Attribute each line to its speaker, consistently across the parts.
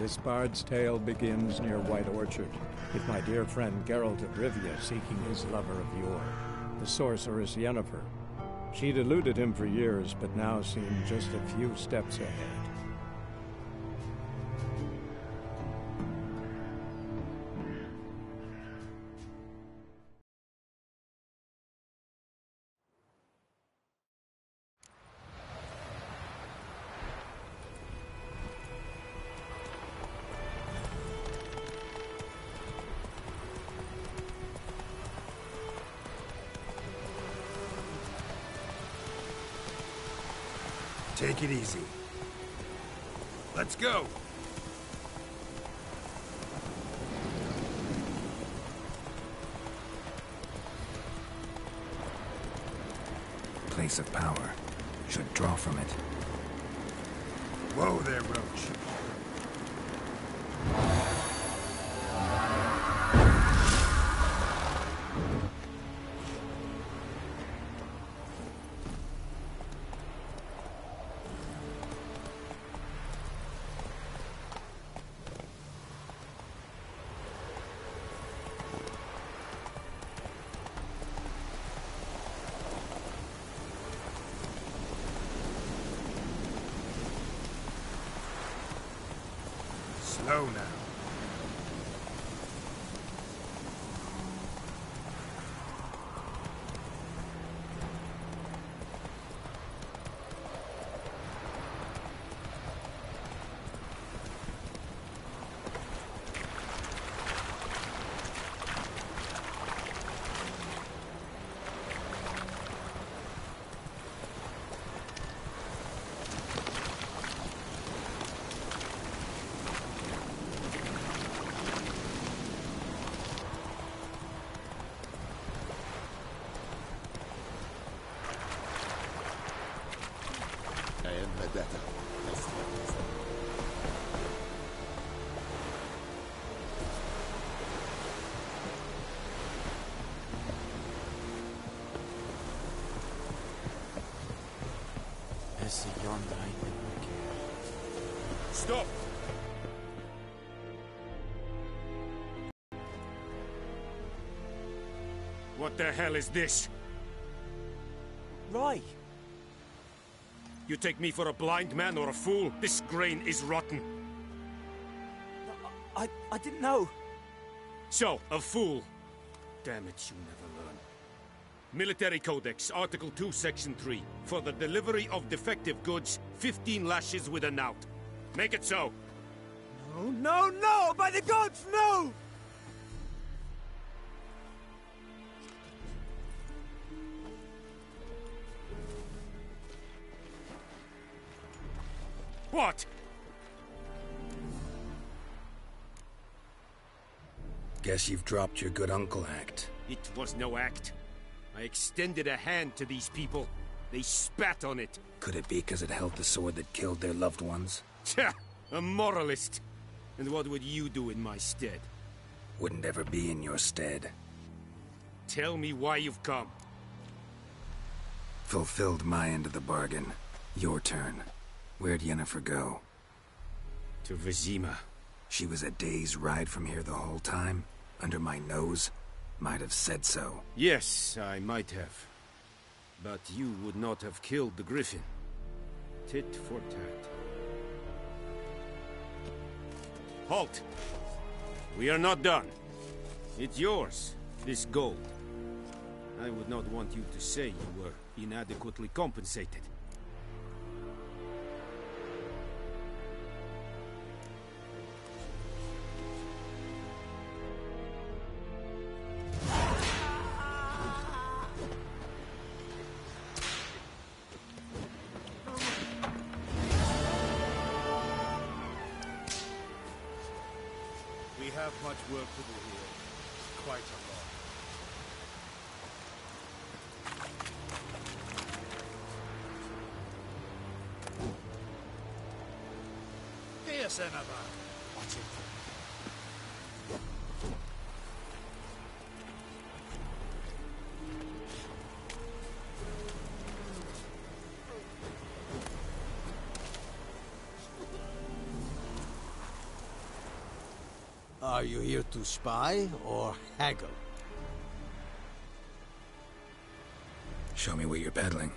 Speaker 1: This bard's tale begins near White Orchard, with my dear friend Geralt of Rivia seeking his lover of yore, the sorceress Yennefer. She'd eluded him for years, but now seemed just a few steps ahead.
Speaker 2: Take it easy. Let's go!
Speaker 3: Place of power. Should draw from it.
Speaker 2: Whoa there, Roach. Slow now. Stop! What the hell is this?
Speaker 4: Right.
Speaker 2: You take me for a blind man or a fool? This grain is rotten.
Speaker 4: I didn't know.
Speaker 2: So, a fool. Damn it, you never learn. Military Codex, Article 2, Section 3. For the delivery of defective goods, 15 lashes with a knout. Make it so.
Speaker 4: No, no, no! By the gods, no!
Speaker 2: What?
Speaker 3: Guess you've dropped your good uncle act.
Speaker 2: It was no act. I extended a hand to these people. They spat on it.
Speaker 3: Could it be because it held the sword that killed their loved ones?
Speaker 2: Tja, a moralist. And what would you do in my stead?
Speaker 3: Wouldn't ever be in your stead.
Speaker 2: Tell me why you've come.
Speaker 3: Fulfilled my end of the bargain. Your turn. Where'd Yennefer go?
Speaker 2: To Vizima.
Speaker 3: She was a day's ride from here the whole time? Under my nose? Might have said so.
Speaker 2: Yes, I might have. But you would not have killed the griffin. Tit for tat. Halt! We are not done. It's yours, this gold. I would not want you to say you were inadequately compensated. We have much work to do here. Quite a lot. Yes, another. Watch it.
Speaker 4: Are you here to spy or haggle?
Speaker 3: Show me what you're peddling.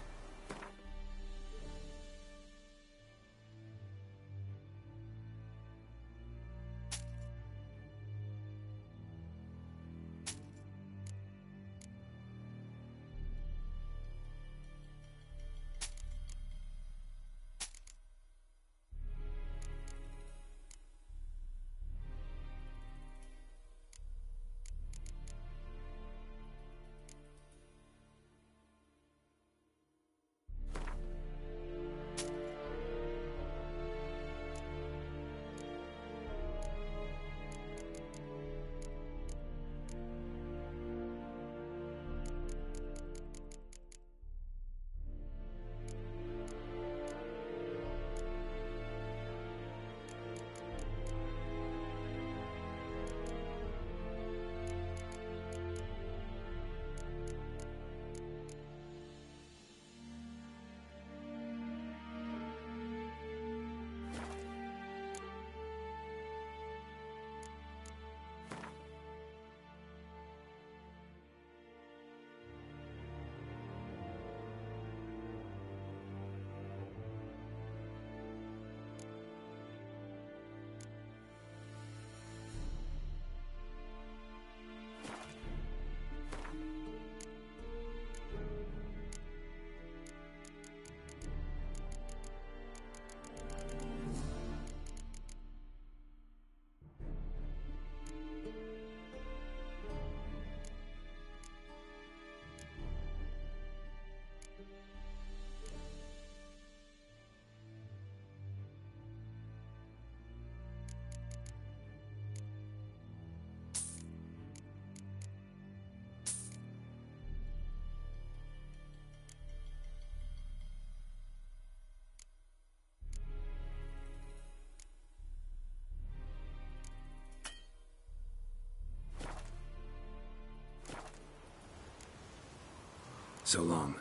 Speaker 3: So long.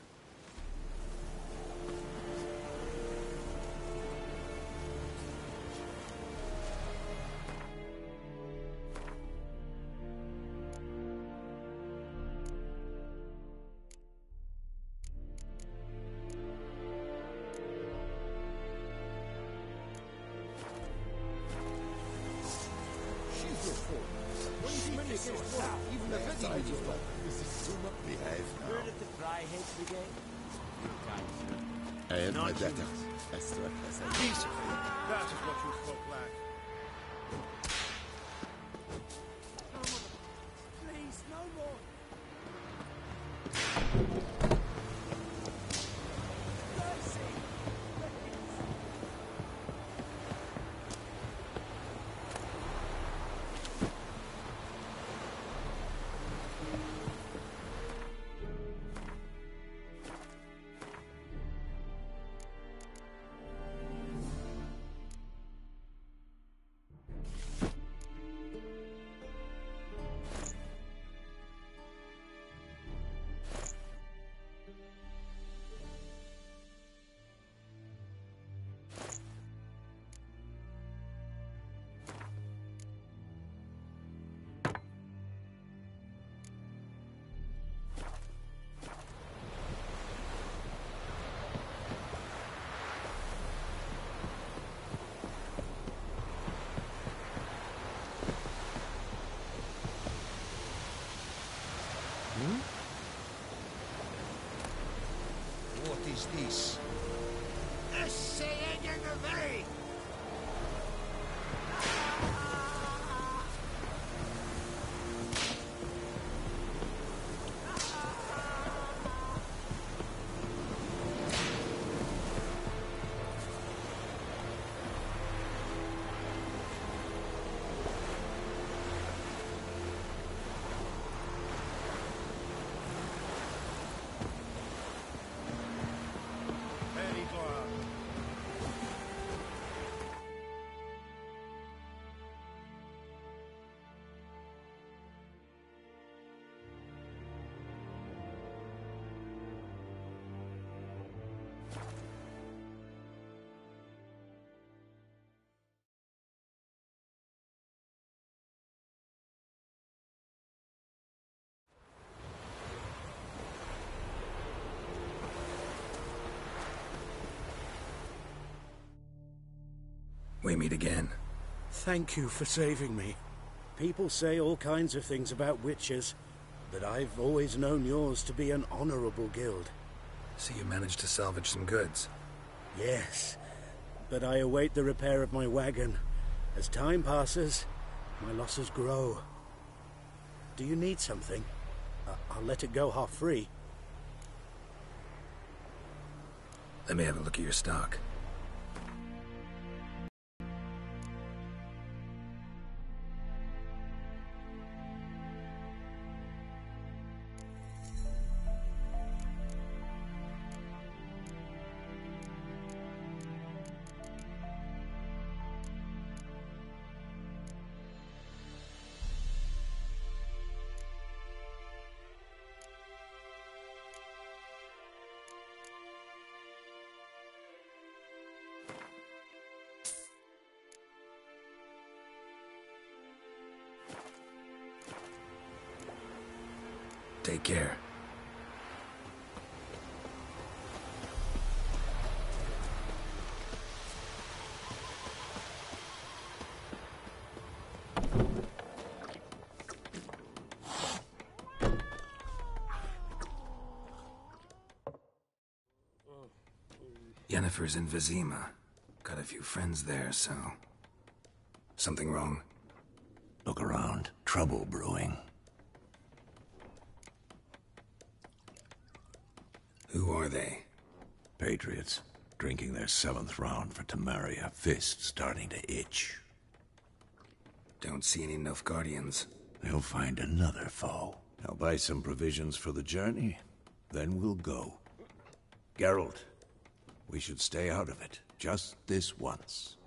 Speaker 4: Even the vetting is well.
Speaker 5: This is too much. Behave now.
Speaker 4: Where did the dry heads begin?
Speaker 5: I have my data. Extra class.
Speaker 4: Peace. That is what you folk lack. Please, no more. What is this?
Speaker 3: We meet again.
Speaker 4: Thank you for saving me. People say all kinds of things about witches, but I've always known yours to be an honorable guild.
Speaker 3: So you managed to salvage some goods?
Speaker 4: Yes, but I await the repair of my wagon. As time passes, my losses grow. Do you need something? I'll let it go half-free.
Speaker 3: Let me have a look at your stock. Take care. Yennefer's in Vizima. Got a few friends there, so... Something wrong?
Speaker 6: Look around. Trouble brewing.
Speaker 3: Who are they?
Speaker 6: Patriots. Drinking their 7th round for Temeria. Fist starting to itch.
Speaker 3: Don't see any Nilfgaardians.
Speaker 6: They'll find another foe. I'll buy some provisions for the journey. Then we'll go. Geralt, we should stay out of it. Just this once.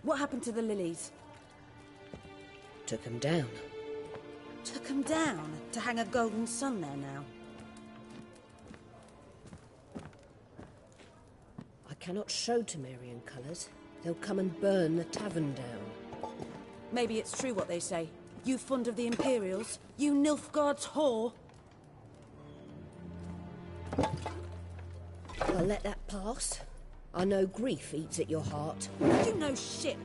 Speaker 7: What happened to the lilies?
Speaker 8: Took them down.
Speaker 7: Took them down? To hang a golden sun there now?
Speaker 8: I cannot show Temerian colours. They'll come and burn the tavern down.
Speaker 7: Maybe it's true what they say. You fond of the Imperials? You Nilfgaard's whore?
Speaker 8: I'll let that pass. I know grief eats at your heart.
Speaker 7: You know shit.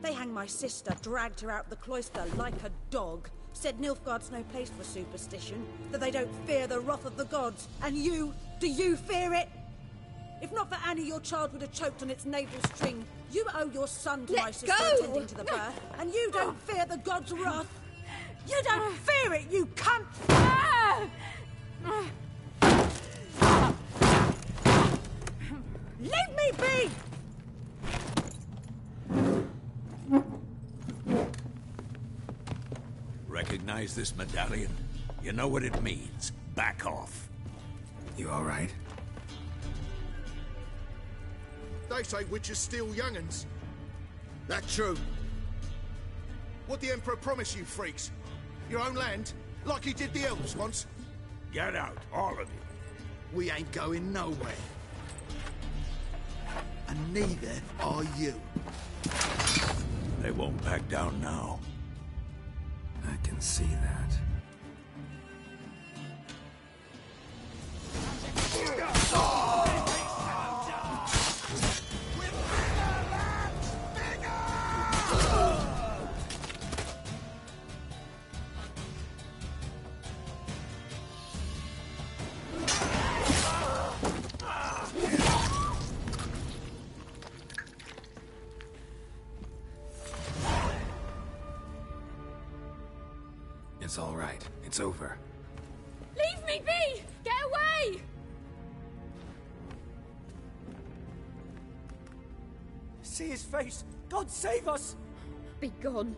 Speaker 7: They hanged my sister, dragged her out the cloister like a dog. Said Nilfgaard's no place for superstition, that they don't fear the wrath of the gods. And you, do you fear it? If not for Annie, your child would have choked on its navel string. You owe your son to my sister attending to the birth, and you don't fear the gods' wrath. You don't fear it, you cunt! Leave me be!
Speaker 6: Recognize this medallion? You know what it means. Back off.
Speaker 3: You all right?
Speaker 9: They say witches steal young'uns. That true? What the Emperor promised you freaks? Your own land? Like he did the elves once?
Speaker 6: Get out, all of you.
Speaker 9: We ain't going nowhere. And neither are you.
Speaker 6: They won't back down now.
Speaker 3: I can see that. It's all right. It's over.
Speaker 10: Leave me be! Get away!
Speaker 4: See his face! God save us!
Speaker 10: Be gone.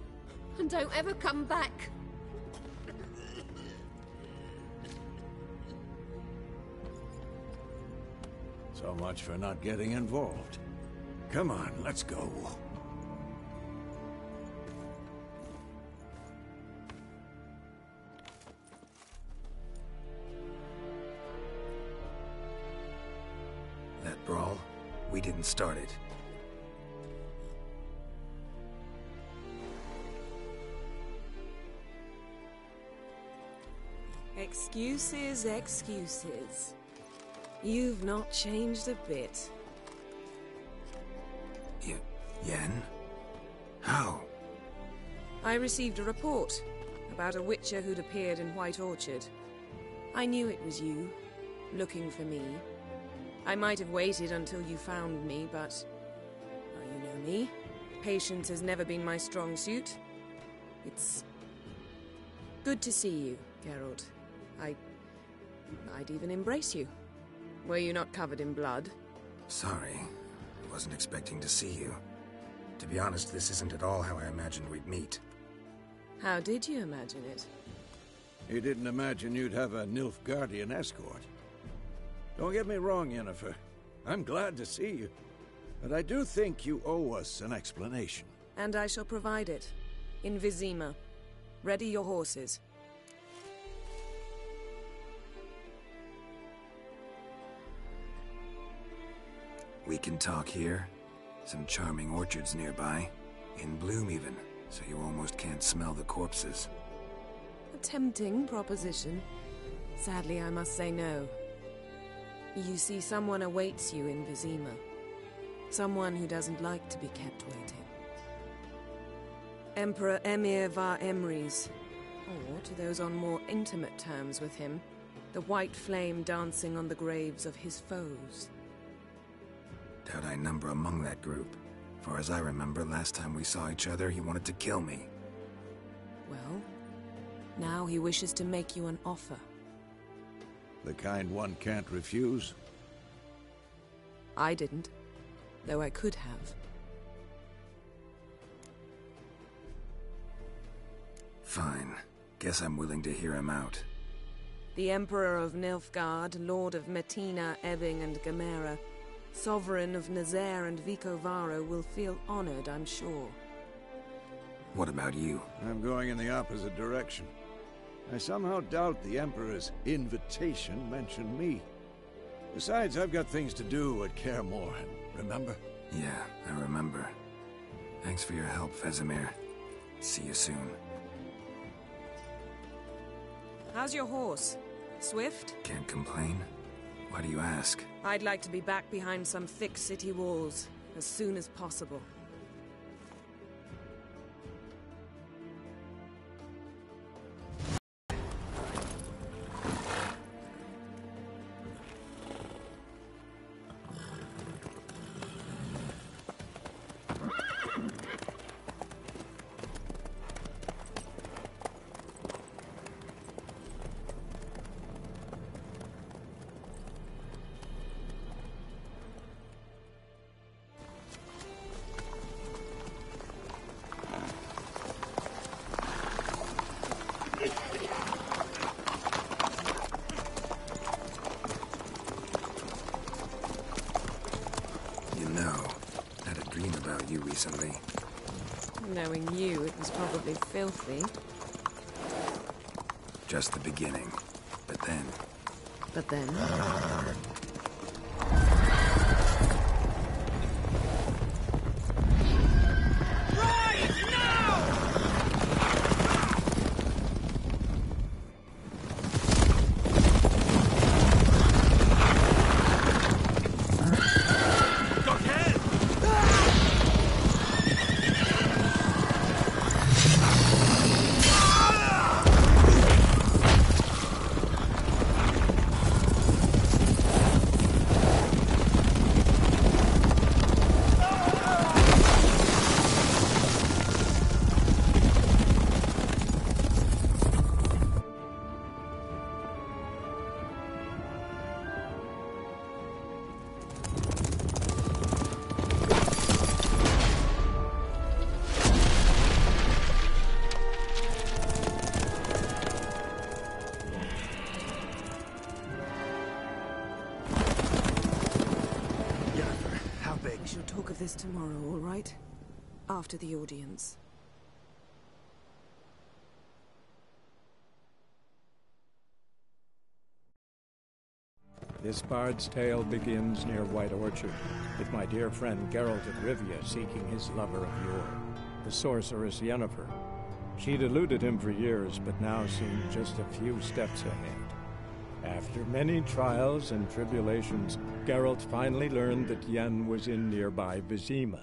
Speaker 10: And don't ever come back.
Speaker 6: So much for not getting involved. Come on, let's go.
Speaker 3: That brawl, we didn't start it.
Speaker 11: Excuses, excuses. You've not changed a bit.
Speaker 3: Yen? How?
Speaker 11: I received a report about a witcher who'd appeared in White Orchard. I knew it was you, looking for me. I might have waited until you found me, but... well, you know me. Patience has never been my strong suit. It's... good to see you, Geralt. I'd even embrace you. Were you not covered in blood?
Speaker 3: Sorry. I wasn't expecting to see you. To be honest, this isn't at all how I imagined we'd meet.
Speaker 11: How did you imagine it?
Speaker 6: You didn't imagine you'd have a Nilfgaardian escort. Don't get me wrong, Yennefer. I'm glad to see you. But I do think you owe us an explanation.
Speaker 11: And I shall provide it. In Vizima. Ready your horses.
Speaker 3: We can talk here. Some charming orchards nearby. In bloom even, so you almost can't smell the corpses.
Speaker 11: A tempting proposition. Sadly, I must say no. You see, someone awaits you in Vizima. Someone who doesn't like to be kept waiting. Emperor Emir var Emrys. Or, to those on more intimate terms with him, the white flame dancing on the graves of his foes.
Speaker 3: Doubt I number among that group. For as I remember, last time we saw each other, he wanted to kill me.
Speaker 11: Well, now he wishes to make you an offer.
Speaker 6: The kind one can't refuse?
Speaker 11: I didn't, though I could have.
Speaker 3: Fine. Guess I'm willing to hear him out.
Speaker 11: The Emperor of Nilfgaard, Lord of Metina, Ebbing and Gamera, Sovereign of Nazaire and Vicovaro will feel honored, I'm sure.
Speaker 3: What about you?
Speaker 6: I'm going in the opposite direction. I somehow doubt the Emperor's invitation mentioned me. Besides, I've got things to do at Kaer Morhen, remember?
Speaker 3: Yeah, I remember. Thanks for your help, Vesemir. See you soon.
Speaker 11: How's your horse? Swift?
Speaker 3: Can't complain. Why do you ask?
Speaker 11: I'd like to be back behind some thick city walls as soon as possible.
Speaker 3: Recently.
Speaker 11: Knowing you, it was probably filthy.
Speaker 3: Just the beginning. But then...
Speaker 11: But then? This tomorrow, all right? After the audience.
Speaker 1: This bard's tale begins near White Orchard, with my dear friend Geralt of Rivia seeking his lover of yore, the sorceress Yennefer. She'd eluded him for years, but now seemed just a few steps ahead. After many trials and tribulations, Geralt finally learned that Yen was in nearby Vizima.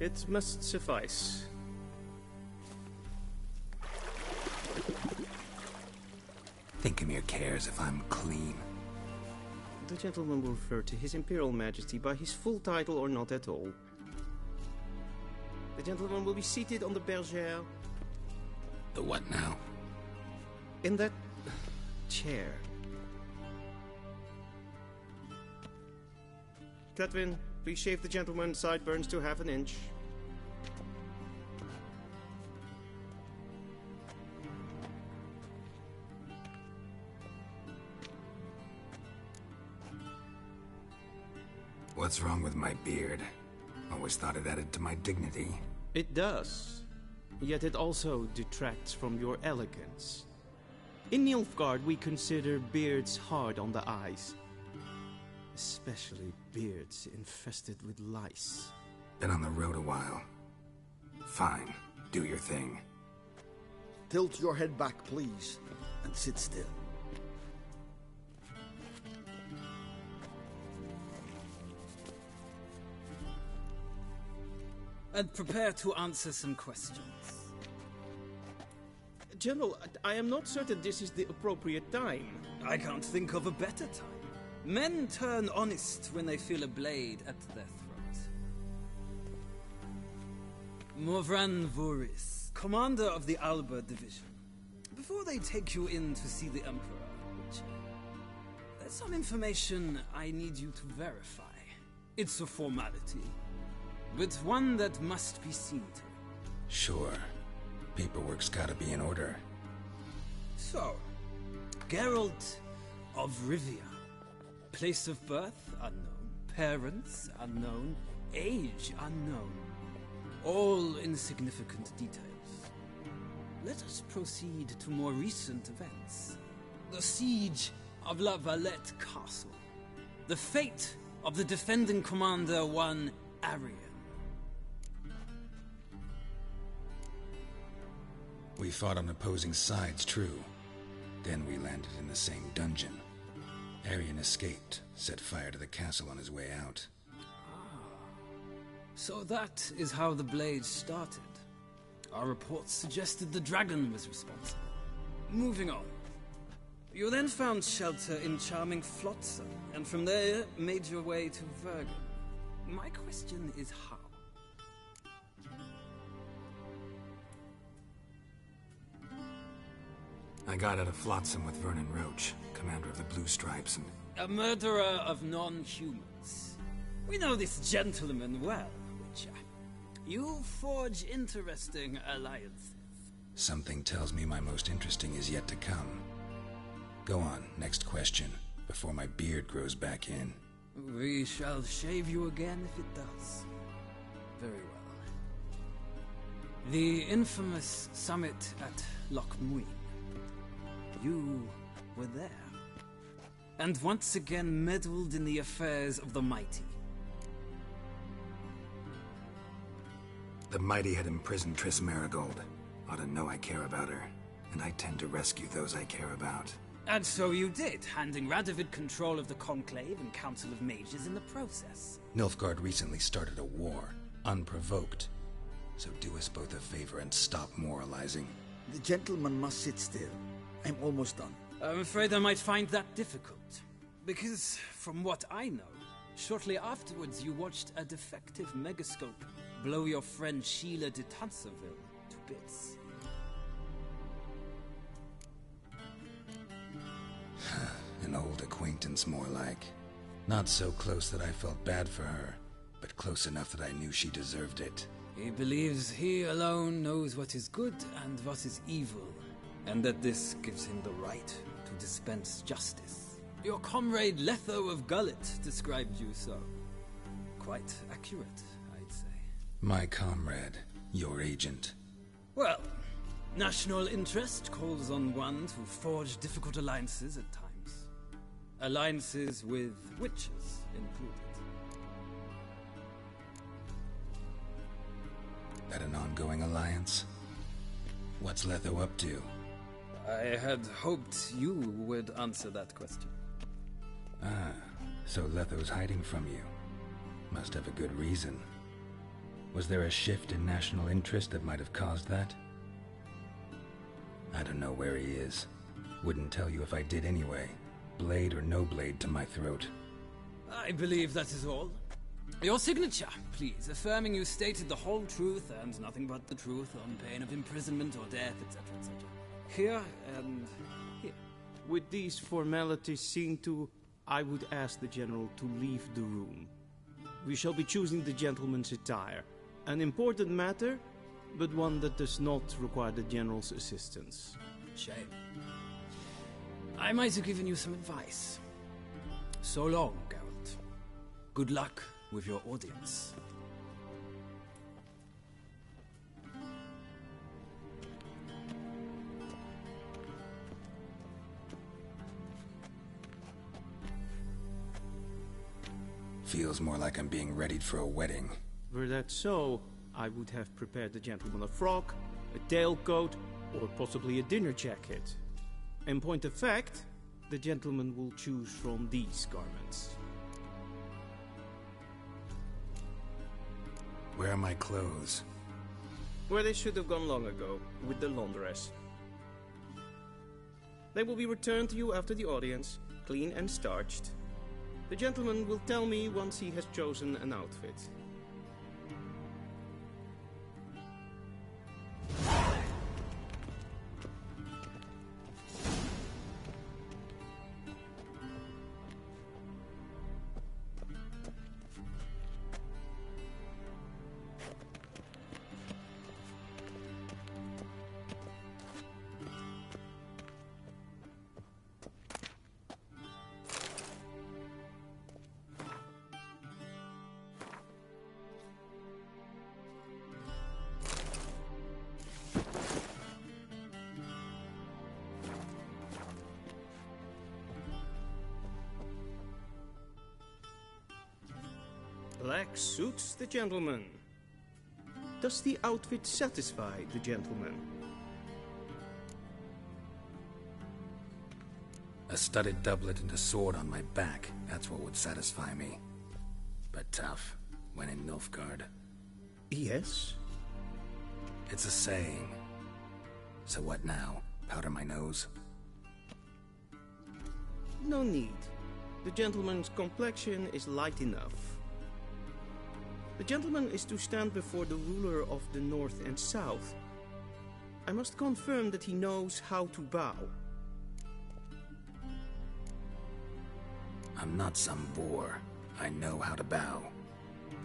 Speaker 12: It must suffice.
Speaker 3: Think Emir cares if I'm clean?
Speaker 12: The gentleman will refer to His Imperial Majesty by his full title or not at all. The gentleman will be seated on the bergère.
Speaker 3: The what now?
Speaker 12: In that chair. Cletwin, please shave the gentleman's sideburns to half an inch.
Speaker 3: What's wrong with my beard? Always thought it added to my dignity.
Speaker 12: It does. Yet it also detracts from your elegance. In Nilfgaard, we consider beards hard on the eyes. Especially beards infested with lice.
Speaker 3: Been on the road a while. Fine, do your thing.
Speaker 9: Tilt your head back, please, and sit still.
Speaker 13: And prepare to answer some questions.
Speaker 12: General, I am not certain this is the appropriate time.
Speaker 13: I can't think of a better time. Men turn honest when they feel a blade at their throat. Morvran Voris, commander of the Alba Division. Before they take you in to see the Emperor, there's some information I need you to verify. It's a formality, but one that must be seen to.
Speaker 3: Sure. Paperwork's gotta be in order.
Speaker 13: So, Geralt of Rivia. Place of birth, unknown. Parents, unknown. Age, unknown. All insignificant details. Let us proceed to more recent events. The siege of La Valette Castle. The fate of the defending commander, one Arian.
Speaker 3: We fought on opposing sides, true. Then we landed in the same dungeon. Arian escaped, set fire to the castle on his way out.
Speaker 13: So that is how the blade started. Our reports suggested the dragon was responsible. Moving on. You then found shelter in charming Flotsam, and from there made your way to Vergen. My question is how?
Speaker 3: I got out of Flotsam with Vernon Roach, commander of the Blue Stripes, and...
Speaker 13: A murderer of non-humans. We know this gentleman well, Witcher. You forge interesting alliances.
Speaker 3: Something tells me my most interesting is yet to come. Go on, next question, before my beard grows back in.
Speaker 13: We shall shave you again if it does. Very well. The infamous summit at Loch Muin. You were there. And once again meddled in the affairs of the mighty.
Speaker 3: The mighty had imprisoned Triss Marigold. Ought to know I care about her. And I tend to rescue those I care about.
Speaker 13: And so you did, handing Radovid control of the Conclave and Council of Mages in the process.
Speaker 3: Nilfgaard recently started a war, unprovoked. So do us both a favor and stop moralizing.
Speaker 9: The gentleman must sit still. I'm almost done.
Speaker 13: I'm afraid I might find that difficult. Because, from what I know, shortly afterwards you watched a defective megascope blow your friend Sheila de Tanserville to bits.
Speaker 3: An old acquaintance, more like. Not so close that I felt bad for her, but close enough that I knew she deserved it.
Speaker 13: He believes he alone knows what is good and what is evil, and that this gives him the right to dispense justice. Your comrade Letho of Gullet described you so. Quite accurate, I'd say.
Speaker 3: My comrade, your agent.
Speaker 13: Well, national interest calls on one to forge difficult alliances at times. Alliances with witches included.
Speaker 3: That an ongoing alliance? What's Letho up to?
Speaker 13: I had hoped you would answer that question.
Speaker 3: Ah, so Letho's hiding from you. Must have a good reason. Was there a shift in national interest that might have caused that? I don't know where he is. Wouldn't tell you if I did anyway. Blade or no blade to my throat.
Speaker 13: I believe that is all. Your signature, please, affirming you stated the whole truth and nothing but the truth on pain of imprisonment or death, etc., etc. Here and here.
Speaker 12: With these formalities seen to, I would ask the General to leave the room. We shall be choosing the gentleman's attire. An important matter, but one that does not require the General's assistance.
Speaker 13: Shame. I might have given you some advice. So long, Geralt. Good luck with your audience.
Speaker 3: Feels more like I'm being readied for a wedding.
Speaker 12: Were that so, I would have prepared the gentleman a frock, a tailcoat, or possibly a dinner jacket. In point of fact, the gentleman will choose from these garments.
Speaker 3: Where are my clothes?
Speaker 12: Where they should have gone long ago, with the laundress. They will be returned to you after the audience, clean and starched. The gentleman will tell me once he has chosen an outfit. Black suits the gentleman. Does the outfit satisfy the gentleman?
Speaker 3: A studded doublet and a sword on my back, that's what would satisfy me. But tough, when in Nilfgaard.
Speaker 12: Yes?
Speaker 3: It's a saying. So what now? Powder my nose?
Speaker 12: No need. The gentleman's complexion is light enough. The gentleman is to stand before the ruler of the North and South. I must confirm that he knows how to bow.
Speaker 3: I'm not some boor. I know how to bow.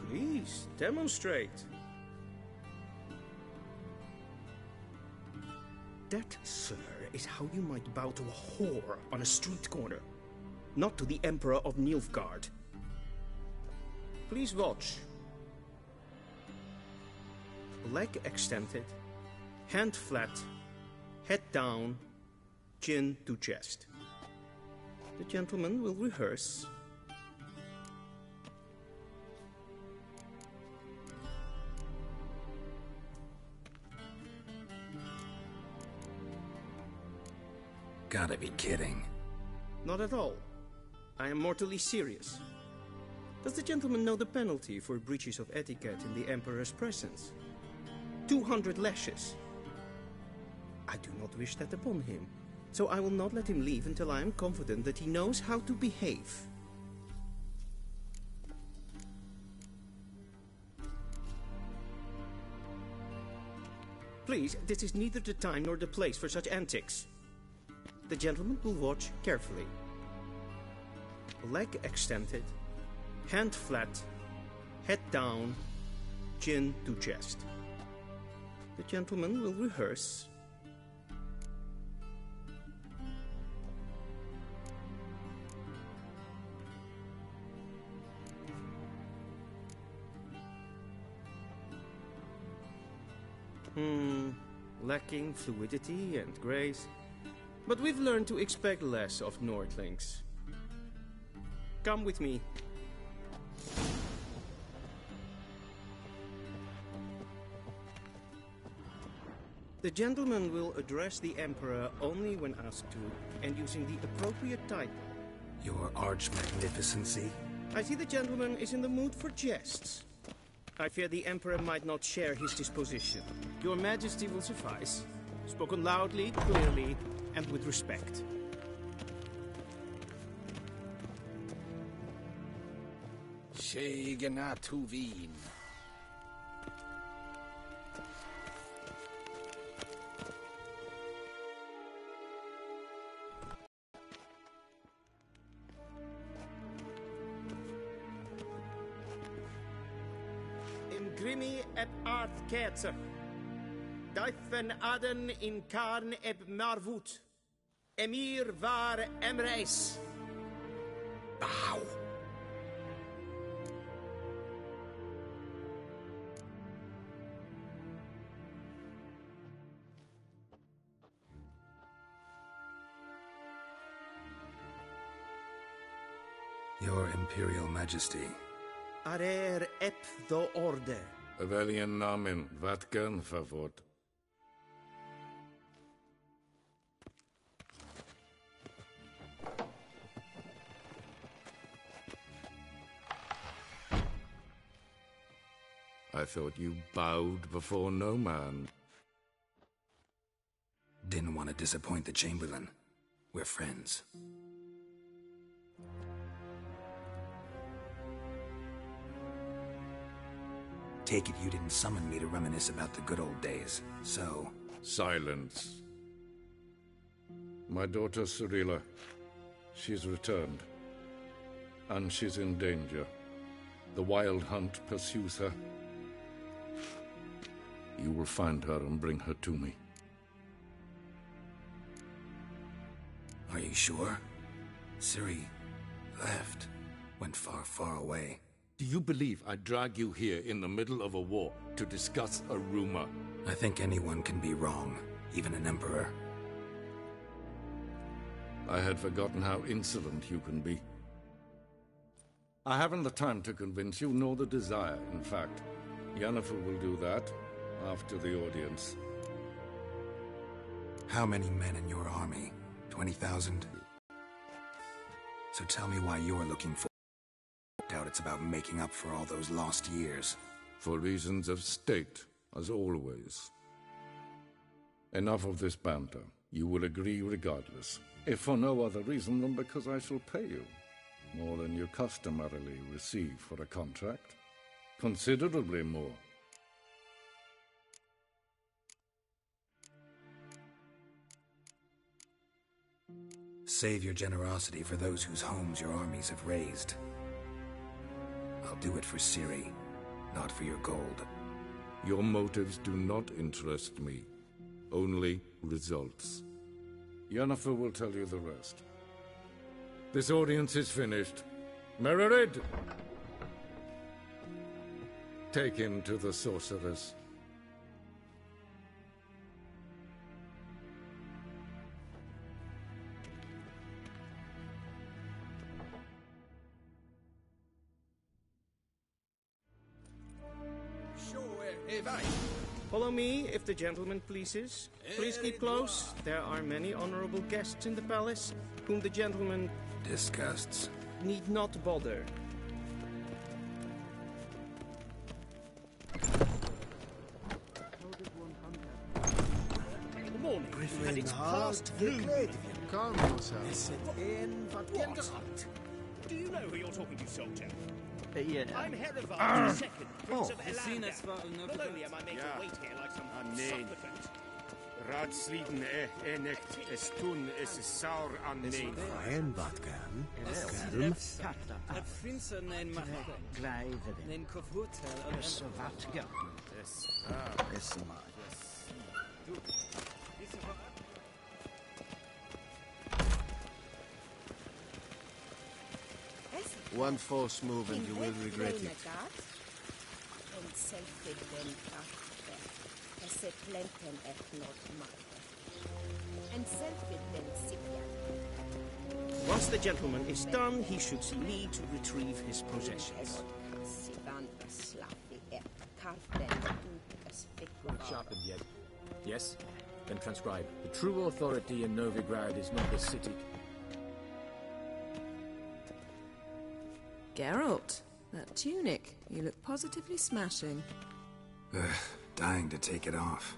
Speaker 12: Please, demonstrate. That, sir, is how you might bow to a whore on a street corner, not to the Emperor of Nilfgaard. Please watch. Leg extended, hand flat, head down, chin to chest. The gentleman will rehearse.
Speaker 3: Gotta be kidding.
Speaker 12: Not at all. I am mortally serious. Does the gentleman know the penalty for breaches of etiquette in the Emperor's presence? 200 lashes. I do not wish that upon him, so I will not let him leave until I am confident that he knows how to behave. Please, this is neither the time nor the place for such antics. The gentleman will watch carefully. Leg extended, hand flat, Head down, chin to chest. The gentleman will rehearse. Lacking fluidity and grace. But we've learned to expect less of Nordlings. Come with me. The gentleman will address the Emperor only when asked to, and using the appropriate title.
Speaker 3: Your Arch-Magnificency?
Speaker 12: I see the gentleman is in the mood for jests. I fear the Emperor might not share his disposition. Your Majesty will suffice. Spoken loudly, clearly, and with respect.
Speaker 5: Shegenatu Wien.
Speaker 12: Grimi eb aardkerzer. Duifen aden in karn eb marvoet. Emir var emreis.
Speaker 5: Bow.
Speaker 3: Your Imperial Majesty.
Speaker 12: Arer ep the orde.
Speaker 2: Weljen namen, wat kan favort? I thought you bowed before no man.
Speaker 3: Didn't want to disappoint the Chamberlain. We're friends. Take it you didn't summon me to reminisce about the good old days, so...
Speaker 2: Silence. My daughter Cyrilla, she's returned. And she's in danger. The Wild Hunt pursues her. You will find her and bring her to me.
Speaker 3: Are you sure? Ciri left. Went far, far away.
Speaker 2: Do you believe I'd drag you here in the middle of a war to discuss a rumor?
Speaker 3: I think anyone can be wrong, even an emperor.
Speaker 2: I had forgotten how insolent you can be. I haven't the time to convince you, nor the desire, in fact. Yennefer will do that after the audience.
Speaker 3: How many men in your army? 20,000? So tell me why you're looking for... Doubt it's about making up for all those lost years.
Speaker 2: For reasons of state, as always. Enough of this banter. You will agree regardless. If for no other reason than because I shall pay you. More than you customarily receive for a contract. Considerably more.
Speaker 3: Save your generosity for those whose homes your armies have razed. I'll do it for Ciri, not for your gold.
Speaker 2: Your motives do not interest me. Only results. Yennefer will tell you the rest. This audience is finished. Mererid! Take him to the sorceress.
Speaker 12: Follow me, if the gentleman pleases. Please keep close. There are many honorable guests in the palace, whom the gentleman...
Speaker 3: disgusts.
Speaker 12: ...need not bother. Good morning. And it's past noon.
Speaker 9: Calm yourself.
Speaker 12: What? Do you know who you're talking to, soldier?
Speaker 13: Yeah.
Speaker 12: I'm Herivard II, Prince of
Speaker 13: Seen
Speaker 12: Elander.
Speaker 13: as far enough.
Speaker 12: Not only am I made to wait here like some supplicant,
Speaker 2: Ratsliden enecht es tun es saur an nein.
Speaker 4: Ryan Vatkan.
Speaker 13: Prinsen nein Macher.
Speaker 14: Gleider.
Speaker 13: Nein Kofurtel.
Speaker 14: Så vatga.
Speaker 9: One false move and you will regret it.
Speaker 14: Once the gentleman is done, he should need to retrieve his possessions.
Speaker 15: Not sharpened yet. Yes? Then transcribe. The true authority in Novigrad is not the city.
Speaker 11: Geralt, that tunic. You look positively smashing.
Speaker 3: Ugh, dying to take it off.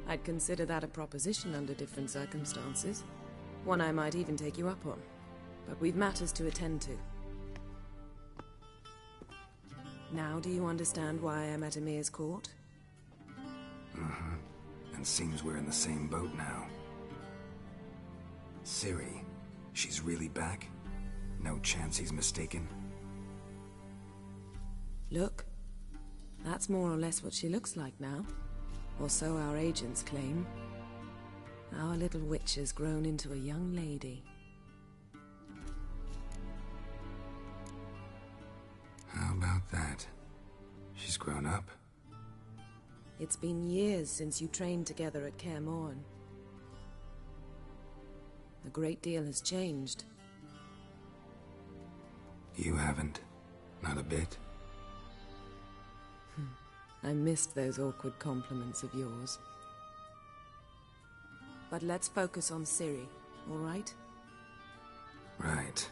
Speaker 11: I'd consider that a proposition under different circumstances. One I might even take you up on. But we've matters to attend to. Now do you understand why I'm at Emir's court?
Speaker 3: Mm-hmm. And seems we're in the same boat now. Ciri, she's really back? No chance he's mistaken?
Speaker 11: Look. That's more or less what she looks like now. Or so our agents claim. Our little witch has grown into a young lady.
Speaker 3: How about that? She's grown up?
Speaker 11: It's been years since you trained together at Kaer Morhen. A great deal has changed.
Speaker 3: You haven't. Not a bit.
Speaker 11: I missed those awkward compliments of yours. But let's focus on Ciri, all right?
Speaker 3: Right.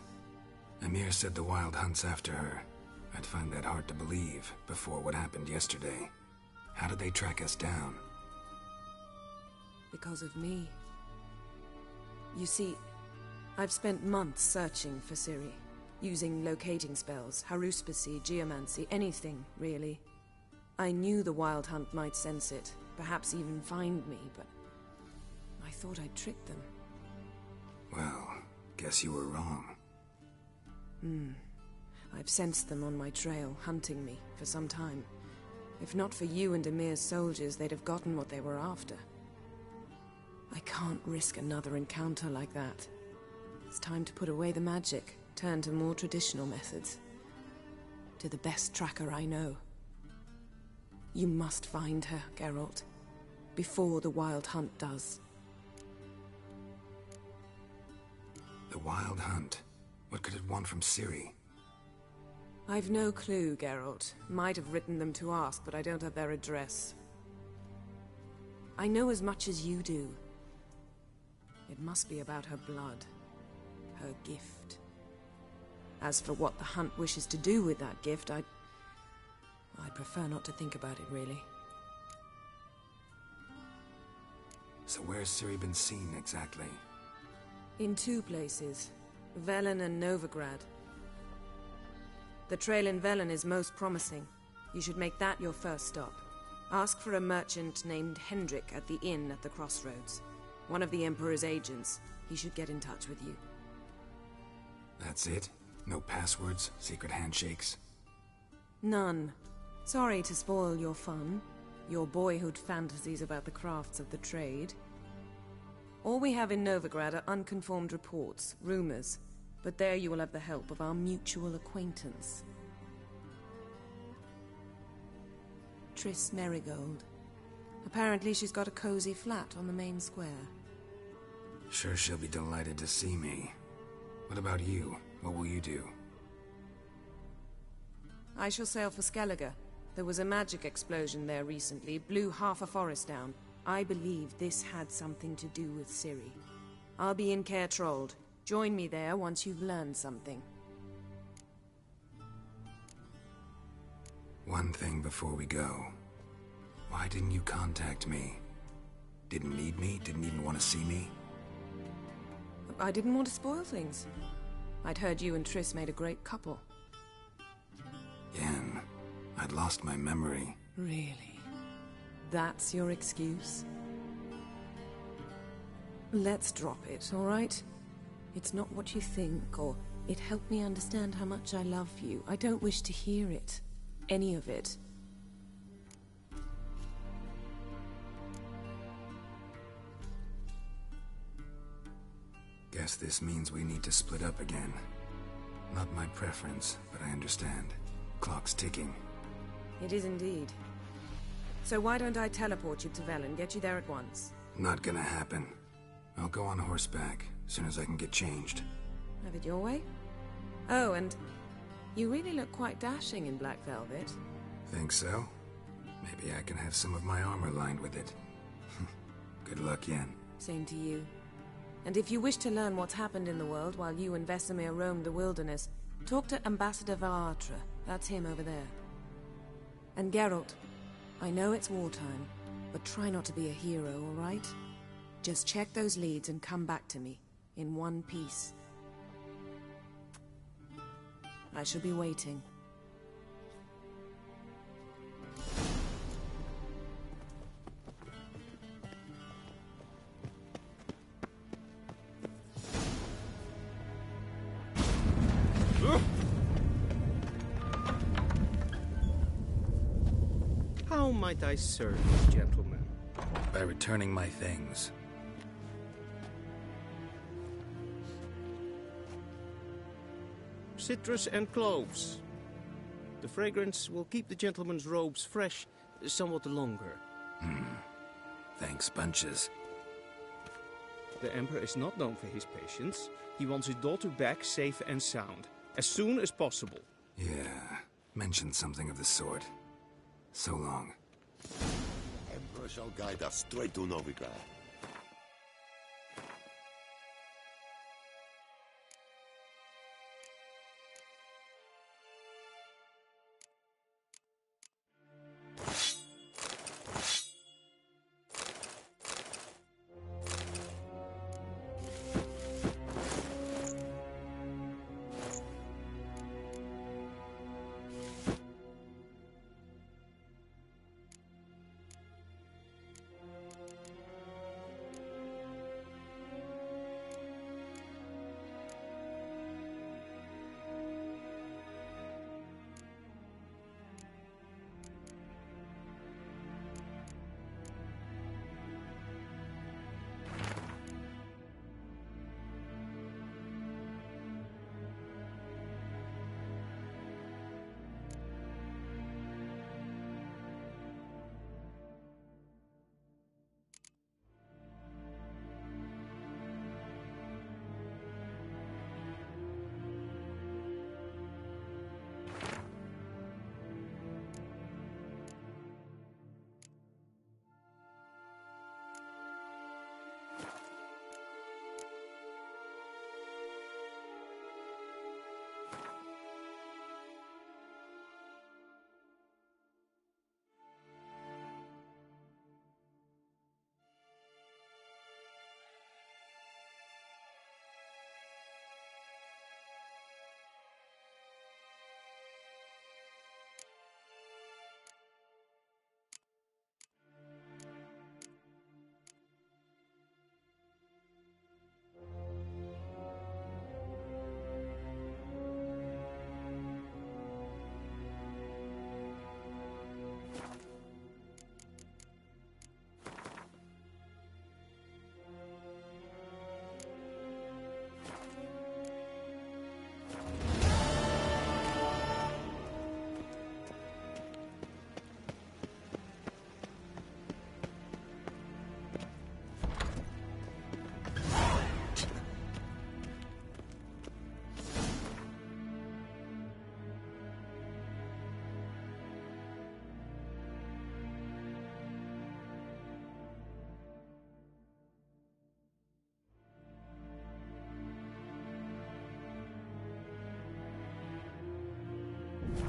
Speaker 3: Emir said the Wild Hunt's after her. I'd find that hard to believe before what happened yesterday. How did they track us down?
Speaker 11: Because of me. You see, I've spent months searching for Ciri, using locating spells, haruspicy, geomancy, anything, really. I knew the Wild Hunt might sense it, perhaps even find me, but I thought I'd tricked them.
Speaker 3: Well, guess you were wrong.
Speaker 11: I've sensed them on my trail, hunting me, for some time. If not for you and Emir's soldiers, they'd have gotten what they were after. I can't risk another encounter like that. It's time to put away the magic, turn to more traditional methods. To the best tracker I know. You must find her, Geralt. Before the Wild Hunt does.
Speaker 3: The Wild Hunt? What could it want from Ciri?
Speaker 11: I've no clue, Geralt. Might have written them to ask, but I don't have their address. I know as much as you do. It must be about her blood. Her gift. As for what the Hunt wishes to do with that gift, I prefer not to think about it, really.
Speaker 3: So where's Ciri been seen, exactly?
Speaker 11: In two places. Velen and Novigrad. The trail in Velen is most promising. You should make that your first stop. Ask for a merchant named Hendrik at the inn at the crossroads. One of the Emperor's agents. He should get in touch with you.
Speaker 3: That's it? No passwords? Secret handshakes?
Speaker 11: None. Sorry to spoil your fun. Your boyhood fantasies about the crafts of the trade. All we have in Novigrad are unconformed reports, rumors. But there you will have the help of our mutual acquaintance. Triss Merigold. Apparently she's got a cozy flat on the main square.
Speaker 3: Sure she'll be delighted to see me. What about you? What will you do?
Speaker 11: I shall sail for Skellige. There was a magic explosion there recently, blew half a forest down. I believe this had something to do with Ciri. I'll be in Caer Trold. Join me there once you've learned something.
Speaker 3: One thing before we go. Why didn't you contact me? Didn't need me? Didn't even want to see me?
Speaker 11: I didn't want to spoil things. I'd heard you and Triss made a great couple.
Speaker 3: Yen, I'd lost my memory.
Speaker 11: Really? That's your excuse? Let's drop it, all right? It's not what you think, or it helped me understand how much I love you. I don't wish to hear it. Any of it.
Speaker 3: Guess this means we need to split up again. Not my preference, but I understand. Clock's ticking.
Speaker 11: It is indeed. So why don't I teleport you to Vel and get you there at once?
Speaker 3: Not gonna happen. I'll go on horseback, as soon as I can get changed.
Speaker 11: Have it your way? Oh, and you really look quite dashing in black velvet.
Speaker 3: Think so? Maybe I can have some of my armor lined with it. Good luck, Yen.
Speaker 11: Same to you. And if you wish to learn what's happened in the world while you and Vesemir roamed the wilderness, talk to Ambassador Valatra. That's him over there. And Geralt, I know it's wartime, but try not to be a hero, all right? Just check those leads and come back to me, in one piece. I shall be waiting.
Speaker 14: How might I serve you, gentlemen?
Speaker 3: By returning my things.
Speaker 14: Citrus and cloves. The fragrance will keep the gentleman's robes fresh somewhat longer.
Speaker 3: Thanks, bunches.
Speaker 14: The Emperor is not known for his patience. He wants his daughter back safe and sound, as soon as possible.
Speaker 3: Yeah, mentioned something of the sort. So long.
Speaker 16: Emperor shall guide us straight to Novigrad.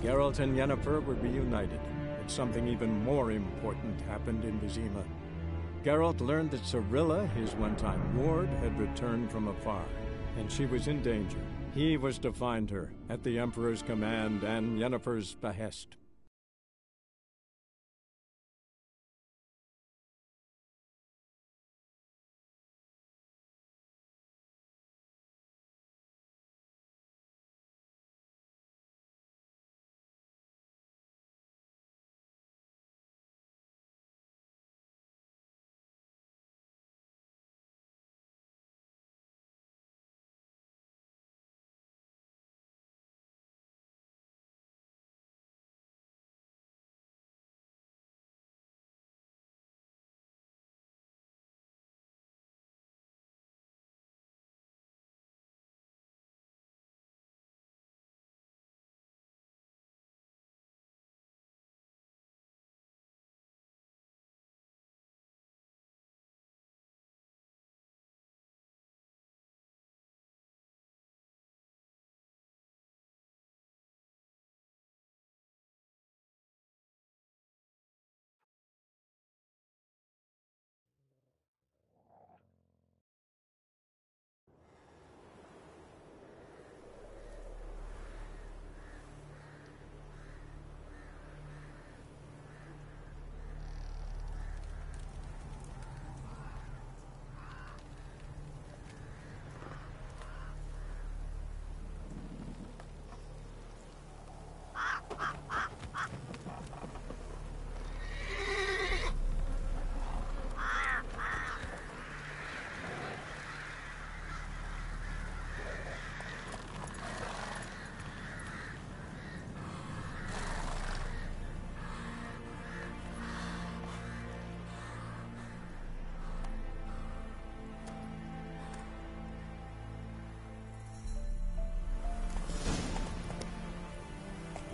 Speaker 1: Geralt and Yennefer were reunited, but something even more important happened in Vizima. Geralt learned that Cirilla, his one-time ward, had returned from afar, and she was in danger. He was to find her, at the Emperor's command and Yennefer's behest.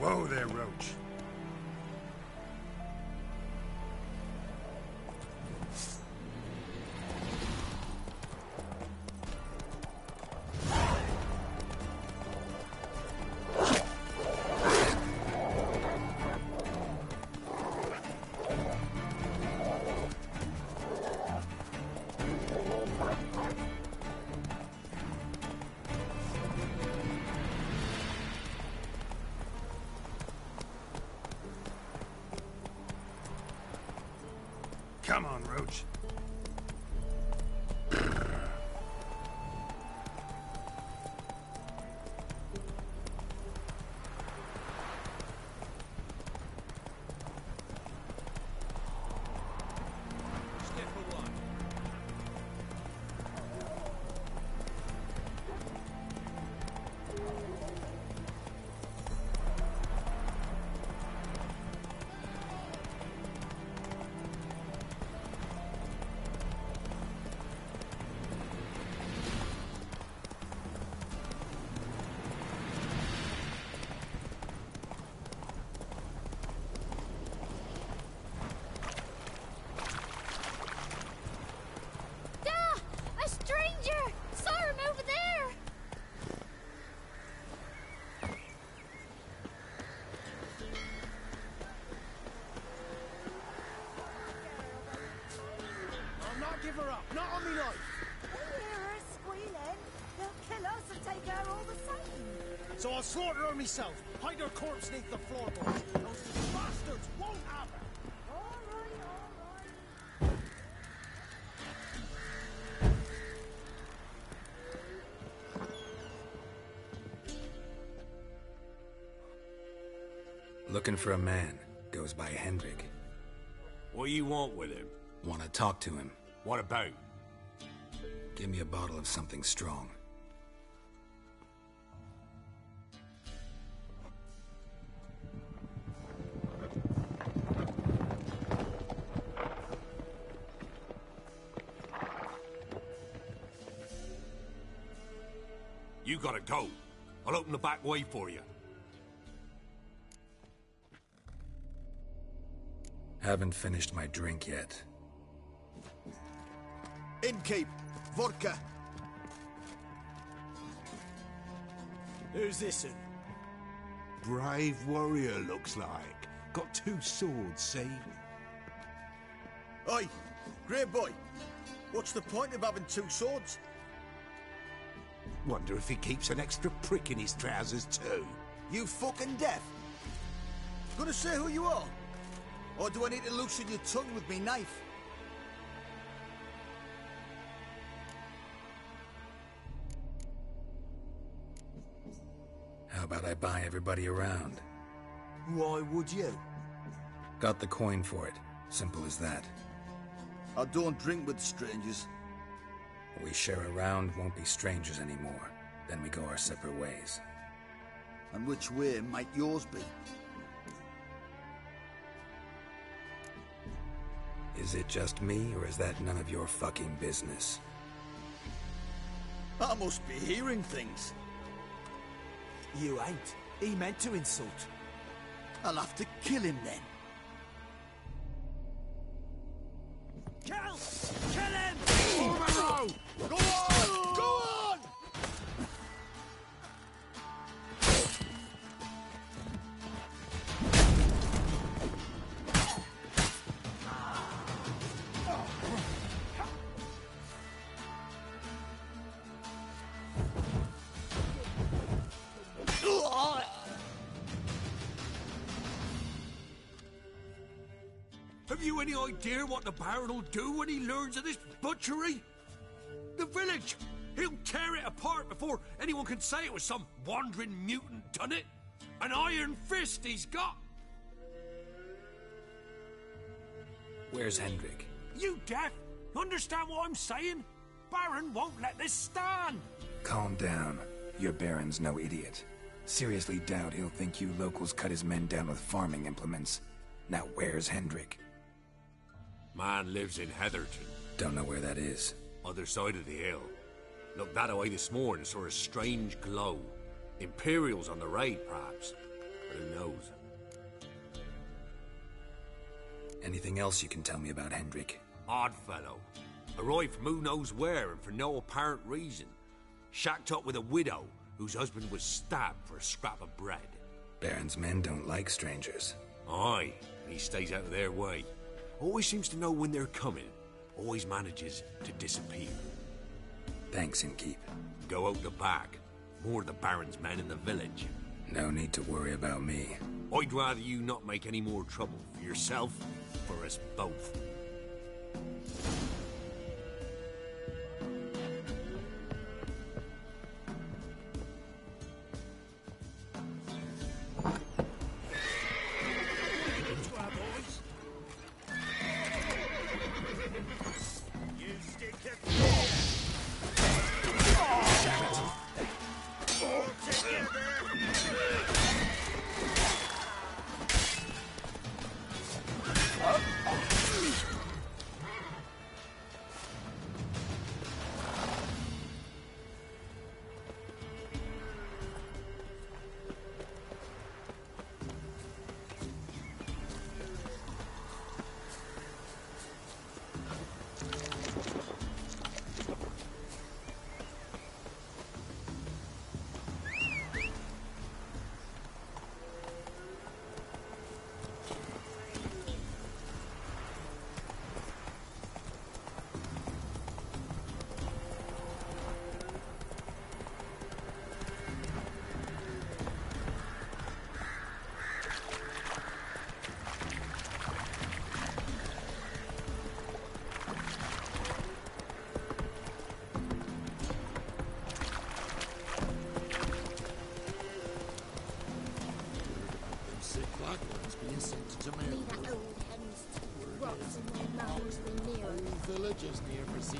Speaker 16: Whoa there, Roach. Come on, Roach.
Speaker 9: Give her up, not on me life.
Speaker 17: We hear her squealing. They'll kill us and take her all the same.
Speaker 9: So I'll slaughter her myself. Hide her corpse beneath the floorboards. Those bastards won't have her.
Speaker 17: All right, all right.
Speaker 3: Looking for a man. Goes by Hendrik.
Speaker 16: What do you want with him?
Speaker 3: Want to talk to him.
Speaker 16: What about?
Speaker 3: Give me a bottle of something strong.
Speaker 16: You gotta go. I'll open the back way for you.
Speaker 3: Haven't finished my drink yet.
Speaker 9: Innkeep, vodka. Who's this in?
Speaker 16: Brave warrior, looks like. Got 2 swords, see?
Speaker 9: Oi, grey boy. What's the point of having 2 swords?
Speaker 16: Wonder if he keeps an extra prick in his trousers, too.
Speaker 9: You fucking deaf? Gonna say who you are? Or do I need to loosen your tongue with me knife?
Speaker 3: How about I buy everybody around?
Speaker 9: Why would you?
Speaker 3: Got the coin for it. Simple as that.
Speaker 9: I don't drink with strangers.
Speaker 3: We share around, won't be strangers anymore. Then we go our separate ways.
Speaker 9: And which way might yours be?
Speaker 3: Is it just me, or is that none of your fucking business?
Speaker 9: I must be hearing things.
Speaker 18: You ain't. He meant to insult.
Speaker 9: I'll have to kill him then.
Speaker 18: Kill! Kill him!
Speaker 9: Romero! Go on! Go on!
Speaker 16: Have you any idea what the Baron will do when he learns of this butchery? The village! He'll tear it apart before anyone can say it was some wandering mutant done it. An iron fist he's got!
Speaker 3: Where's Hendrik?
Speaker 18: You deaf? Understand what I'm saying? Baron won't let this stand!
Speaker 3: Calm down. Your Baron's no idiot. Seriously doubt he'll think you locals cut his men down with farming implements. Now where's Hendrik?
Speaker 16: Man lives in Heatherton.
Speaker 3: Don't know where that is.
Speaker 16: Other side of the hill. Looked that away this morning, saw a strange glow. Imperials on the raid, perhaps. But who knows?
Speaker 3: Anything else you can tell me about Hendrik?
Speaker 16: Odd fellow. Arrived from who knows where and for no apparent reason. Shacked up with a widow whose husband was stabbed for a scrap of bread.
Speaker 3: Baron's men don't like strangers.
Speaker 16: Aye, and he stays out of their way. Always seems to know when they're coming. Always manages to disappear.
Speaker 3: Thanks, Innkeep.
Speaker 16: Go out the back. More of the Baron's men in the village.
Speaker 3: No need to worry about me.
Speaker 16: I'd rather you not make any more trouble for yourself, for us both.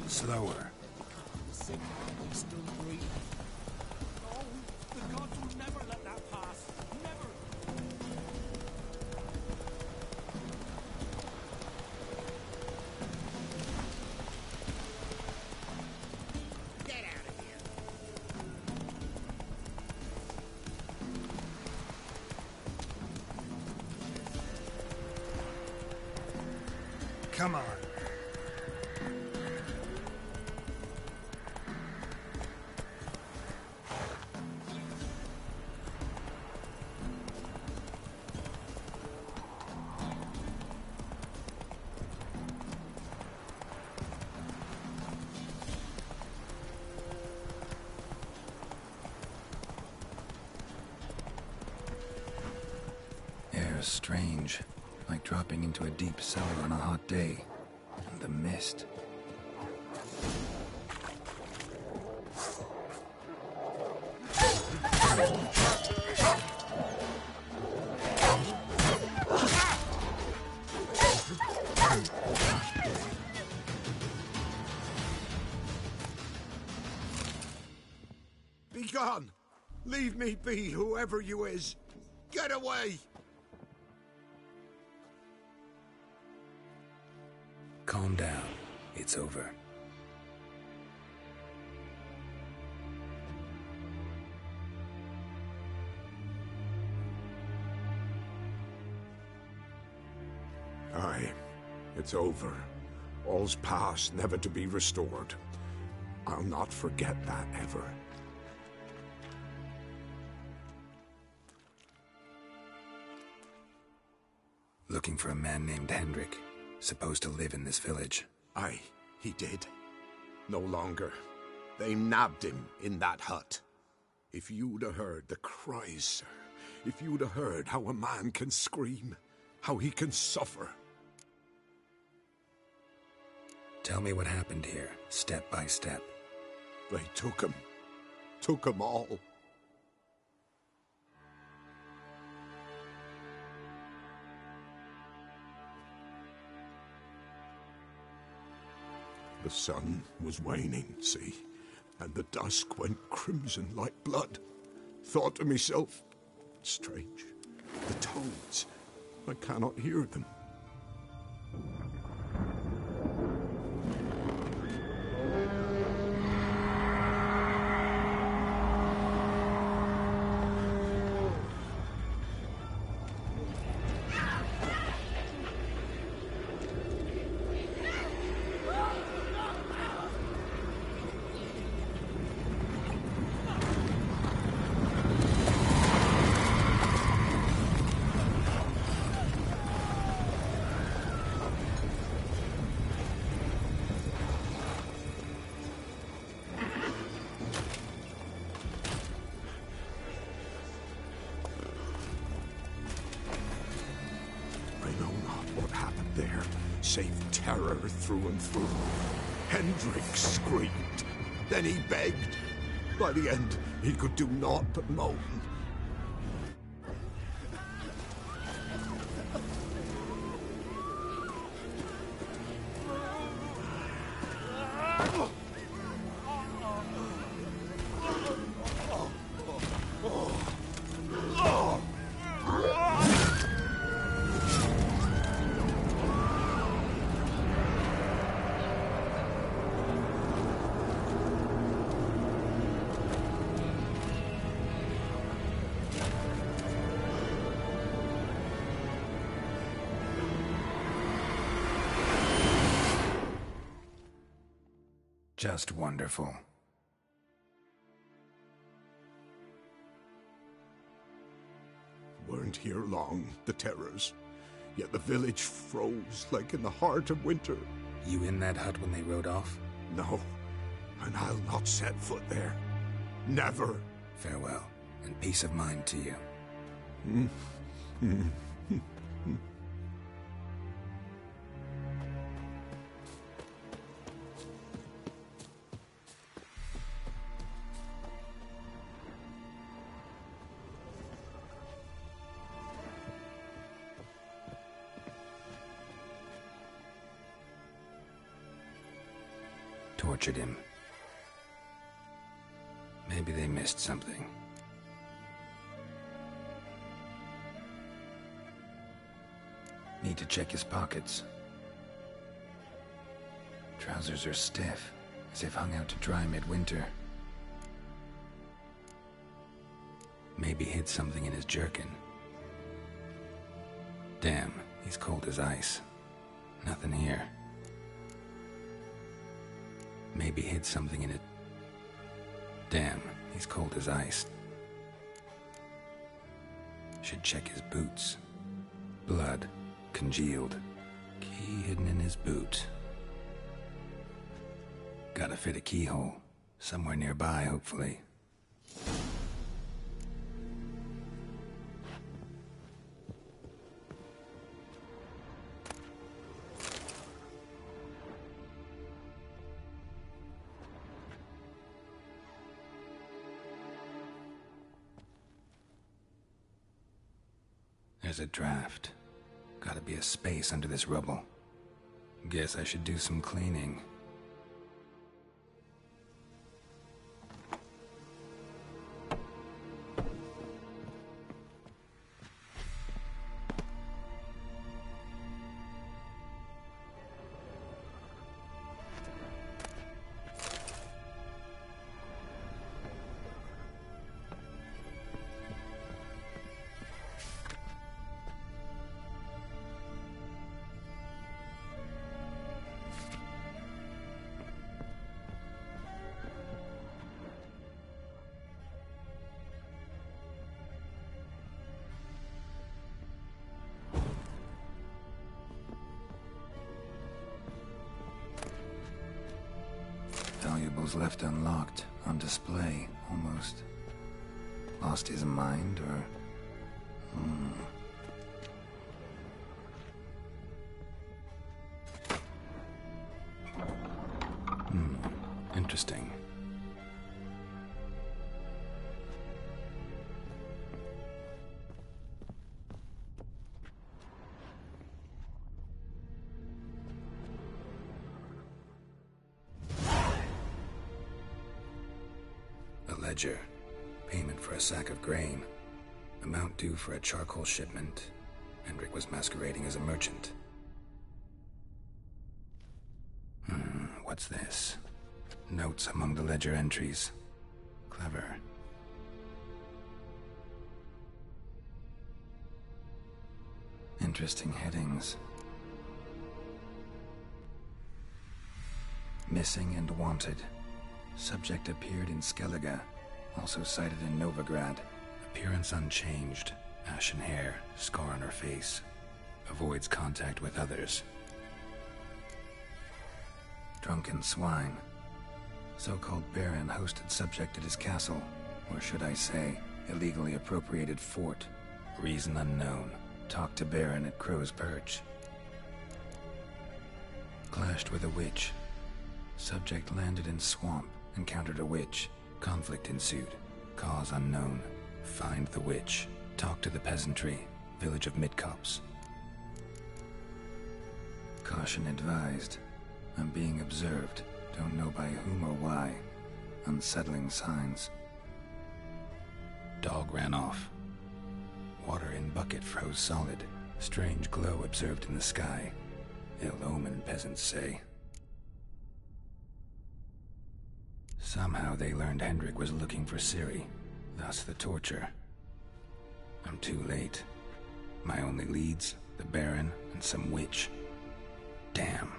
Speaker 3: Slower.
Speaker 18: No, the gods will never let that pass. Never.
Speaker 9: Get out of here.
Speaker 3: Come on. Air's strange, like dropping into a deep cellar on a hot day. And the mist.
Speaker 9: Be gone! Leave me be, whoever you is! Get away!
Speaker 3: Calm down. It's over.
Speaker 9: Aye, it's over. All's past, never to be restored. I'll not forget that ever.
Speaker 3: Looking for a man named Hendrik, supposed to live in this village.
Speaker 9: Aye, he did. No longer. They nabbed him in that hut. If you'd have heard the cries, sir. If you'd have heard how a man can scream, how he can suffer.
Speaker 3: Tell me what happened here, step by step.
Speaker 9: They took him. Took him all. The sun was waning, see, and the dusk went crimson like blood. Thought to myself, strange, the toads, I cannot hear them. there, save terror through and through. Hendrik screamed. Then he begged. By the end, he could do naught but moan.
Speaker 3: Just wonderful.
Speaker 9: Weren't here long, the terrors. Yet the village froze like in the heart of winter.
Speaker 3: You in that hut when they rode off?
Speaker 9: No, and I'll not set foot there. Never.
Speaker 3: Farewell, and peace of mind to you. Tortured him. Maybe they missed something. Need to check his pockets. Trousers are stiff, as if hung out to dry midwinter. Maybe hid something in his jerkin. Damn, he's cold as ice. Nothing here. Maybe hid something in it. Damn, he's cold as ice. Should check his boots. Blood, congealed. Key hidden in his boot. Gotta fit a keyhole. Somewhere nearby, hopefully. There's a draft. Gotta be a space under this rubble. Guess I should do some cleaning. Valuables left unlocked, on display, almost. Lost his mind, or... Interesting. Ledger. Payment for a sack of grain. Amount due for a charcoal shipment. Hendrik was masquerading as a merchant. What's this? Notes among the ledger entries. Clever. Interesting headings. Missing and wanted. Subject appeared in Skellige. Also sighted in Novigrad. Appearance unchanged. Ashen hair, scar on her face. Avoids contact with others. Drunken swine. So-called Baron hosted subject at his castle. Or should I say, illegally appropriated fort. Reason unknown. Talked to Baron at Crow's Perch. Clashed with a witch. Subject landed in swamp, encountered a witch. Conflict ensued. Cause unknown. Find the witch. Talk to the peasantry. Village of Midcops. Caution advised. I'm being observed. Don't know by whom or why. Unsettling signs. Dog ran off. Water in bucket froze solid. Strange glow observed in the sky. Ill omen, peasants say. Somehow they learned Hendrik was looking for Ciri. Thus the torture. I'm too late. My only leads, the Baron and some witch. Damn.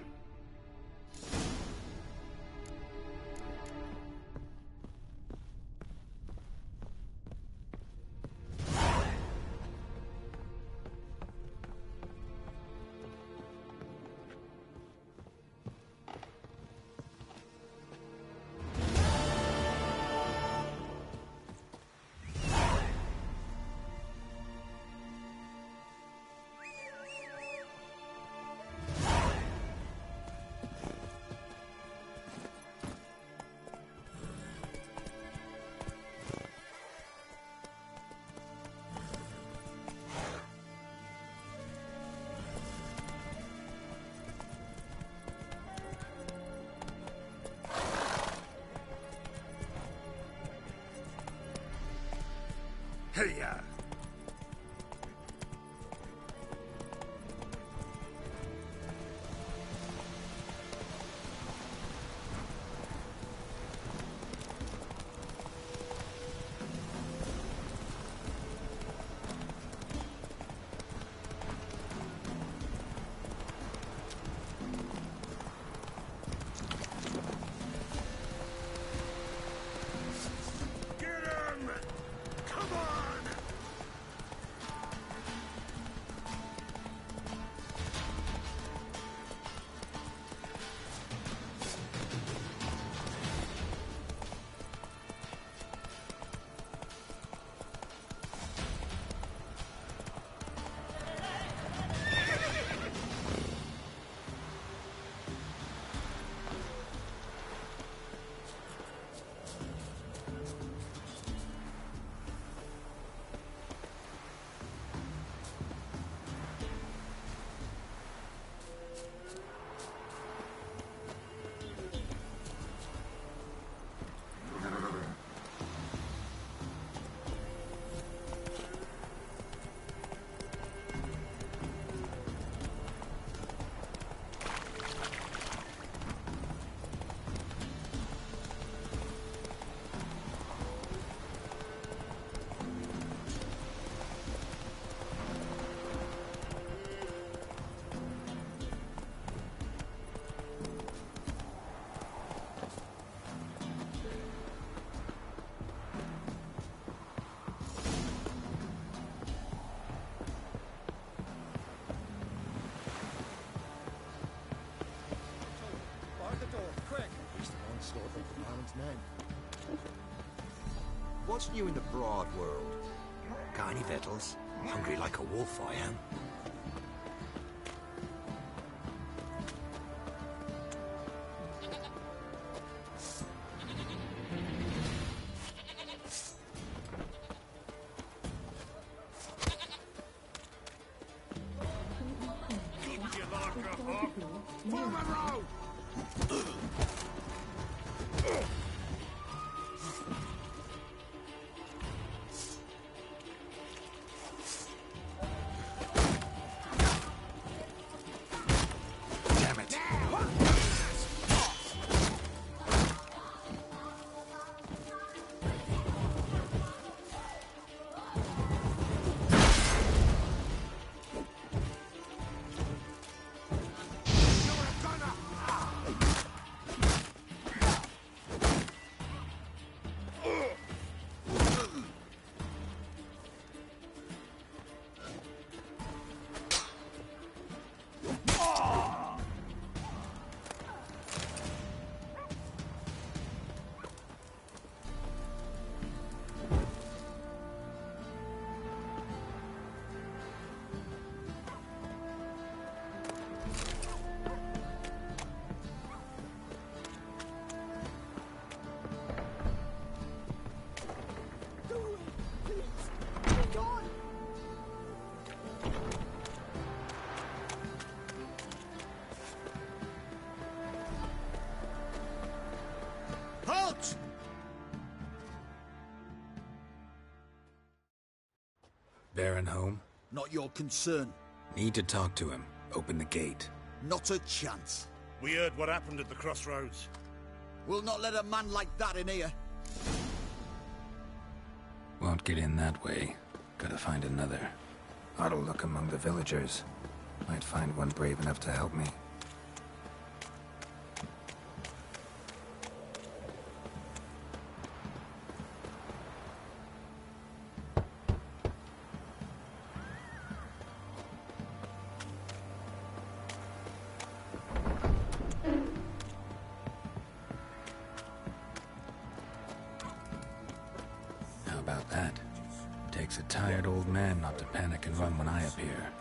Speaker 16: Hey-ya!
Speaker 6: What's new in the broad world? Got any victuals? Hungry like a wolf, I am.
Speaker 3: Baron home?
Speaker 19: Not your concern.
Speaker 3: Need to talk to him. Open the gate.
Speaker 19: Not a chance.
Speaker 2: We heard what happened at the crossroads.
Speaker 19: We'll not let a man like that in here.
Speaker 3: Won't get in that way. Gotta find another. Ought to look among the villagers. Might find one brave enough to help me. How about that? Takes a tired old man not to panic and run when I appear.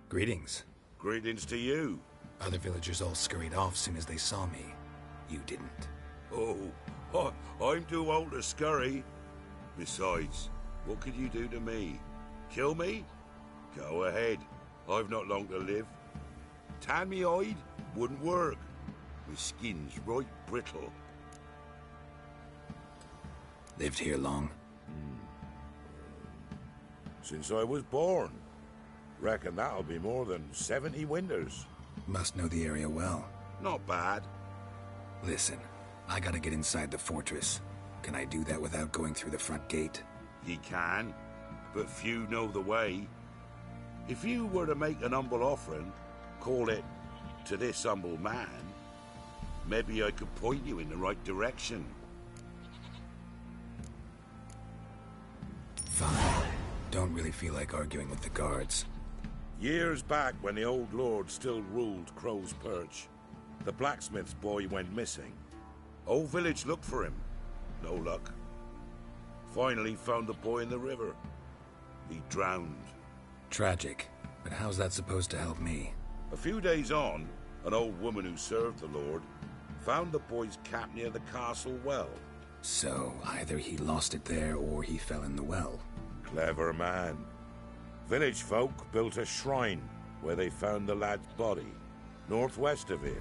Speaker 3: Greetings.
Speaker 2: Greetings to you.
Speaker 3: Other villagers all scurried off soon as they saw me. You didn't.
Speaker 2: Oh, I'm too old to scurry. Besides, what could you do to me? Kill me? Go ahead. I've not long to live. Tan me hide? Wouldn't work. My skin's right brittle.
Speaker 3: Lived here long?
Speaker 2: Since I was born. Reckon that'll be more than 70 winters.
Speaker 3: Must know the area well.
Speaker 2: Not bad.
Speaker 3: Listen, I gotta get inside the fortress. Can I do that without going through the front gate?
Speaker 2: Ye can, but few know the way. If you were to make an humble offering, call it, to this humble man, maybe I could point you in the right direction.
Speaker 3: Fine. Don't really feel like arguing with the guards.
Speaker 2: Years back, when the old lord still ruled Crow's Perch, the blacksmith's boy went missing. Whole village looked for him. No luck. Finally found the boy in the river. He drowned.
Speaker 3: Tragic. But how's that supposed to help me?
Speaker 2: A few days on, an old woman who served the lord found the boy's cap near the castle well.
Speaker 3: So, either he lost it there or he fell in the well.
Speaker 2: Clever man. Village folk built a shrine where they found the lad's body, northwest of here.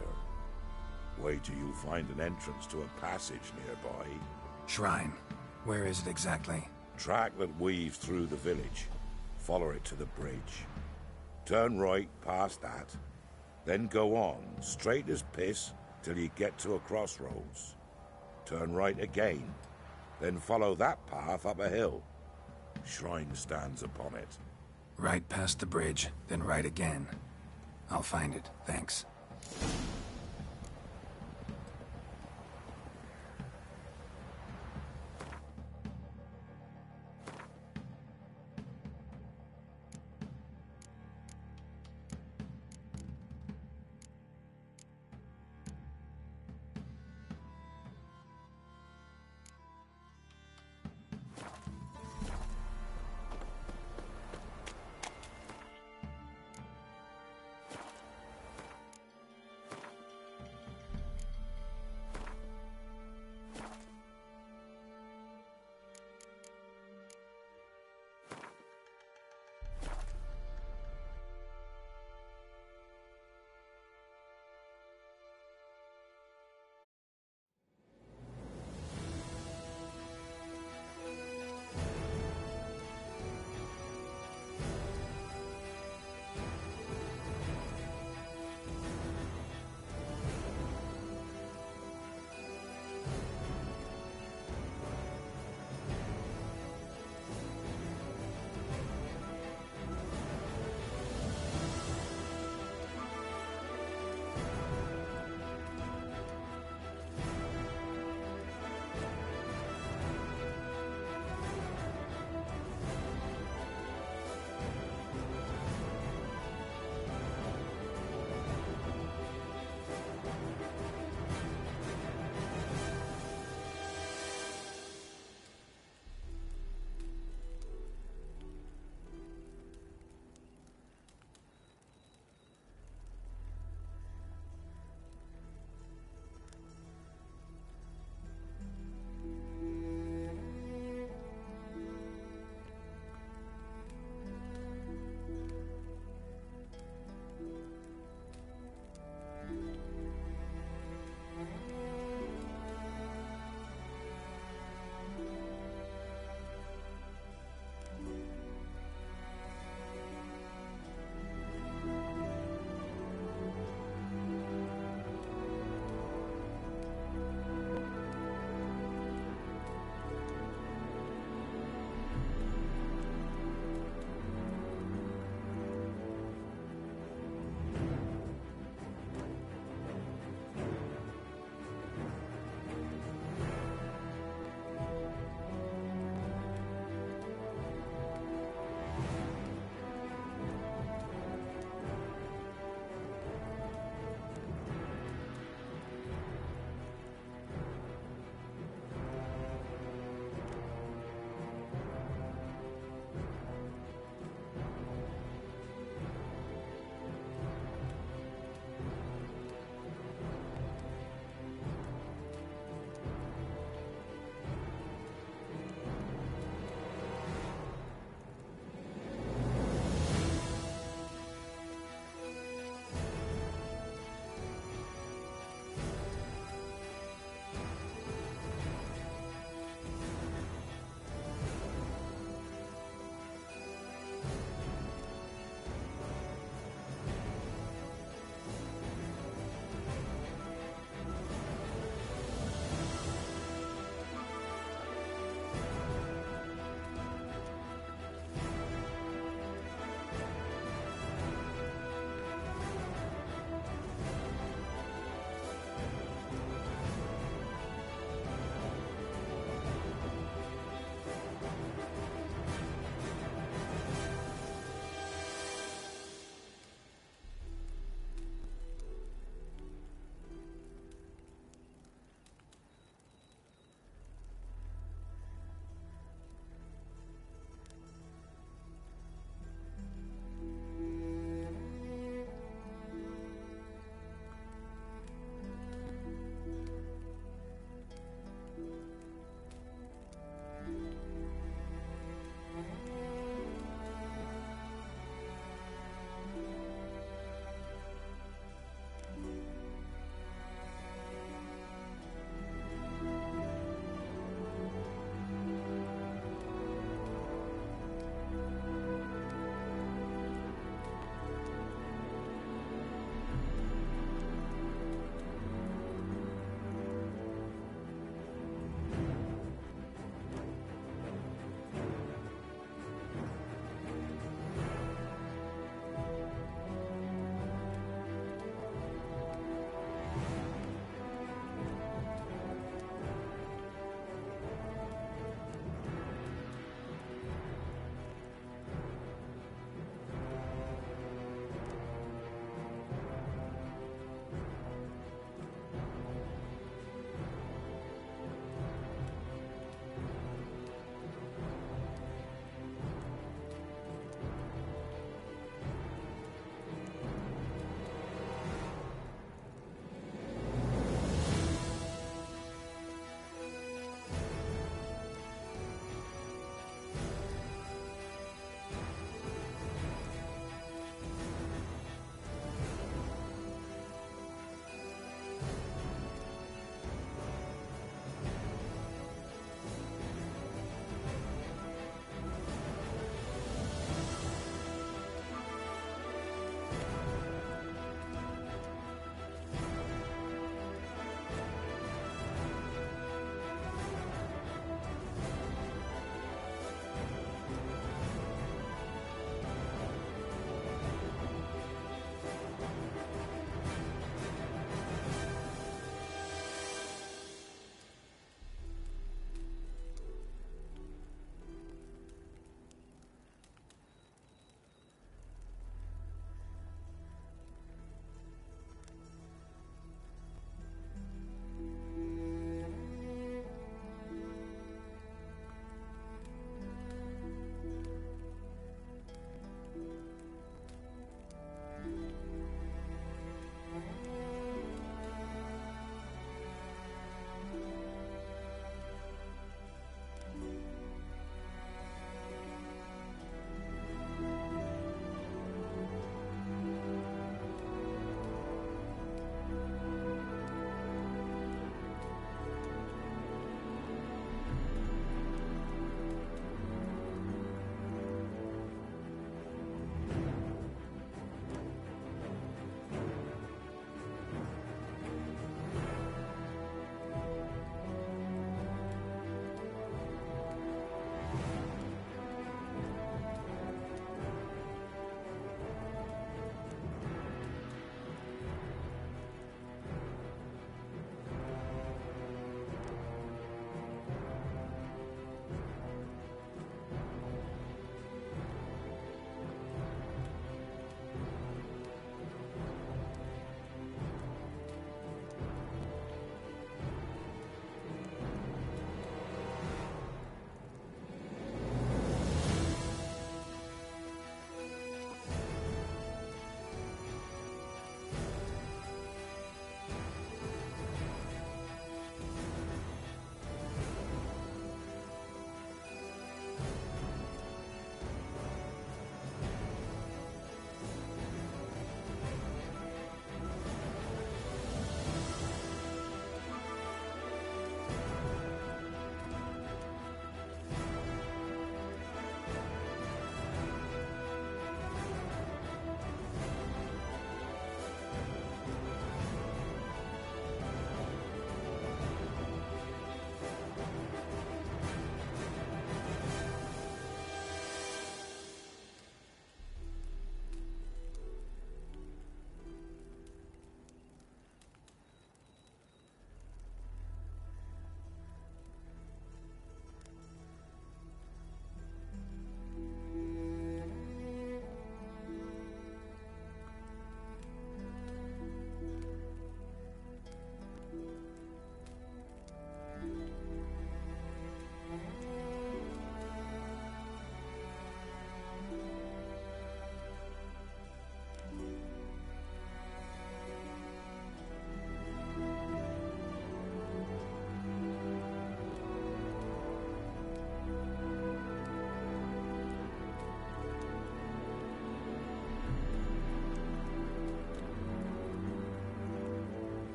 Speaker 2: Wait till you find an entrance to a passage nearby.
Speaker 3: Shrine? Where is it exactly?
Speaker 2: Track that weaves through the village. Follow it to the bridge. Turn right past that. Then go on, straight as piss, till you get to a crossroads. Turn right again. Then follow that path up a hill. Shrine stands upon it.
Speaker 3: Right past the bridge, then right again. I'll find it, thanks.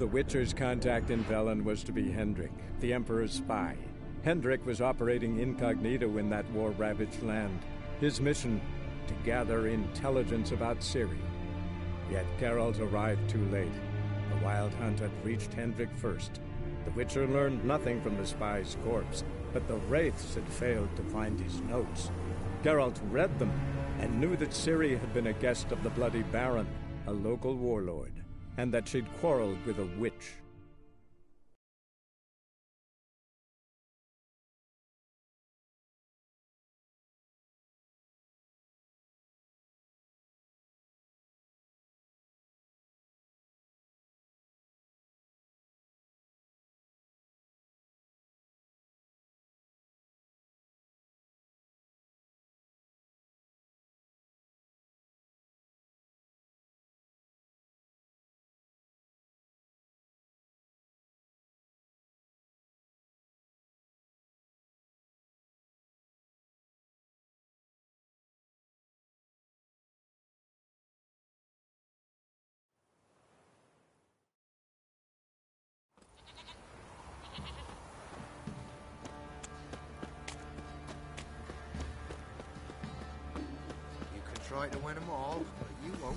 Speaker 1: The Witcher's contact in Velen was to be Hendrik, the Emperor's spy. Hendrik was operating incognito in that war-ravaged land. His mission, to gather intelligence about Ciri. Yet Geralt arrived too late. The Wild Hunt had reached Hendrik first. The Witcher learned nothing from the spy's corpse, but the Wraiths had failed to find his notes. Geralt read them, and knew that Ciri had been a guest of the Bloody Baron, a local warlord, and that she'd quarreled with a witch.
Speaker 20: Try to win them all, but you won't.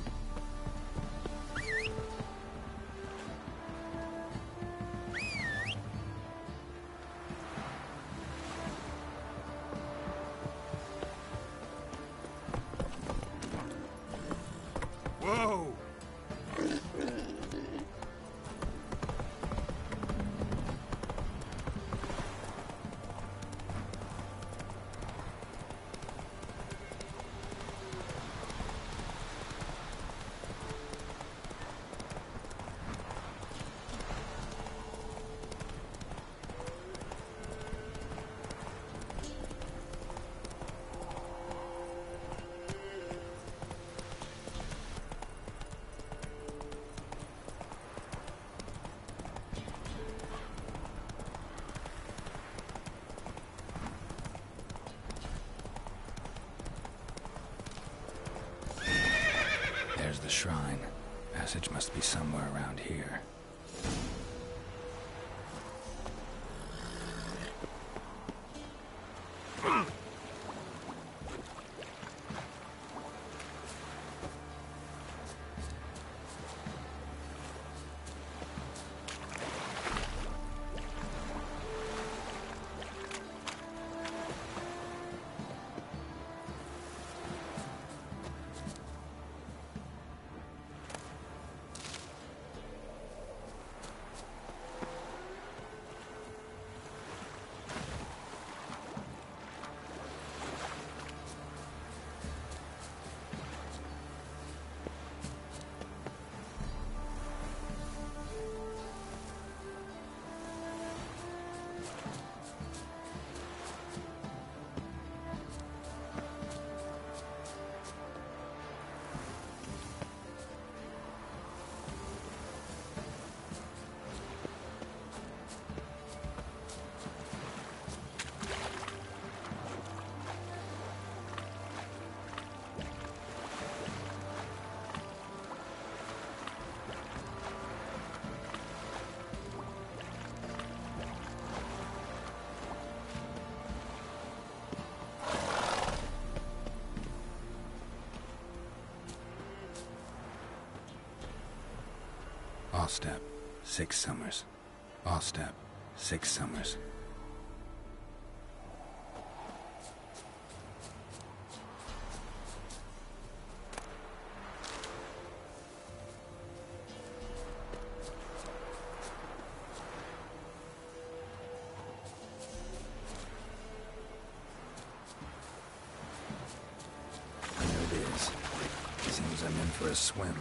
Speaker 16: Whoa!
Speaker 3: There's the shrine. Passage must be somewhere around here. All step, 6 summers. All step, 6 summers. There it is. Seems I'm in for a swim.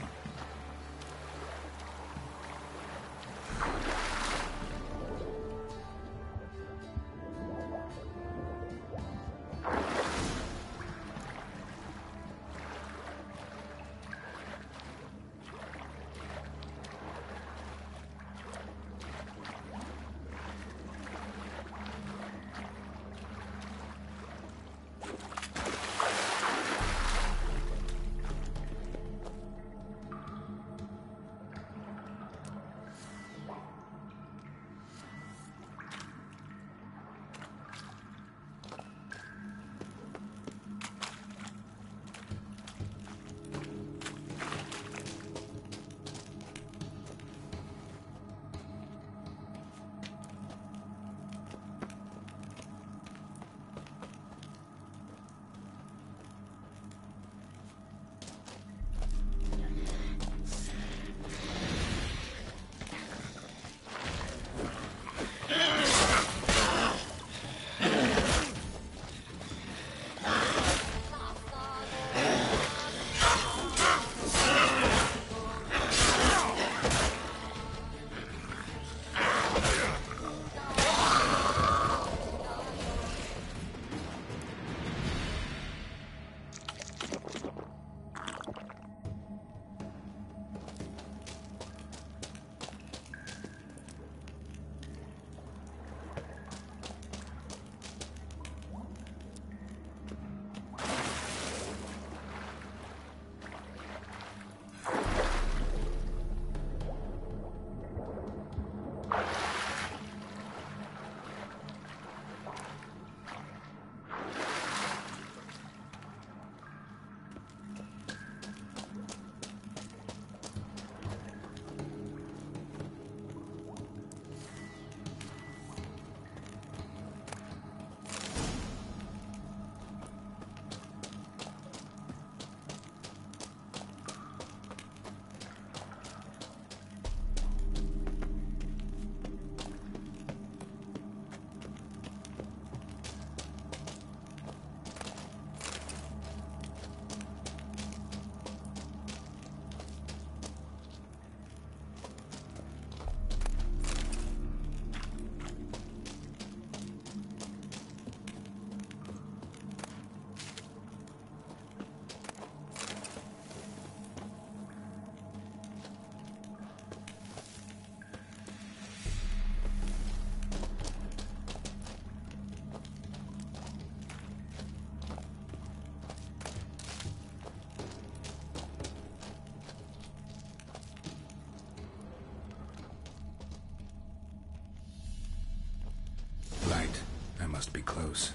Speaker 3: must be close.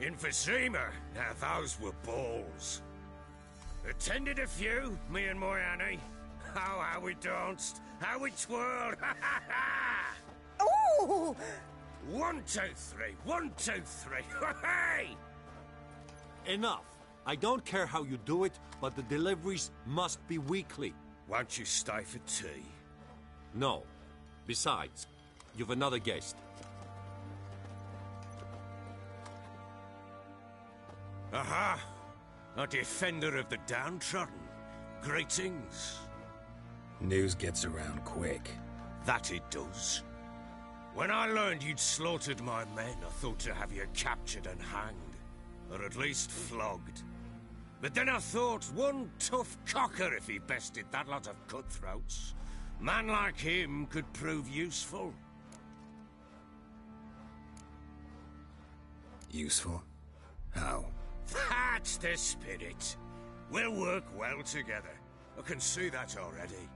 Speaker 2: Emphysema. Now those were balls. Attended a few, me and my Annie. Oh, how we danced, how we twirled.
Speaker 17: Ooh!
Speaker 2: 1, 2, 3. 1, 2, 3. Hey!
Speaker 16: Enough. I don't care how you do it, but the deliveries must be weekly.
Speaker 2: Won't you stay for tea?
Speaker 16: No. Besides, you've another guest.
Speaker 2: Aha! A defender of the downtrodden. Greetings.
Speaker 3: News gets around quick.
Speaker 2: That it does. When I learned you'd slaughtered my men, I thought to have you captured and hanged. Or at least flogged. But then I thought, one tough cocker if he bested that lot of cutthroats. Man like him could prove useful.
Speaker 3: Useful? How?
Speaker 2: That's the spirit. We'll work well together. I can see that already.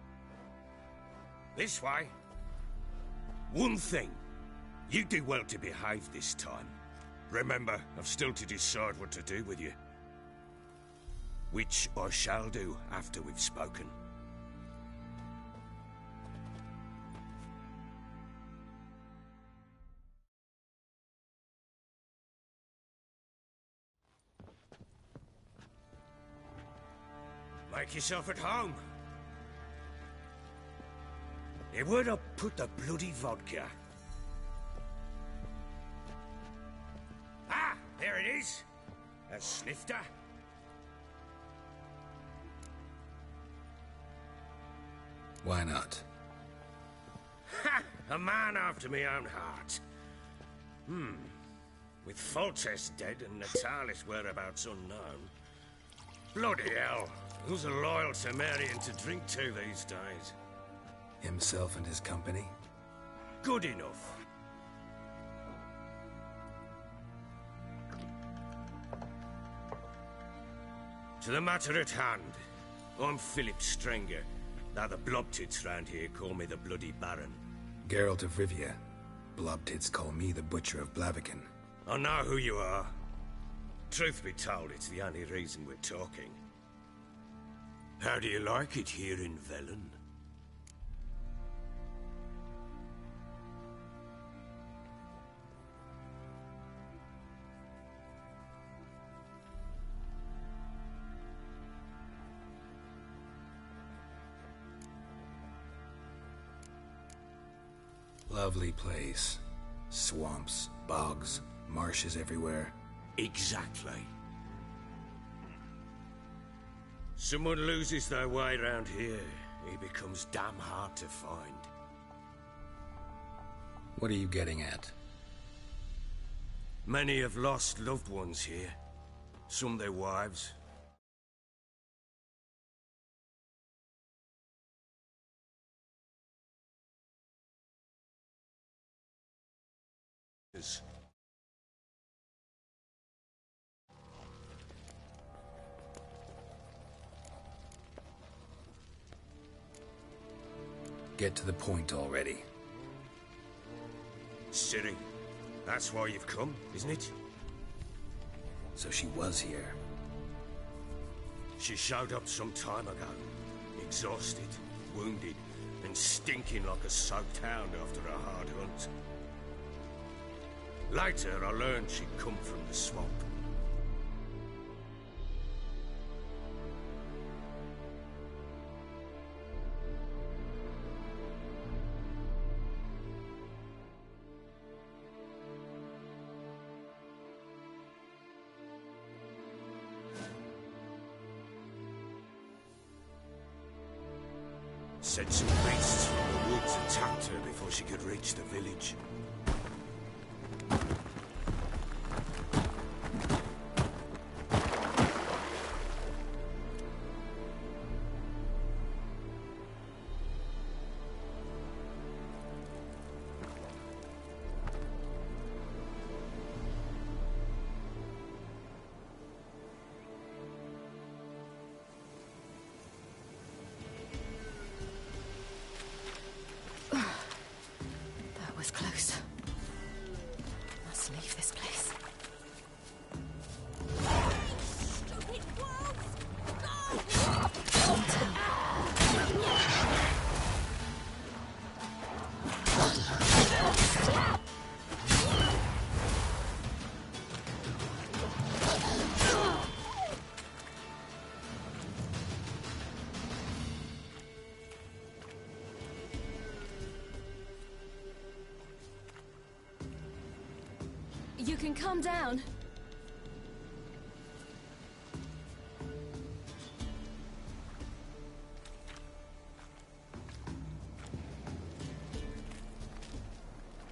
Speaker 2: This way. One thing. You do well to behave this time. Remember, I've still to decide what to do with you. Which I shall do after we've spoken. Make yourself at home. Hey, where'd I put the bloody vodka? Ah, there it is. A snifter.
Speaker 3: Why not?
Speaker 2: Ha! A man after my own heart. With Foltest dead and Natalis' whereabouts unknown. Bloody hell. Who's a loyal Temerian to drink to these days?
Speaker 3: Himself and his company?
Speaker 2: Good enough. To the matter at hand. I'm Philip Strenger. Now the Blobtits round here call me the Bloody Baron.
Speaker 3: Geralt of Rivia. Blobtits call me the Butcher of Blaviken.
Speaker 2: I know who you are. Truth be told, it's the only reason we're talking. How do you like it here in Velen?
Speaker 3: Lovely place. Swamps, bogs, marshes everywhere.
Speaker 2: Exactly. Someone loses their way around here, he becomes damn hard to find.
Speaker 3: What are you getting at?
Speaker 2: Many have lost loved ones here. Some their wives.
Speaker 3: Get to the point already.
Speaker 2: Ciri, that's why you've come, isn't it?
Speaker 3: So she was here.
Speaker 2: She showed up some time ago. Exhausted, wounded, and stinking like a soaked hound after a hard hunt. Later, I learned she'd come from the swamp. Said some beasts from the woods attacked her before she could reach the village.
Speaker 7: That was close.
Speaker 21: can calm down.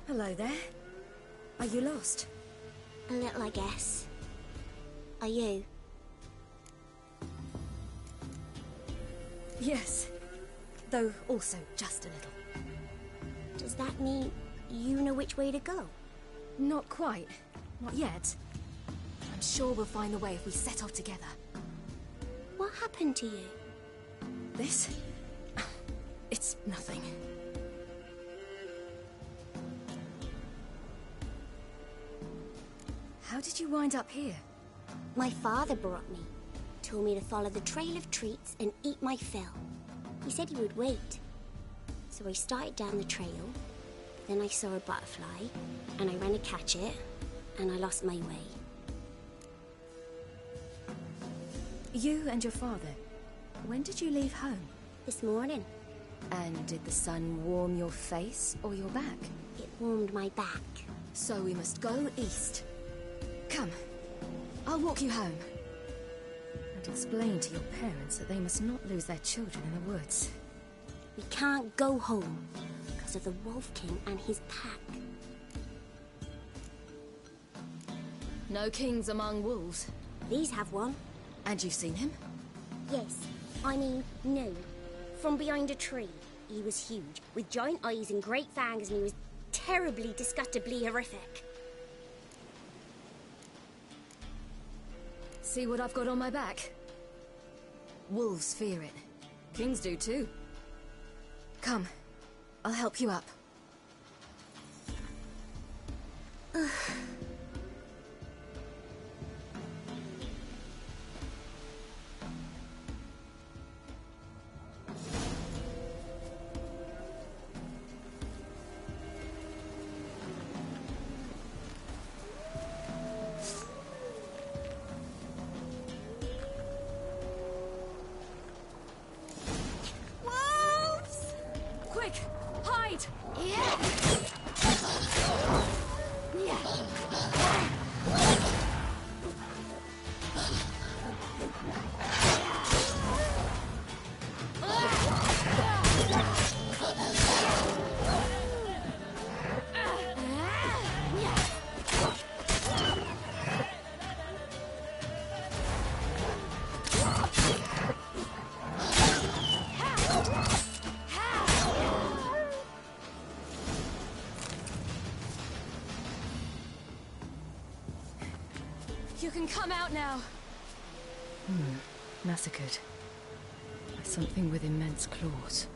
Speaker 22: Hello there. Are you lost?
Speaker 23: A little, I guess. Are you?
Speaker 22: Yes. Though also just a little.
Speaker 23: Does that mean you know which way to go?
Speaker 22: Not quite. Not yet. I'm sure we'll find the way if we set off together.
Speaker 23: What happened to you?
Speaker 22: This? It's nothing. How did you wind up here?
Speaker 23: My father brought me. Told me to follow the trail of treats and eat my fill. He said he would wait. So I started down the trail. Then I saw a butterfly, and I ran to catch it, and I lost my way.
Speaker 22: You and your father, when did you leave home?
Speaker 23: This morning.
Speaker 22: And did the sun warm your face or your back?
Speaker 23: It warmed my back.
Speaker 22: So we must go east. Come, I'll walk you home. And explain to your parents that they must not lose their children in the woods.
Speaker 23: We can't go home because of the Wolf King and his pack.
Speaker 22: No kings among wolves.
Speaker 23: These have one.
Speaker 22: And you've seen him?
Speaker 23: Yes. I mean, no. From behind a tree. He was huge, with giant eyes and great fangs, and he was terribly, disgustingly horrific.
Speaker 22: See what I've got on my back? Wolves fear it. Kings do too. Come, I'll help you up. You can come out now. Massacred by something with immense claws.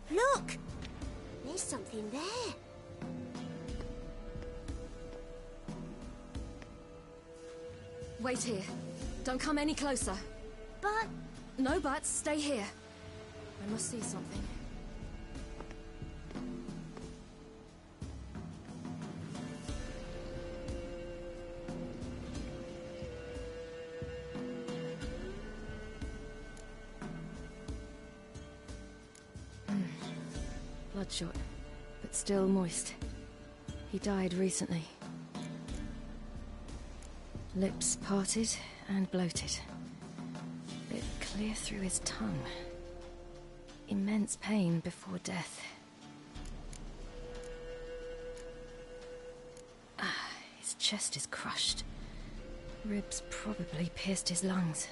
Speaker 23: Look! There's something there.
Speaker 22: Wait here. Don't come any closer.
Speaker 23: But...
Speaker 22: No buts. Stay here. I must see something. Bloodshot, but still moist. He died recently. Lips parted and bloated. Bit clear through his tongue. Immense pain before death. His chest is crushed. Ribs probably pierced his lungs.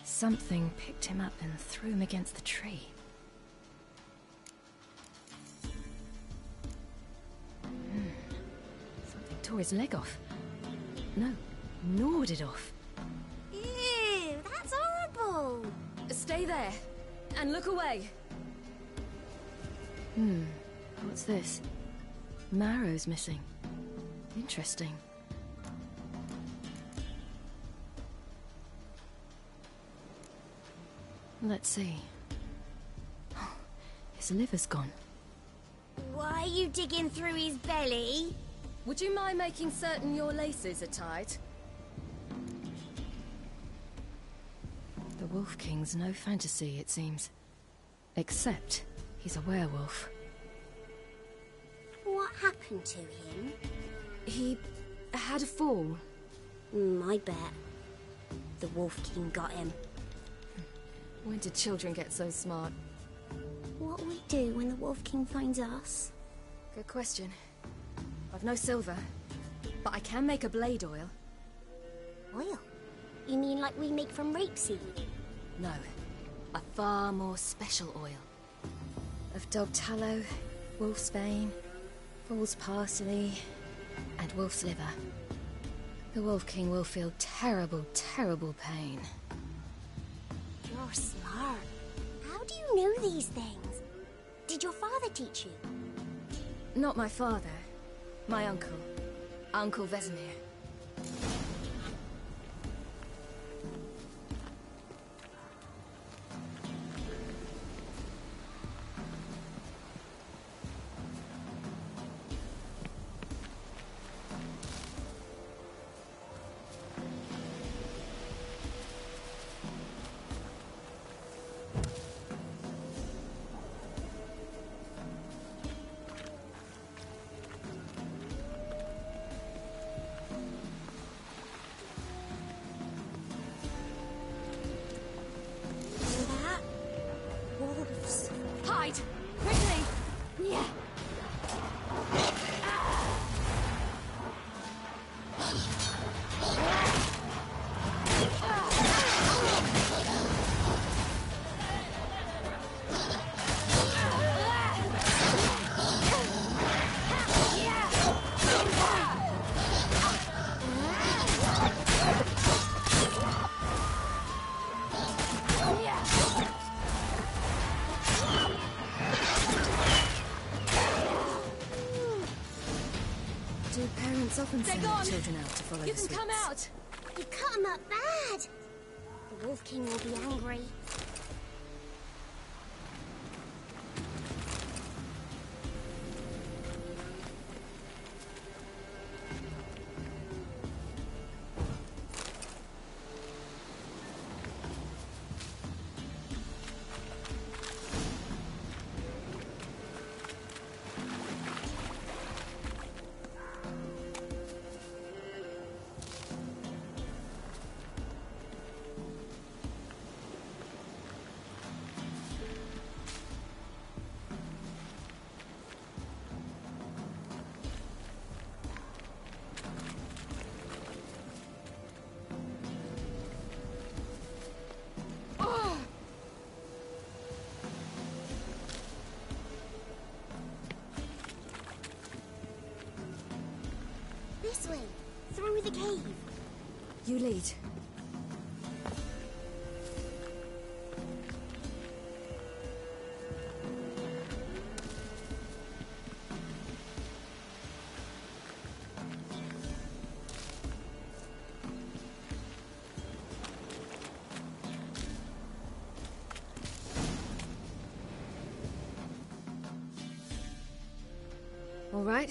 Speaker 22: Something picked him up and threw him against the tree. Something tore his leg off. No, gnawed it off.
Speaker 23: Ew, that's horrible!
Speaker 22: Stay there. And look away! What's this? Marrow's missing. Interesting. Let's see. His liver's gone.
Speaker 23: Why are you digging through his belly?
Speaker 22: Would you mind making certain your laces are tied? The Wolf King's no fantasy, it seems. Except he's a werewolf.
Speaker 23: What happened to him?
Speaker 22: He had a fall.
Speaker 23: I bet. The Wolf King got him.
Speaker 22: When did children get so smart?
Speaker 23: What will we do when the Wolf King finds us?
Speaker 22: Good question. I've no silver, but I can make a blade oil.
Speaker 23: Oil? You mean like we make from rapeseed?
Speaker 22: No, a far more special oil. Of dog tallow, wolf's bane, fool's parsley, and wolf's liver. The Wolf King will feel terrible, terrible pain.
Speaker 23: You're smart. How do you know these things? Did your father teach you?
Speaker 22: Not my father. My uncle. Uncle Vesemir. Hide! Quickly! Yeah. Do parents often send their children out to follow the sweets? You can come out!
Speaker 23: You cut him up bad! The Wolf King will be angry. This way, through the cave.
Speaker 22: You lead. All right,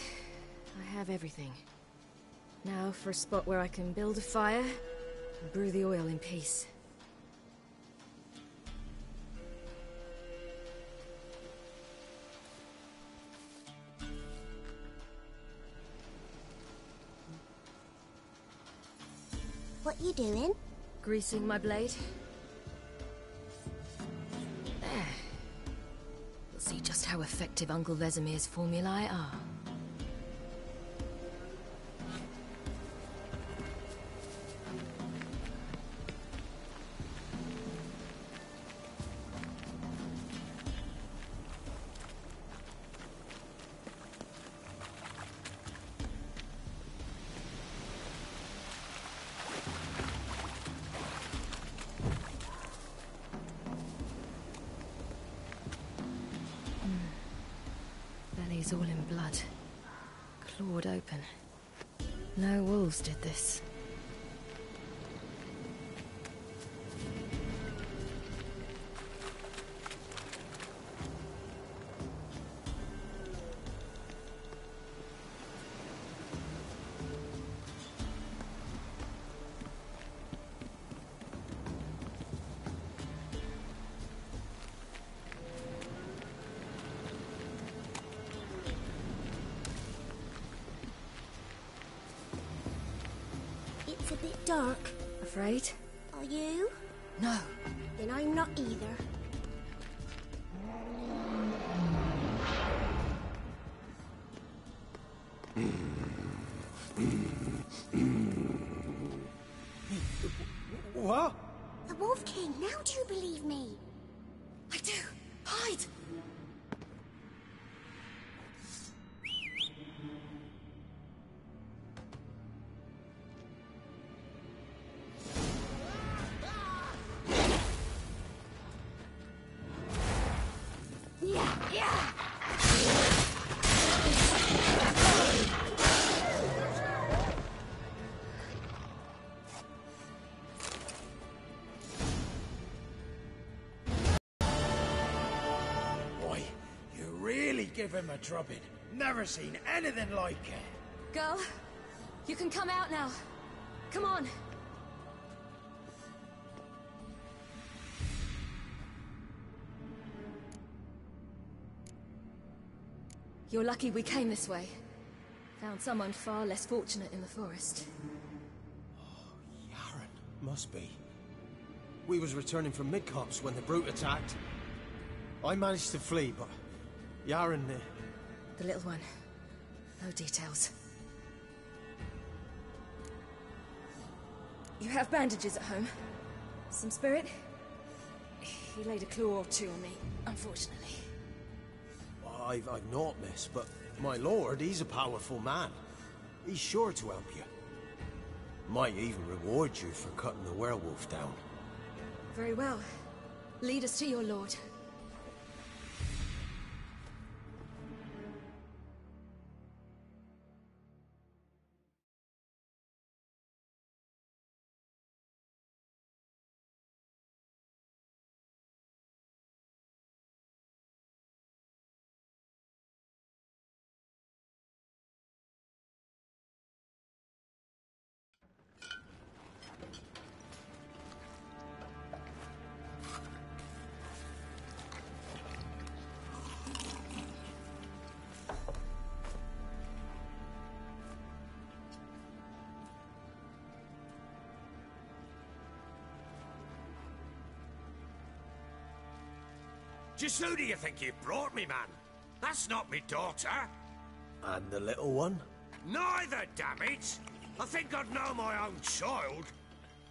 Speaker 22: I have everything. Now for a spot where I can build a fire and brew the oil in peace.
Speaker 23: What you doing?
Speaker 22: Greasing my blade. There. We'll see just how effective Uncle Vesemir's formulae are. bodies all in blood. Clawed open. No wolves did this.
Speaker 23: It's a bit dark.
Speaker 22: Afraid?
Speaker 23: Are you?
Speaker 22: No.
Speaker 23: Then I'm not either.
Speaker 4: What?
Speaker 23: The Wolf King, now do you believe me?
Speaker 22: I do. Hide!
Speaker 8: Boy, you really give him a drubbing. Never seen anything like it.
Speaker 22: Girl, you can come out now. Come on. You're lucky we came this way. Found someone far less fortunate in the forest.
Speaker 8: Must be. We was returning from Midcops when the brute attacked. I managed to flee, but Yaren...
Speaker 22: The little one. No details. You have bandages at home? Some spirit? He laid a claw or two on me, unfortunately.
Speaker 8: I've not, miss, but my lord, he's a powerful man. He's sure to help you. Might even reward you for cutting the werewolf down.
Speaker 22: Very well. Lead us to your lord.
Speaker 16: Just who do you think you've brought me, man? That's not me daughter.
Speaker 8: And the little one?
Speaker 16: Neither, damn it! I think I'd know my own child.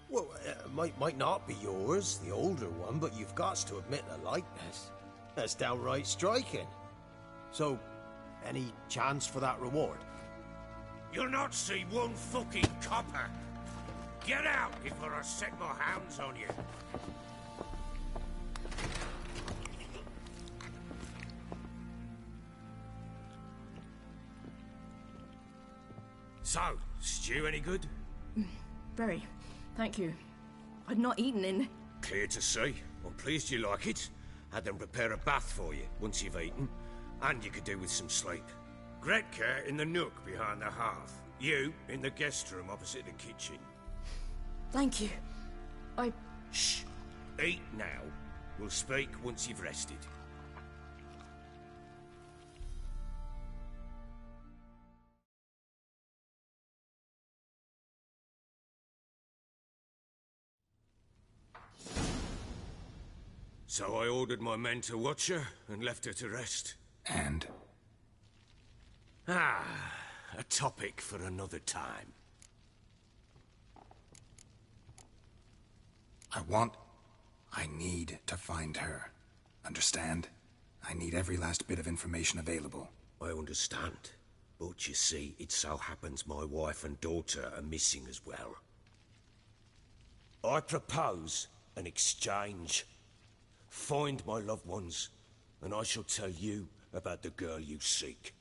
Speaker 8: Well, might not be yours, the older one, but you've got to admit the likeness. That's downright striking. So, any chance for that reward?
Speaker 16: You'll not see one fucking copper. Get out before I set my hounds on you. So, stew any good?
Speaker 22: Very. Thank you. I'd not eaten in...
Speaker 16: Clear to see. I'm pleased you like it. Had them prepare a bath for you once you've eaten. And you could do with some sleep. Gretka in the nook behind the hearth. You in the guest room opposite the kitchen.
Speaker 22: Thank you.
Speaker 16: Shh. Eat now. We'll speak once you've rested. So I ordered my men to watch her and left her to rest.
Speaker 3: And?
Speaker 16: A topic for another time.
Speaker 3: I need to find her. Understand? I need every last bit of information available.
Speaker 16: I understand. But you see, it so happens my wife and daughter are missing as well. I propose an exchange. Find my loved ones, and I shall tell you about the girl you seek.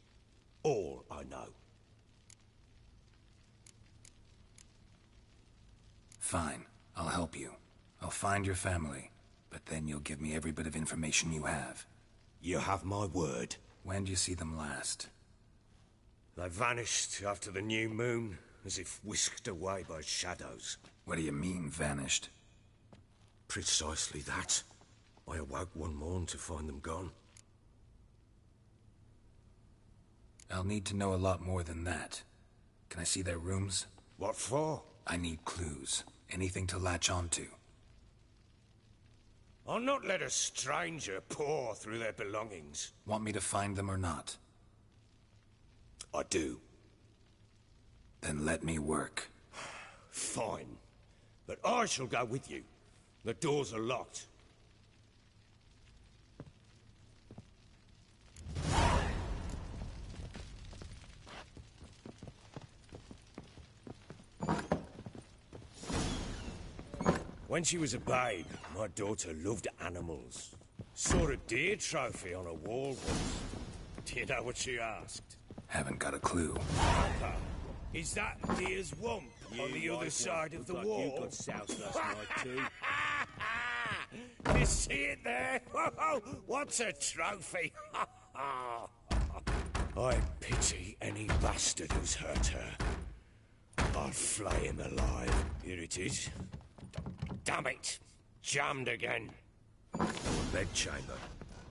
Speaker 6: all I know.
Speaker 3: Fine. I'll help you. I'll find your family. But then you'll give me every bit of information you have.
Speaker 6: You have my word.
Speaker 3: When do you see them last?
Speaker 6: They vanished after the new moon, as if whisked away by shadows.
Speaker 3: What do you mean, vanished?
Speaker 6: Precisely that. I awoke one morn to find them gone.
Speaker 3: I'll need to know a lot more than that. Can I see their rooms?
Speaker 6: What for?
Speaker 3: I need clues. Anything to latch onto.
Speaker 6: I'll not let a stranger pore through their belongings.
Speaker 3: Want me to find them or not?
Speaker 6: I do.
Speaker 3: Then let me work.
Speaker 6: Fine. But I shall go with you. The doors are locked. When she was a babe, my daughter loved animals. Saw a deer trophy on a wall once. Do you know what she asked?
Speaker 3: Haven't got a clue.
Speaker 6: Papa, is that deer's wump on the other side of the wall?
Speaker 2: You got soused last night too.
Speaker 6: You see it there? What's a trophy? I pity any bastard who's hurt her. I'll flay him alive. Here it is. Damn it! Jammed again. Our bedchamber.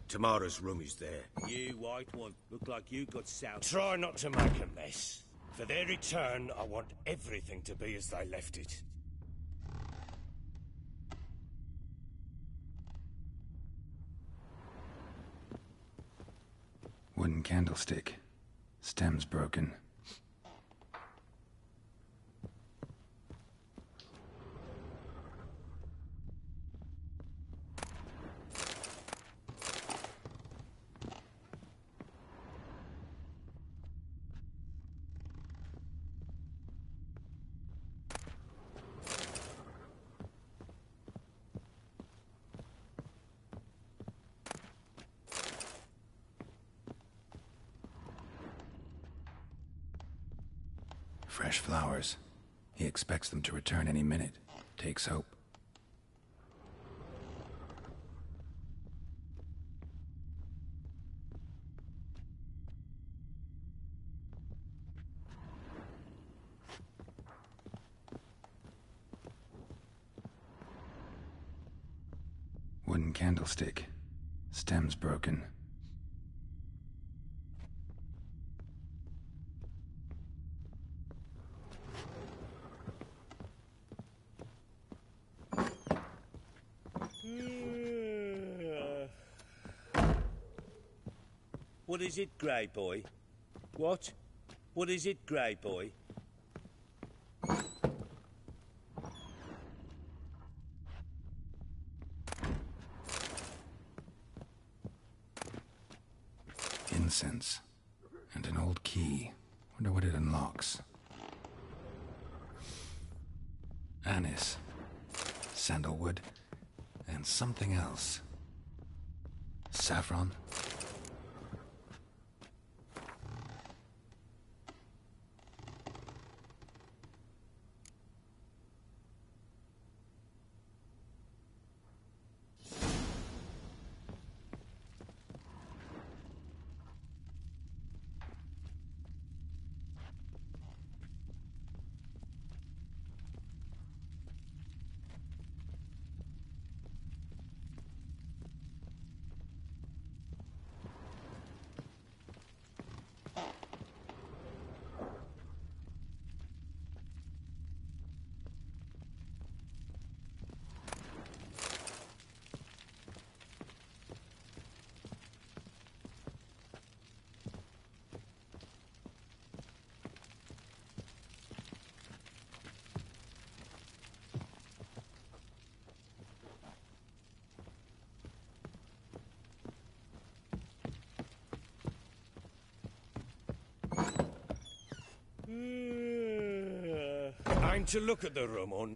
Speaker 6: Tamara's room is there.
Speaker 2: You white one, look like you got soused.
Speaker 6: Try not to make a mess. For their return, I want everything to be as they left it.
Speaker 3: Wooden candlestick. Stem's broken. Fresh flowers. He expects them to return any minute. Takes hope. Wooden candlestick. Stem's broken.
Speaker 2: What is it, Grey Boy? What? What is it, Grey Boy?
Speaker 3: Incense. And an old key. Wonder what it unlocks. Anise. Sandalwood. And something else. Saffron.
Speaker 6: Time to look at the room on.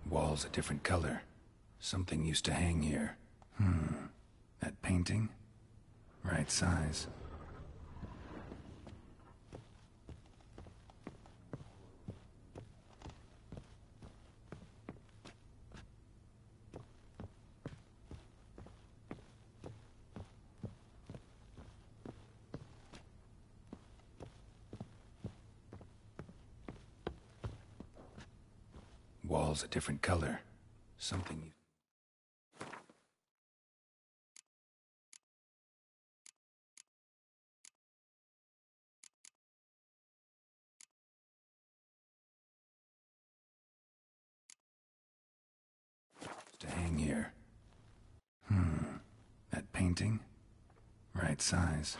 Speaker 3: Walls a different color. Something used to hang here. That painting? Right size. Walls a different color. Something... to hang here. That painting? Right size.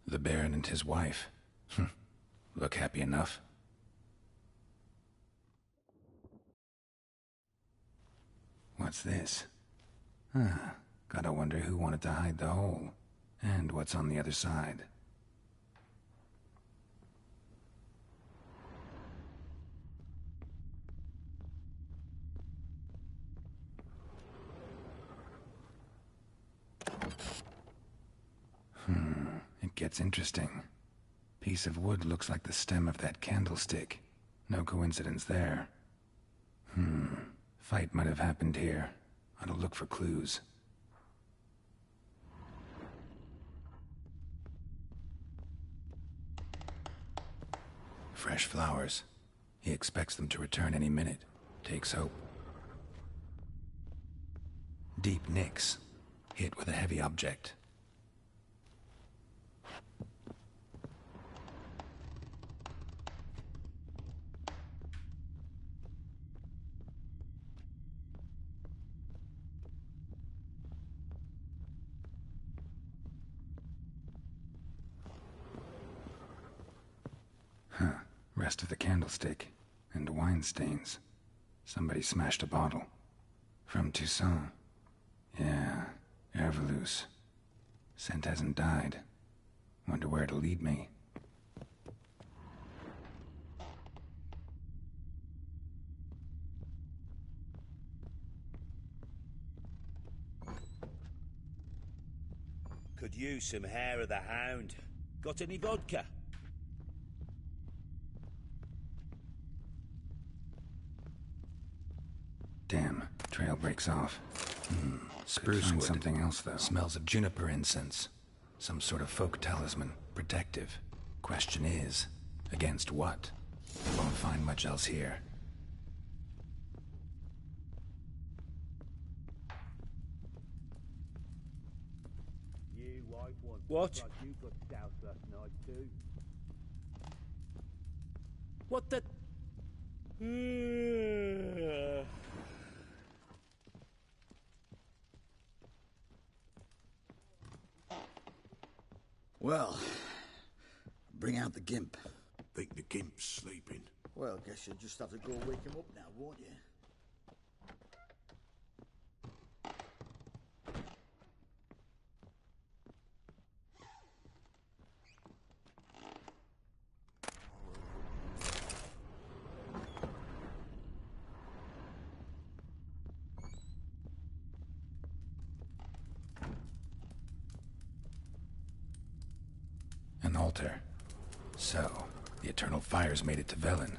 Speaker 3: The Baron and his wife. Look happy enough. What's this? Gotta wonder who wanted to hide the hole. And what's on the other side. It gets interesting. Piece of wood looks like the stem of that candlestick. No coincidence there. Fight might have happened here. Ought to look for clues. Fresh flowers. He expects them to return any minute. Takes hope. Deep nicks. Hit with a heavy object. Rest of the candlestick. And wine stains. Somebody smashed a bottle. From Toussaint. Yeah, Herveloos. Scent hasn't died. Wonder where it'll lead me.
Speaker 5: Could use some hair of the hound. Got any vodka?
Speaker 3: Damn, trail breaks off. Spruce wood. Something else, though. Smells of juniper incense. Some sort of folk talisman. Protective. Question is, against what? Won't find much else here.
Speaker 5: You white one.
Speaker 2: What?
Speaker 5: Like you got doused last night too.
Speaker 2: What the...
Speaker 19: Well, bring out the gimp.
Speaker 9: Think the gimp's sleeping.
Speaker 19: Well, guess you'll just have to go wake him up now, won't you?
Speaker 3: An altar. So, the Eternal Fires made it to Velen.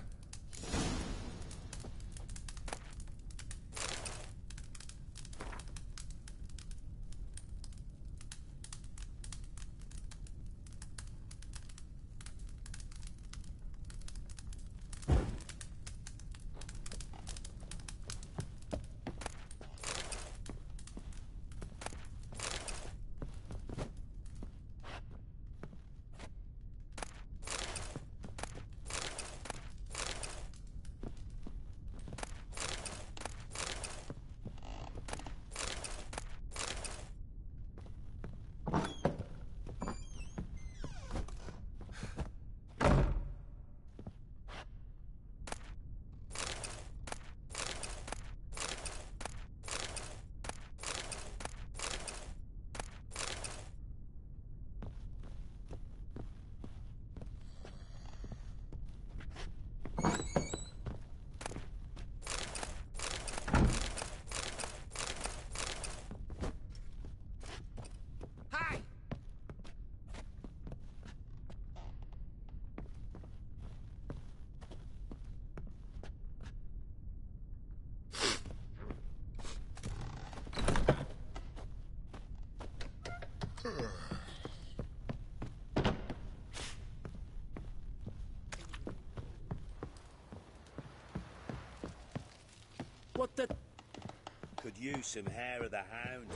Speaker 5: you some hair of the hound.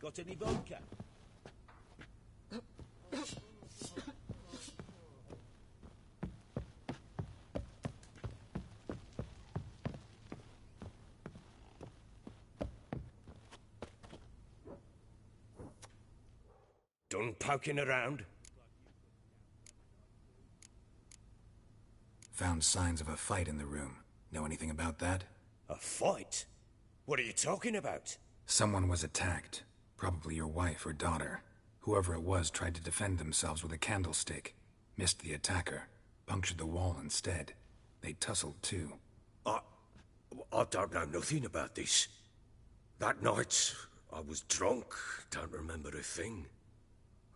Speaker 5: Got any vodka?
Speaker 6: Done poking around?
Speaker 3: Found signs of a fight in the room. Know anything about that?
Speaker 6: A fight? What are you talking about?
Speaker 3: Someone was attacked. Probably your wife or daughter. Whoever it was tried to defend themselves with a candlestick. Missed the attacker. Punctured the wall instead. They tussled too.
Speaker 6: I don't know nothing about this. That night, I was drunk. Don't remember a thing.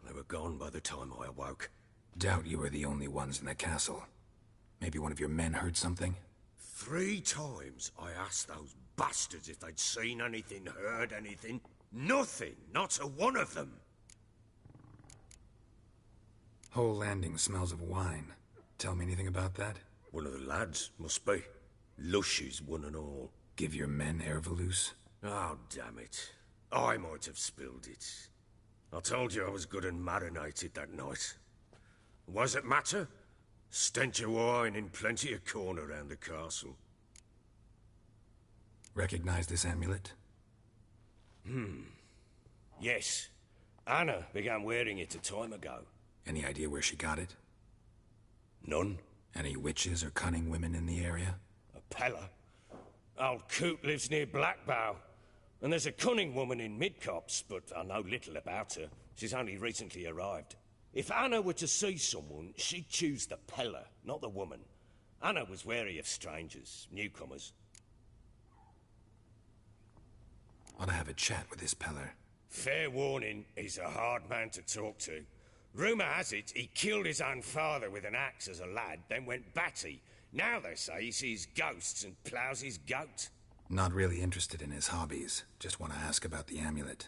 Speaker 6: They were gone by the time I awoke.
Speaker 3: Doubt you were the only ones in the castle. Maybe one of your men heard something?
Speaker 6: 3 times I asked those bastards if they'd seen anything, heard anything. Nothing, not a one of them.
Speaker 3: Whole landing smells of wine. Tell me anything about that?
Speaker 6: One of the lads, must be. Lushes, one and all.
Speaker 3: Give your men Ervalus?
Speaker 6: Oh, damn it. I might have spilled it. I told you I was good and marinated that night. What does it matter? Stench of wine in plenty of corn around the castle.
Speaker 3: Recognize this amulet?
Speaker 6: Yes. Anna began wearing it a time ago.
Speaker 3: Any idea where she got it?
Speaker 6: None.
Speaker 3: Any witches or cunning women in the area?
Speaker 6: A Pella? Old Coot lives near Blackbow. And there's a cunning woman in Midcopse, but I know little about her. She's only recently arrived. If Anna were to see someone, she'd choose the Pella, not the woman. Anna was wary of strangers, newcomers.
Speaker 3: Ought to have a chat with this Peller.
Speaker 6: Fair warning, he's a hard man to talk to. Rumour has it he killed his own father with an axe as a lad, then went batty. Now they say he sees ghosts and ploughs his goat.
Speaker 3: Not really interested in his hobbies. Just want to ask about the amulet.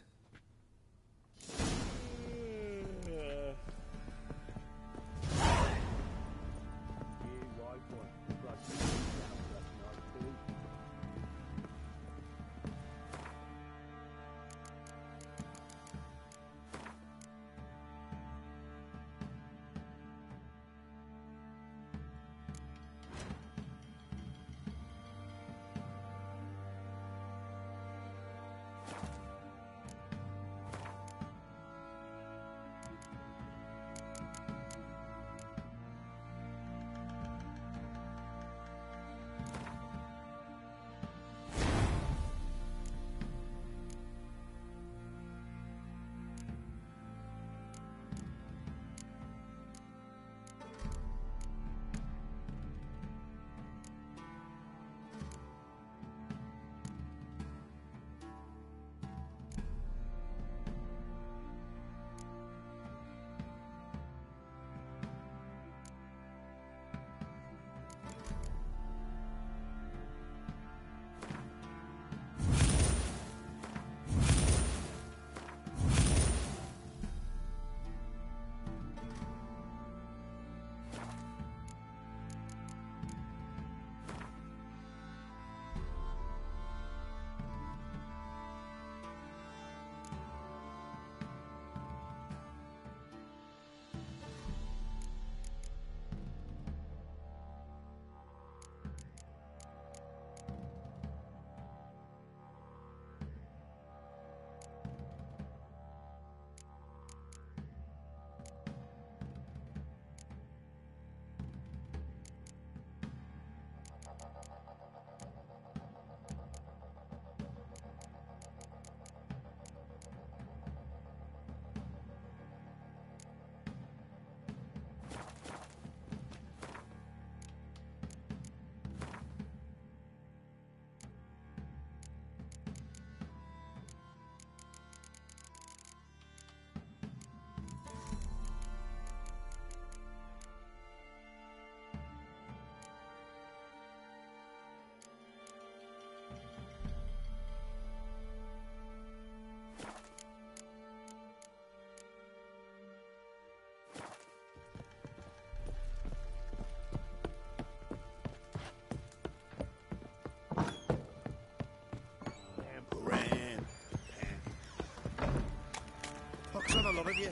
Speaker 8: done a lot of you.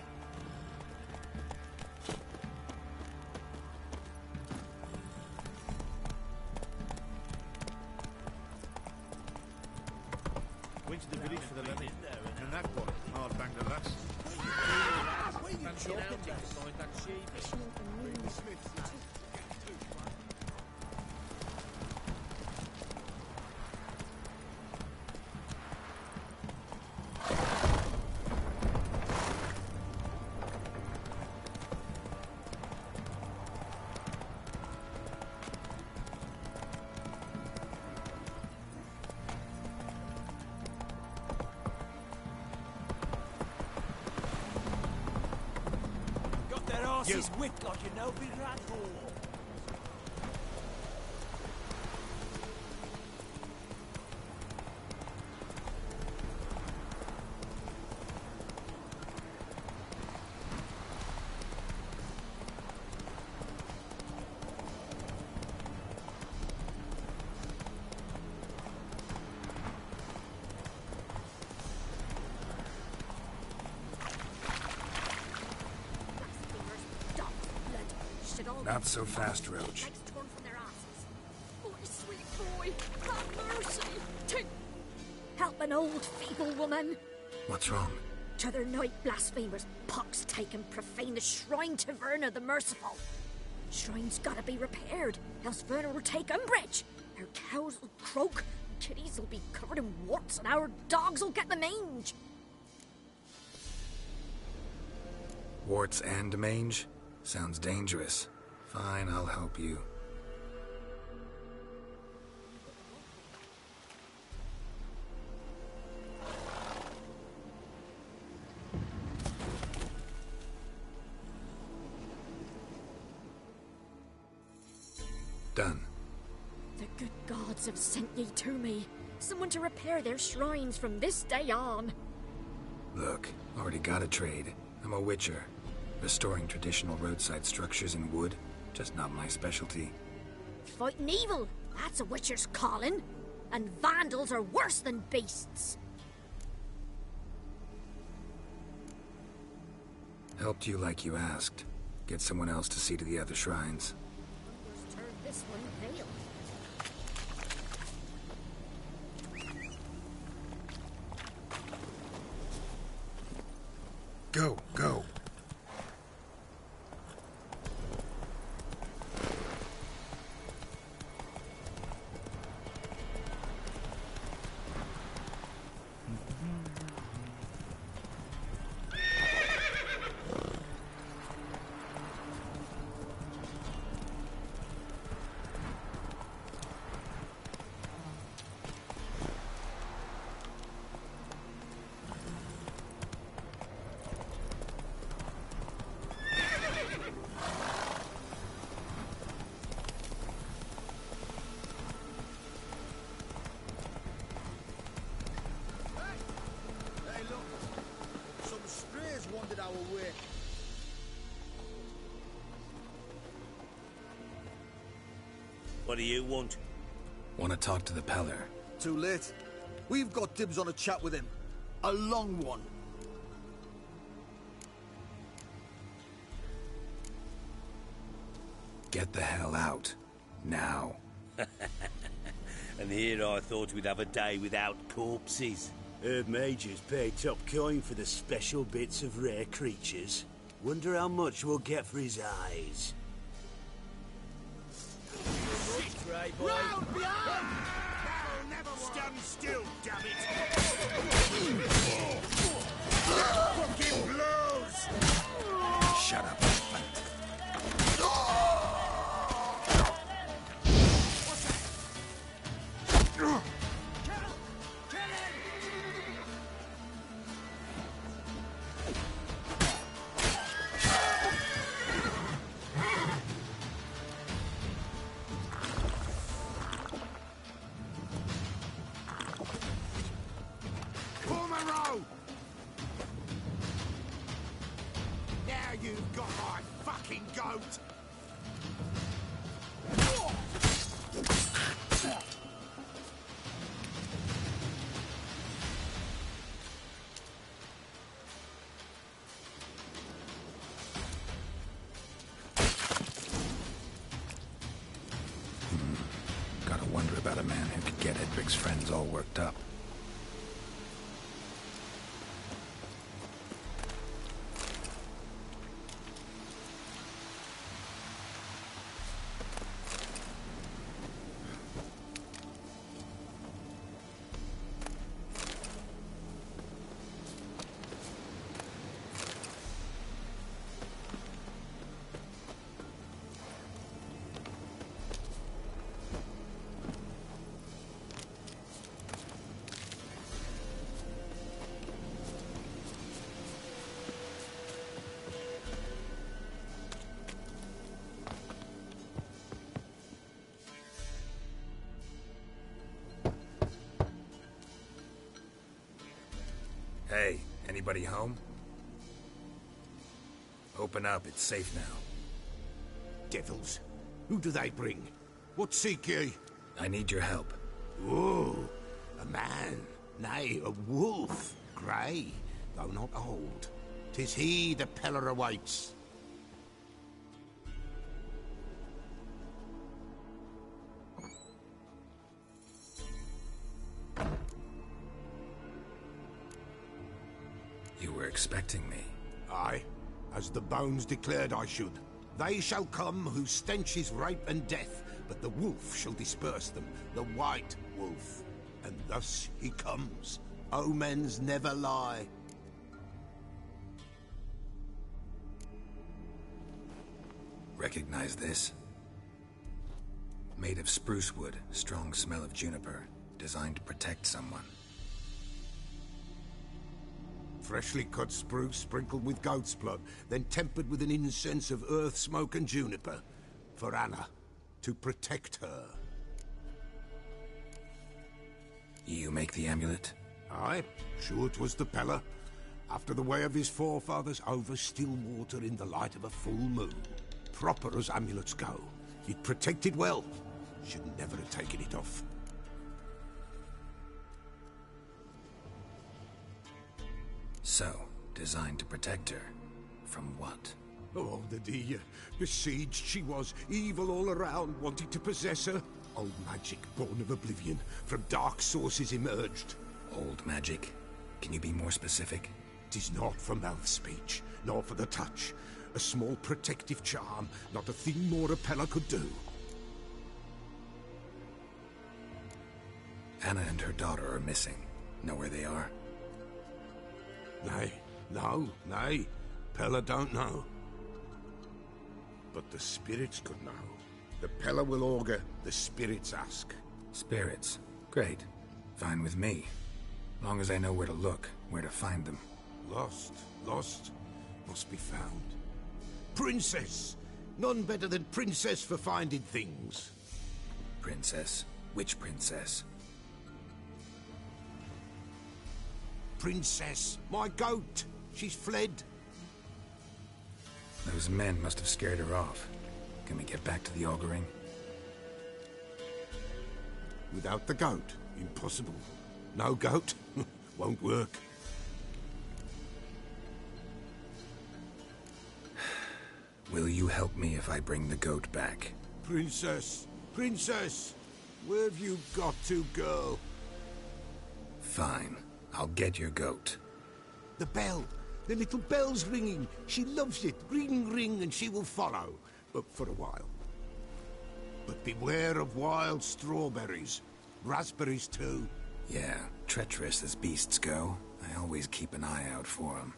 Speaker 10: Went to the village for the levy, and that boy hard banged a lass.
Speaker 5: And shot him to find that sheep.
Speaker 18: He's wit like you know, big rat hole.
Speaker 3: Not so fast, Roach.
Speaker 22: Oh, sweet boy, have mercy. Help an old feeble woman.
Speaker 3: What's wrong?
Speaker 22: T'other night blasphemers pox take and profane the shrine to Verna the Merciful. Shrine's gotta be repaired, else Verna will take umbrage. Our cows will croak, kitties will be covered in warts, and our dogs will get the mange.
Speaker 3: Warts and mange? Sounds dangerous. Fine, I'll help you. Done.
Speaker 22: The good gods have sent ye to me. Someone to repair their shrines from this day on.
Speaker 3: Look, already got a trade. I'm a witcher. Restoring traditional roadside structures in wood, just not my specialty.
Speaker 22: Fighting evil, that's a witcher's calling. And vandals are worse than beasts.
Speaker 3: Helped you like you asked. Get someone else to see to the other shrines.
Speaker 22: Let's turn this one pale.
Speaker 3: Go, go.
Speaker 5: What do you want?
Speaker 3: Want to talk to the Peller.
Speaker 19: Too late. We've got dibs on a chat with him. A long one.
Speaker 3: Get the hell out. Now.
Speaker 5: And here I thought we'd have a day without corpses.
Speaker 6: Herb Major's paid top coin for the special bits of rare creatures. Wonder how much we'll get for his eyes.
Speaker 18: Round behind!
Speaker 2: That'll never work. Stand still, damn it! Fucking blows!
Speaker 3: Shut up.
Speaker 2: Now you've got my fucking goat!
Speaker 3: worked up. Hey, anybody home? Open up, it's safe now.
Speaker 9: Devils. Who do they bring? What seek ye?
Speaker 3: I need your help.
Speaker 9: Oh, a man. Nay, a wolf. Grey, though not old. 'Tis he the Peller awaits.
Speaker 3: You were expecting me.
Speaker 9: Aye, as the bones declared I should. They shall come whose stench is rape and death, but the wolf shall disperse them, the white wolf. And thus he comes. Omens never lie.
Speaker 3: Recognize this? Made of spruce wood, strong smell of juniper, designed to protect someone.
Speaker 9: Freshly cut spruce sprinkled with goat's blood, then tempered with an incense of earth, smoke and juniper. For Anna, to protect her.
Speaker 3: You make the amulet?
Speaker 9: Aye, sure 'twas the Peller. After the way of his forefathers, over still water in the light of a full moon. Proper as amulets go. It protected well. Should never have taken it off.
Speaker 3: So, designed to protect her. From what?
Speaker 9: Oh, the besieged she was, evil all around, wanting to possess her. Old magic, born of oblivion, from dark sources emerged.
Speaker 3: Old magic? Can you be more specific?
Speaker 9: 'Tis not for mouth speech, nor for the touch. A small protective charm, not a thing more a Peller could do.
Speaker 3: Anna and her daughter are missing. Know where they are?
Speaker 9: Nay. Peller don't know. But the spirits could know. The Peller will augur, the spirits ask.
Speaker 3: Spirits? Great. Fine with me. Long as I know where to look, where to find them.
Speaker 9: Lost, must be found. Princess! None better than Princess for finding things.
Speaker 3: Princess? Which princess?
Speaker 9: Princess, my goat. She's fled.
Speaker 3: Those men must have scared her off. Can we get back to the auguring?
Speaker 9: Without the goat, impossible. No goat, won't work.
Speaker 3: Will you help me if I bring the goat back?
Speaker 9: Princess, where have you got to, girl?
Speaker 3: Fine. I'll get your goat.
Speaker 9: The bell. The little bell's ringing. She loves it. Ring, ring, and she will follow. But for a while. But beware of wild strawberries. Raspberries, too.
Speaker 3: Yeah, treacherous as beasts go. I always keep an eye out for them.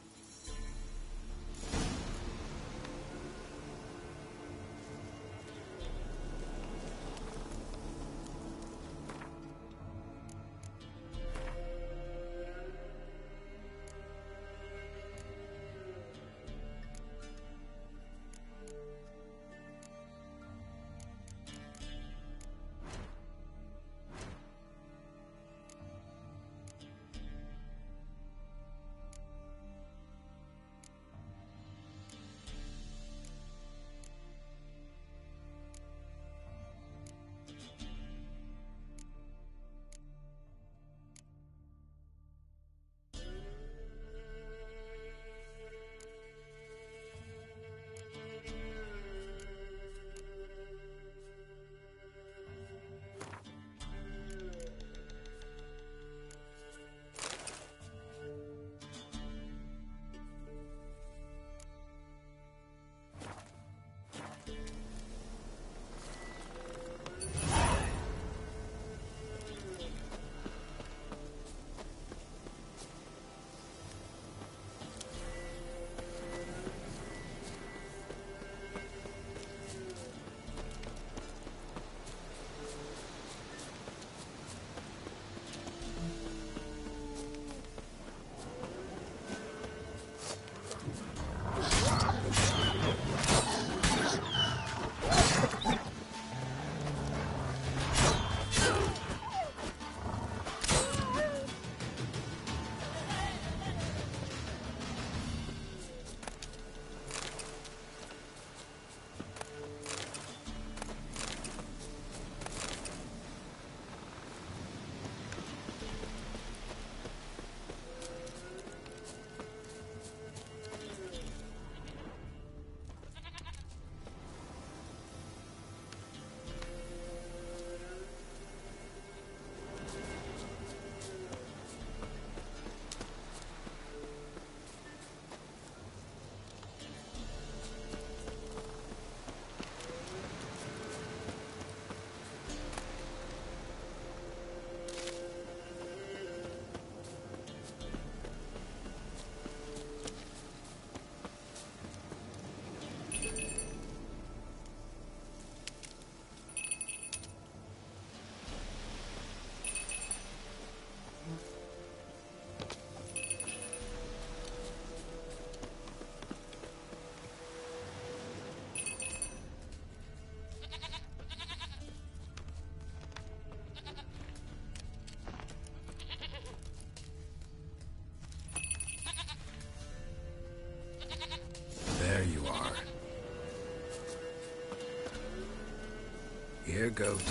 Speaker 3: Here, goat.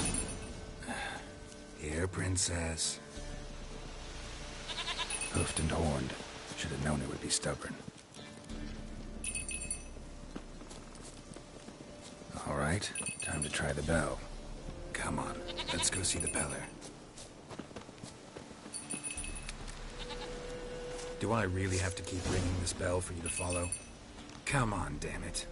Speaker 3: Here, princess. Hoofed and horned. Should have known it would be stubborn. All right, time to try the bell. Come on, let's go see the Peller. Do I really have to keep ringing this bell for you to follow? Come on, damn it.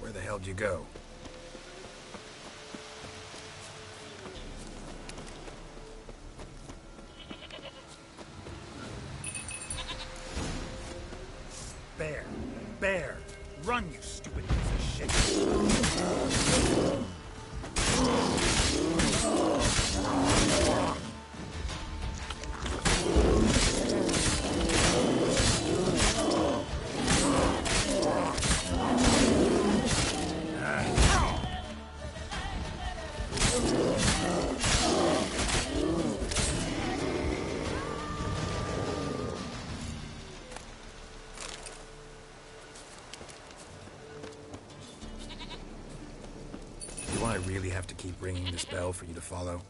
Speaker 3: Where the hell did you go?
Speaker 12: Bear! Bear! Run, you stupid piece of shit!
Speaker 3: Do I really have to keep ringing this bell for you to follow?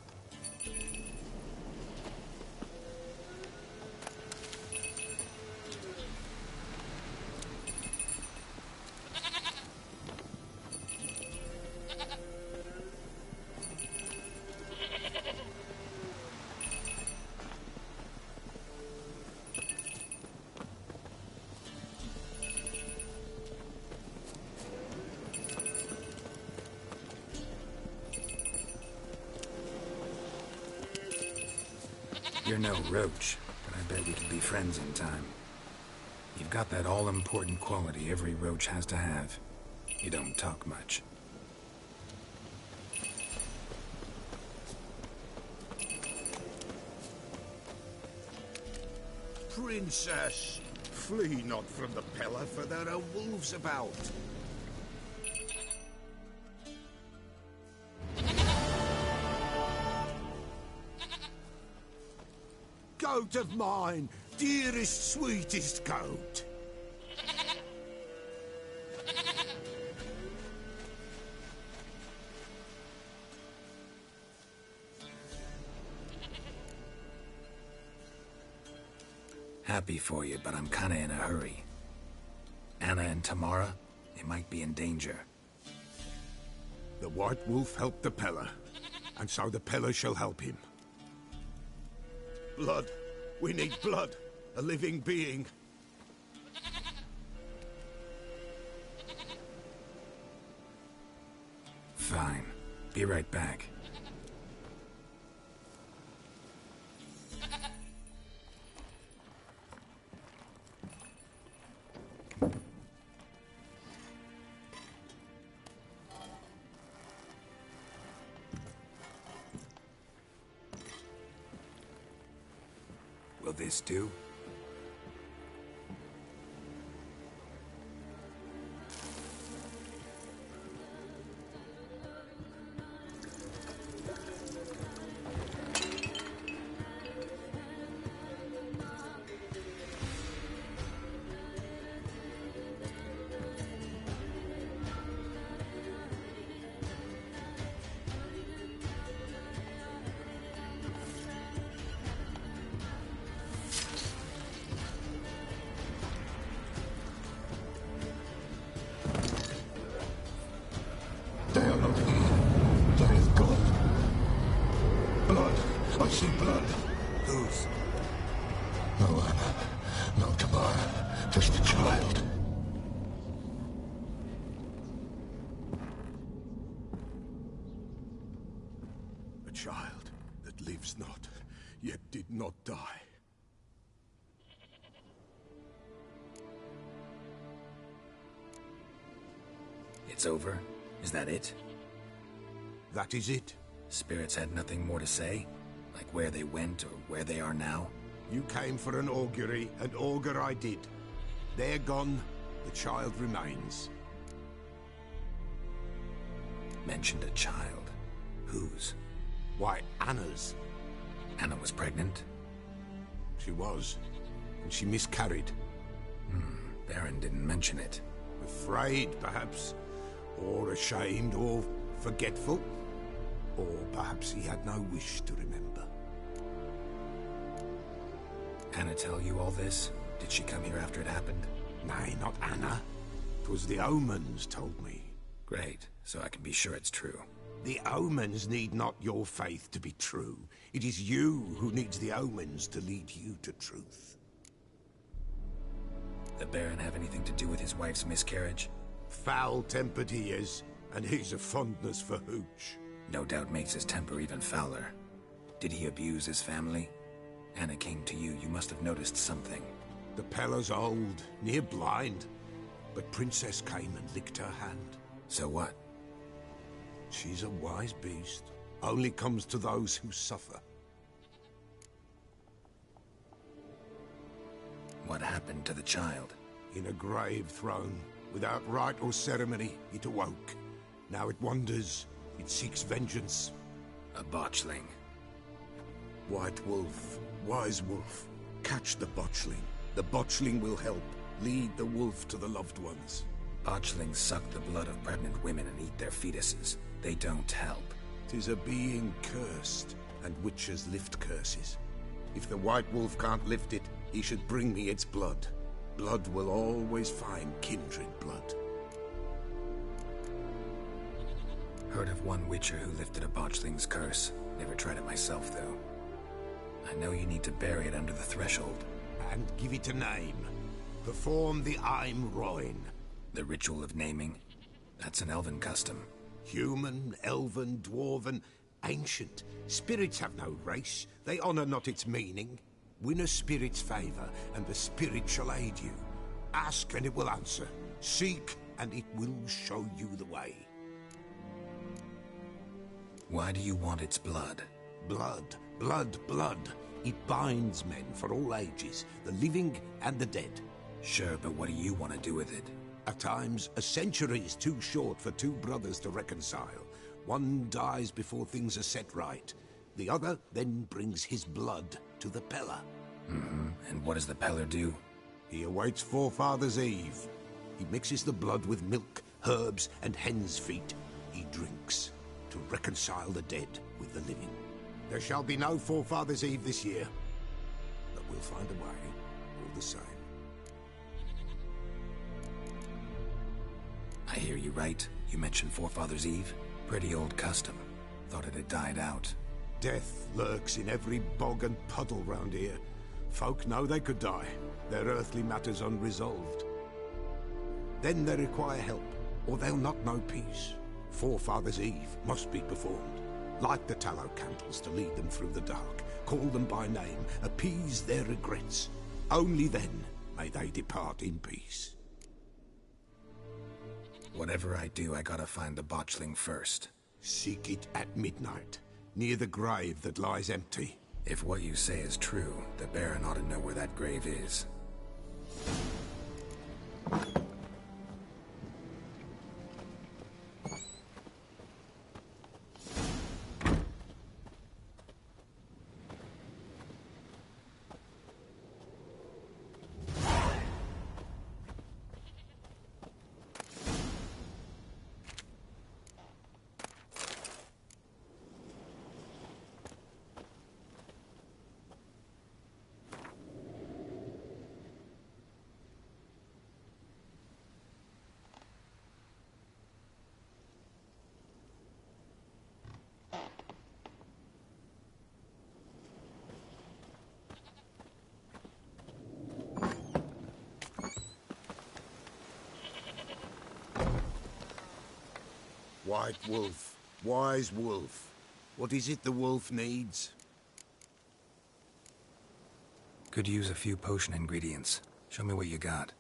Speaker 3: You're no roach, but I bet we could be friends in time. You've got that all-important quality every roach has to have. You don't talk much.
Speaker 9: Princess, flee not from the Peller, for there are wolves about. Goat of mine, dearest, sweetest goat.
Speaker 3: Happy for you, but I'm kinda in a hurry. Anna and Tamara, they might be in danger.
Speaker 9: The White Wolf helped the Peller, and so the Peller shall help him. Blood. We need blood. A living being.
Speaker 3: Fine. Be right back. Will this do?
Speaker 9: I see blood.
Speaker 3: Whose?
Speaker 9: No Anna, no Tamara, just a child. A child that lives not, yet did not die.
Speaker 3: It's over? Is that it?
Speaker 9: That is it.
Speaker 3: Spirits had nothing more to say? Like where they went or where they are now?
Speaker 9: You came for an augury, and augur I did. They're gone, the child remains.
Speaker 3: Mentioned a child. Whose?
Speaker 9: Why, Anna's.
Speaker 3: Anna was pregnant?
Speaker 9: She was. And she miscarried.
Speaker 3: Baron didn't mention it.
Speaker 9: Afraid, perhaps. Or ashamed, or forgetful. Or perhaps he had no wish to remember.
Speaker 3: Anna tell you all this? Did she come here after it happened?
Speaker 9: Nay, not Anna. 'Twas the omens told me.
Speaker 3: Great, so I can be sure it's true.
Speaker 9: The omens need not your faith to be true. It is you who needs the omens to lead you to truth.
Speaker 3: The Baron have anything to do with his wife's miscarriage?
Speaker 9: Foul-tempered he is, and he's a fondness for hooch.
Speaker 3: No doubt makes his temper even fouler. Did he abuse his family? Anna came to you, you must have noticed something.
Speaker 9: The Pella's old, near blind, but Princess came and licked her hand.
Speaker 3: So what?
Speaker 9: She's a wise beast. Only comes to those who suffer.
Speaker 3: What happened to the child?
Speaker 9: In a grave thrown. Without rite or ceremony, it awoke. Now it wanders. It seeks vengeance.
Speaker 3: A botchling.
Speaker 9: White wolf, wise wolf. Catch the botchling. The botchling will help. Lead the wolf to the loved ones.
Speaker 3: Botchlings suck the blood of pregnant women and eat their fetuses. They don't help.
Speaker 9: 'Tis a being cursed, and witches lift curses. If the white wolf can't lift it, he should bring me its blood. Blood will always find kindred blood.
Speaker 3: Heard of one witcher who lifted a botchling's curse. Never tried it myself, though. I know you need to bury it under the threshold.
Speaker 9: And give it a name. Perform the Aim Roin.
Speaker 3: The ritual of naming? That's an elven custom.
Speaker 9: Human, elven, dwarven, ancient. Spirits have no race. They honor not its meaning. Win a spirit's favor, and the spirit shall aid you. Ask, and it will answer. Seek, and it will show you the way.
Speaker 3: Why do you want its blood?
Speaker 9: Blood, blood, blood. It binds men for all ages, the living and the dead.
Speaker 3: Sure, but what do you want to do with it?
Speaker 9: At times, a century is too short for two brothers to reconcile. One dies before things are set right. The other then brings his blood to the Pella.
Speaker 3: And what does the Peller do?
Speaker 9: He awaits Forefather's Eve. He mixes the blood with milk, herbs, and hen's feet. He drinks to reconcile the dead with the living. There shall be no Forefather's Eve this year, but we'll find a way, all the same.
Speaker 3: I hear you right. You mentioned Forefather's Eve. Pretty old custom. Thought it had died out.
Speaker 9: Death lurks in every bog and puddle round here. Folk know they could die, their earthly matters unresolved. Then they require help, or they'll not know peace. Forefather's Eve must be performed. Light the tallow candles to lead them through the dark. Call them by name, appease their regrets. Only then may they depart in peace.
Speaker 3: Whatever I do, I gotta find the botchling first.
Speaker 9: Seek it at midnight, near the grave that lies empty.
Speaker 3: If what you say is true, the Baron ought to know where that grave is.
Speaker 9: White wolf, wise wolf. What is it the wolf needs?
Speaker 3: Could use a few potion ingredients. Show me what you got.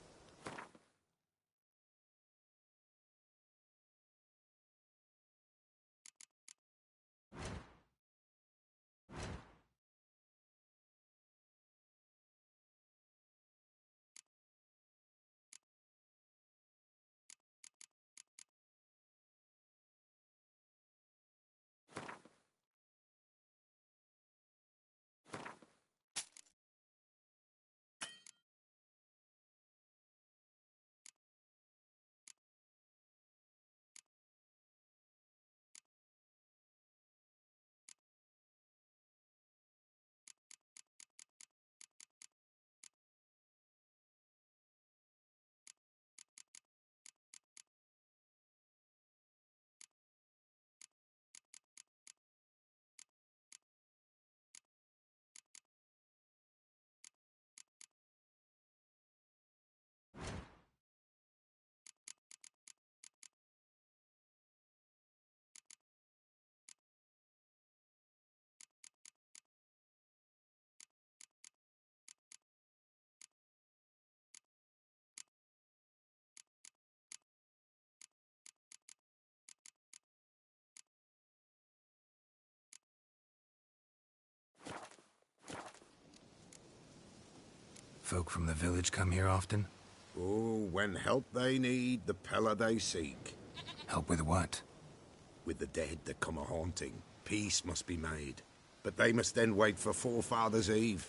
Speaker 3: Folk from the village come here often?
Speaker 9: Oh, when help they need, the Pella they seek.
Speaker 3: Help with what?
Speaker 9: With the dead that come a-haunting, peace must be made. But they must then wait for Forefathers' Eve.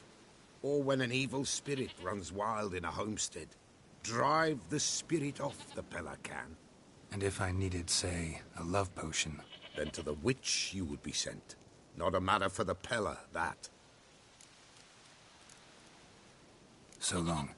Speaker 9: Or when an evil spirit runs wild in a homestead. Drive the spirit off, the Pella can.
Speaker 3: And if I needed, say, a love potion?
Speaker 9: Then to the witch you would be sent. Not a matter for the Pella, that.
Speaker 3: So long.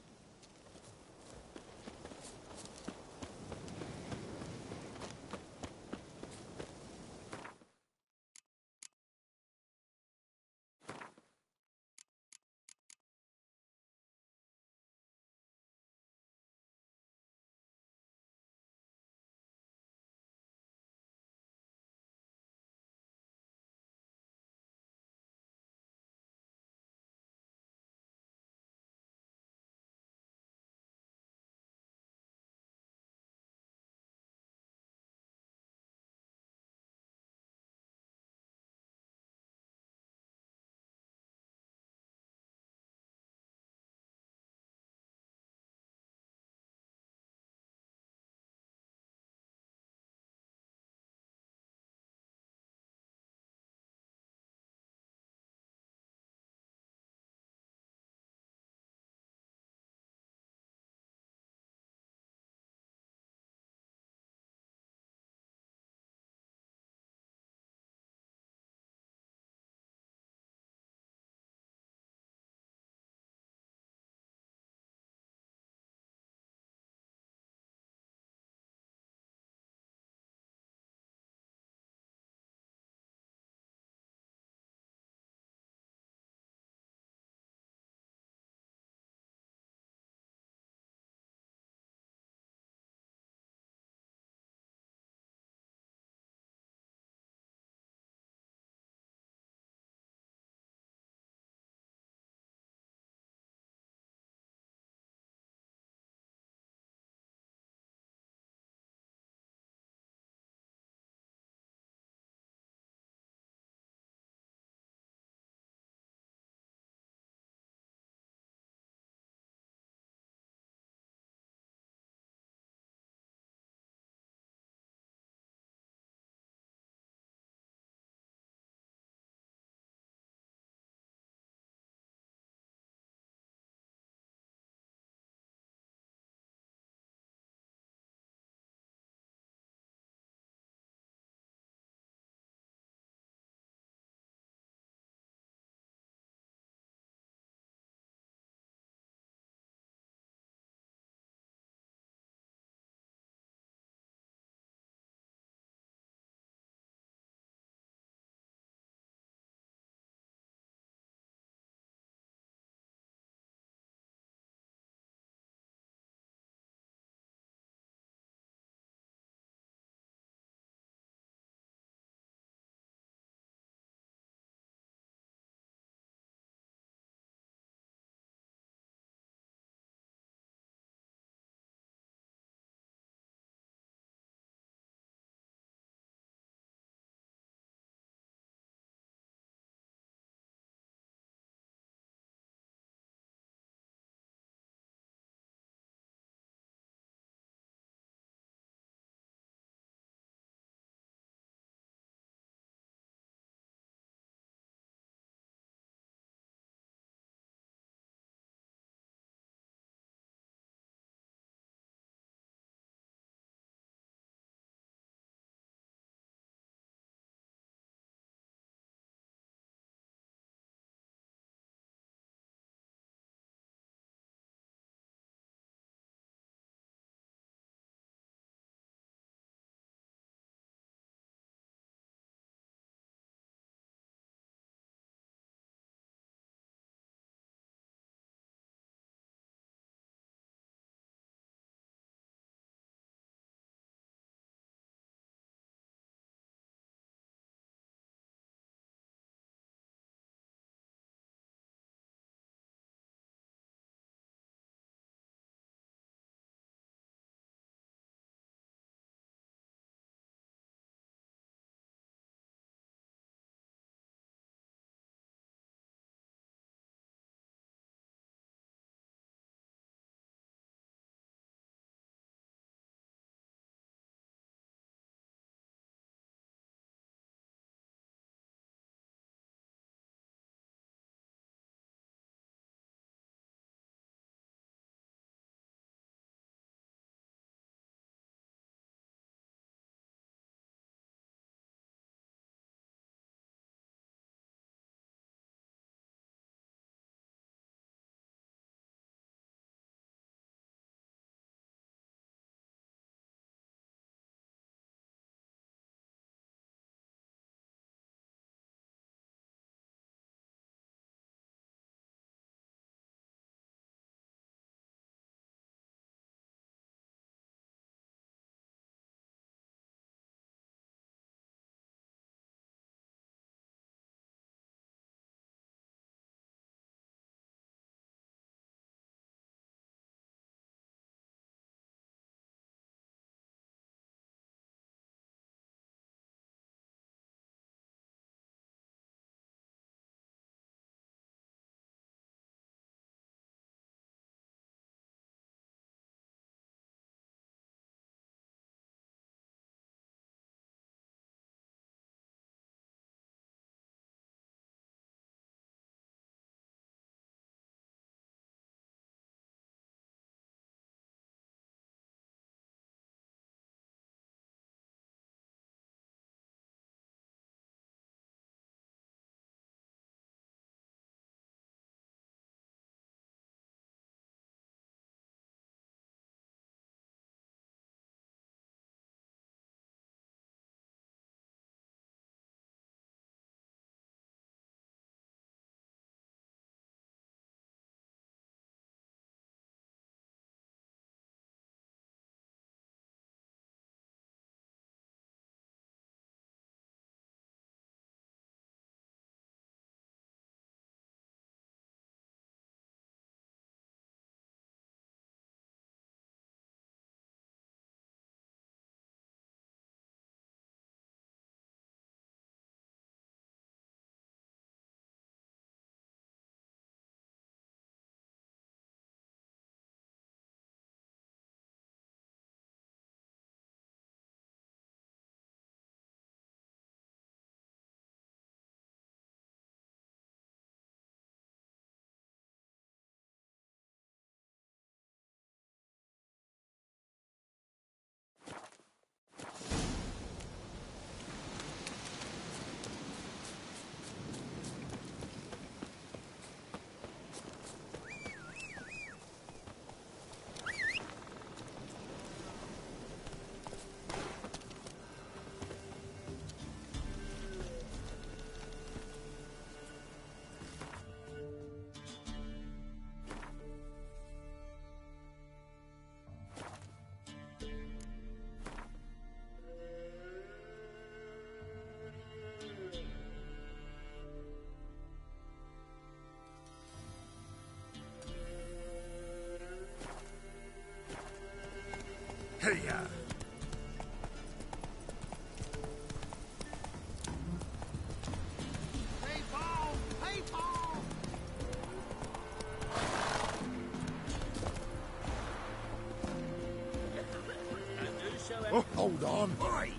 Speaker 19: on.
Speaker 18: Oi!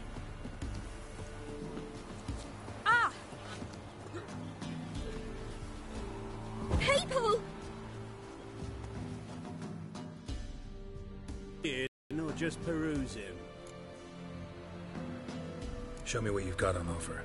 Speaker 22: Ah! People!
Speaker 4: Or just peruse him?
Speaker 3: Show me what you've got on offer.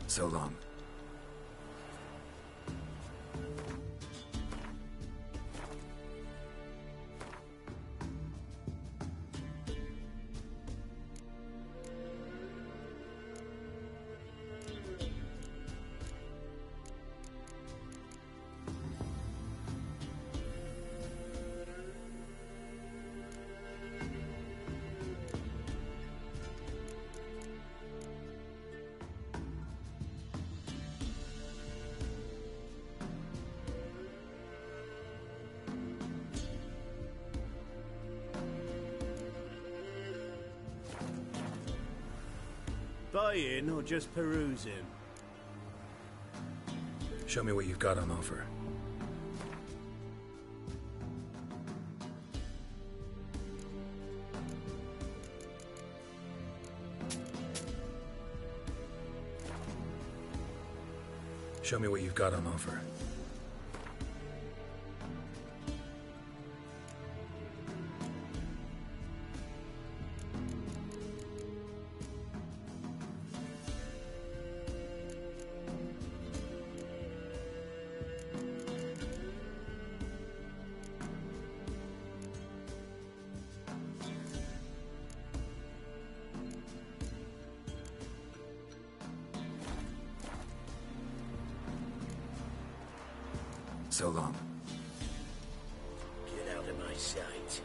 Speaker 3: So long.
Speaker 4: Buy in or just peruse him?
Speaker 3: Show me what you've got on offer. Show me what you've got on offer. So long.
Speaker 4: Get out of my sight.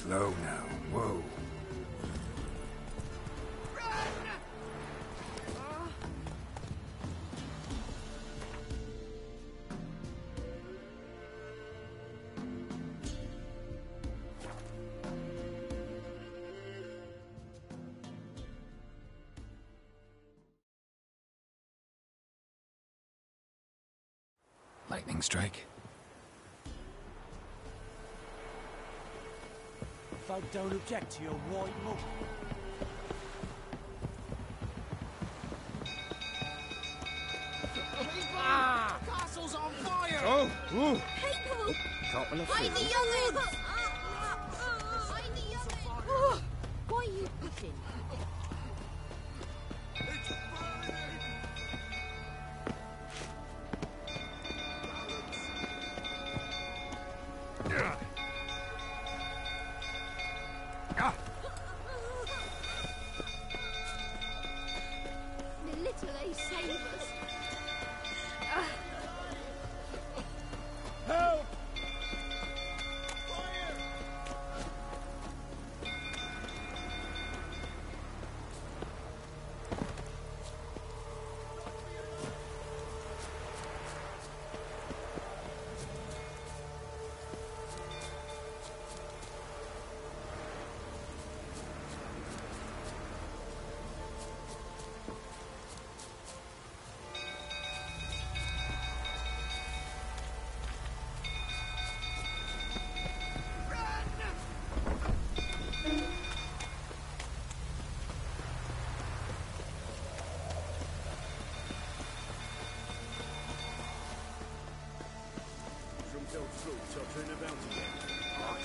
Speaker 3: Slow now. Whoa. Lightning strike.
Speaker 18: Folk don't object to your white look.
Speaker 16: Ah! The castle's on fire!
Speaker 14: Oh! Ooh!
Speaker 17: People!
Speaker 14: Couple of
Speaker 17: Hide the
Speaker 14: food.
Speaker 17: young'uns! Hide the young'uns! Oh, why are you pushing? The little ace savers.
Speaker 16: Help!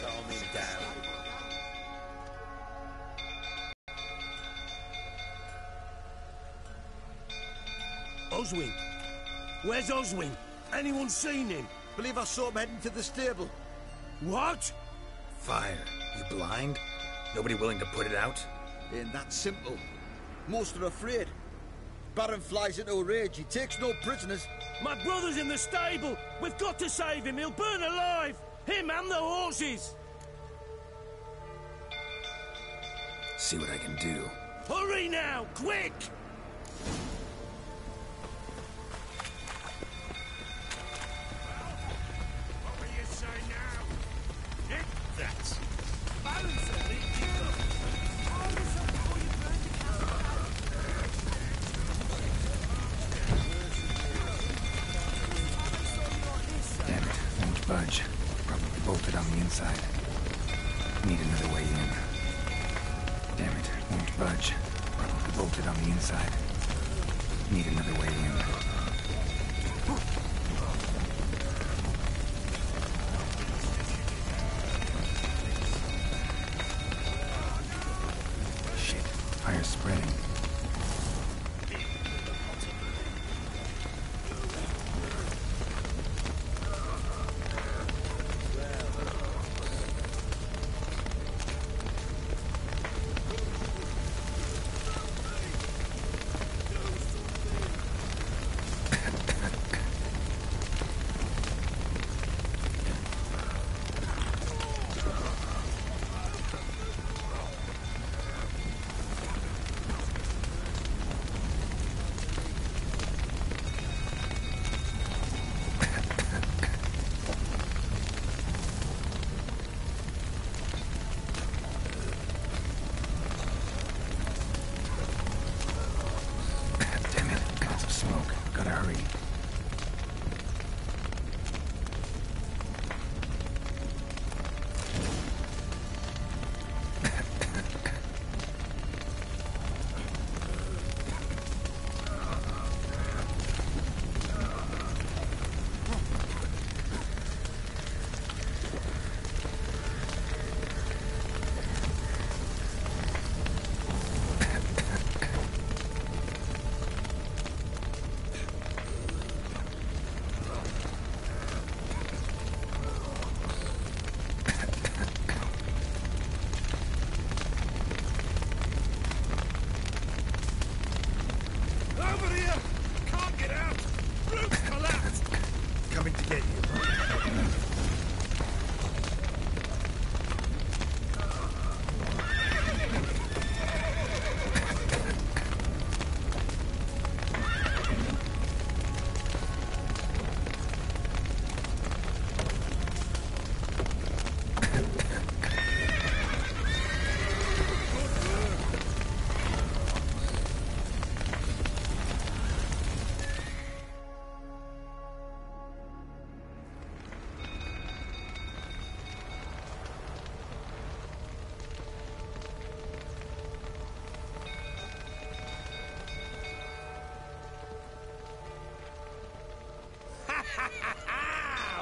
Speaker 5: Calm him down.
Speaker 8: Oswin! Where's Oswin? Anyone seen him? Believe I saw him heading to the stable. What?
Speaker 3: Fire. You blind? Nobody willing to put it out?
Speaker 19: Ain't that simple. Most are afraid. Baron flies into a rage. He takes no prisoners.
Speaker 18: My brother's in the stable. We've got to save him. He'll burn alive. Him and the horses.
Speaker 3: See what I can do.
Speaker 18: Hurry now, quick!
Speaker 16: What will you say now? Hit that! Balance it, lead you up.
Speaker 3: Damn it, won't budge. Probably bolted on the inside. Need another way in. Damn it, won't budge. Probably bolted on the inside. Need another way in. Shit, fire's spreading.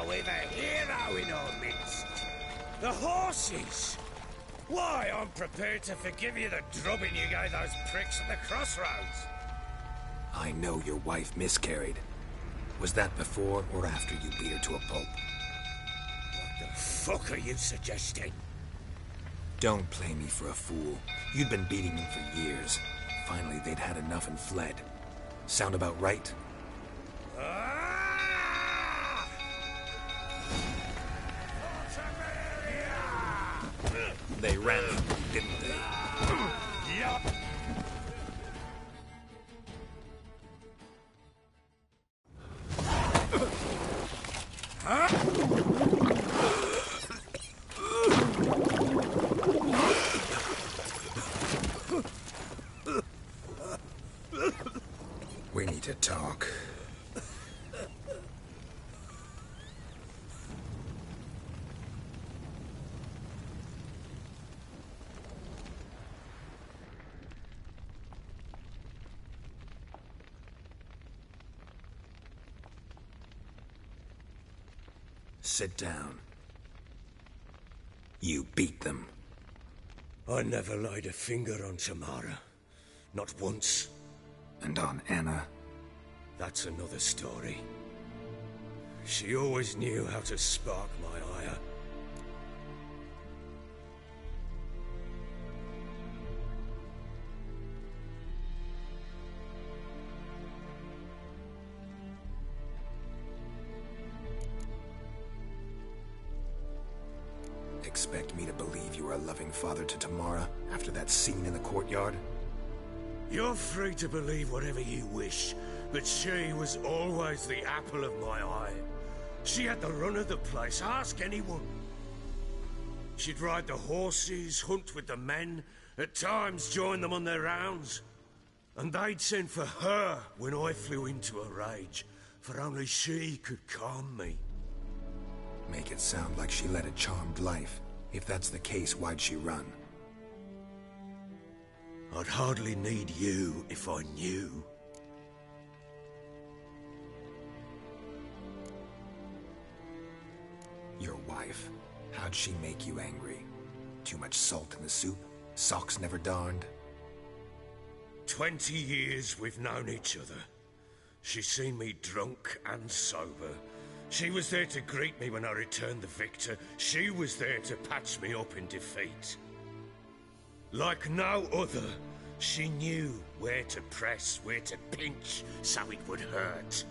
Speaker 6: We've a hero in our midst. The horses! Why, I'm prepared to forgive you the drubbing you gave those pricks at the crossroads.
Speaker 3: I know your wife miscarried. Was that before or after you beat her to a pulp?
Speaker 6: What the fuck are you suggesting?
Speaker 3: Don't play me for a fool. You'd been beating them for years. Finally, they'd had enough and fled. Sound about right? They ran from you, didn't they?
Speaker 6: Yup.
Speaker 3: We need to talk. Sit down. You beat them.
Speaker 6: I never laid a finger on Tamara. Not once.
Speaker 3: And on Anna?
Speaker 6: That's another story. She always knew how to spark my ire.
Speaker 3: Expect me to believe you were a loving father to Tamara after that scene in the courtyard?
Speaker 6: You're free to believe whatever you wish, but she was always the apple of my eye. She had the run of the place, ask anyone. She'd ride the horses, hunt with the men, at times join them on their rounds. And they'd send for her when I flew into a rage, for only she could calm me.
Speaker 3: Make it sound like she led a charmed life. If that's the case, why'd she run?
Speaker 6: I'd hardly need you if I knew.
Speaker 3: Your wife. How'd she make you angry? Too much salt in the soup? Socks never darned?
Speaker 6: 20 years we've known each other. She's seen me drunk and sober. She was there to greet me when I returned the victor. She was there to patch me up in defeat. Like no other, she knew where to press, where to pinch, so it would hurt.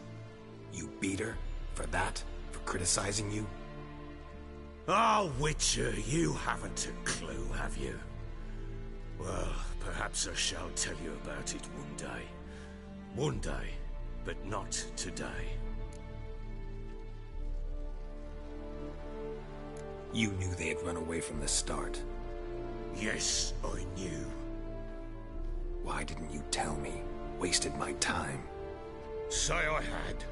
Speaker 3: You beat her? For that? For criticizing you?
Speaker 6: Oh, Witcher, you haven't a clue, have you? Well, perhaps I shall tell you about it one day. One day, but not today.
Speaker 3: You knew they had run away from the start.
Speaker 6: Yes, I knew.
Speaker 3: Why didn't you tell me? Wasted my time.
Speaker 6: Say I had.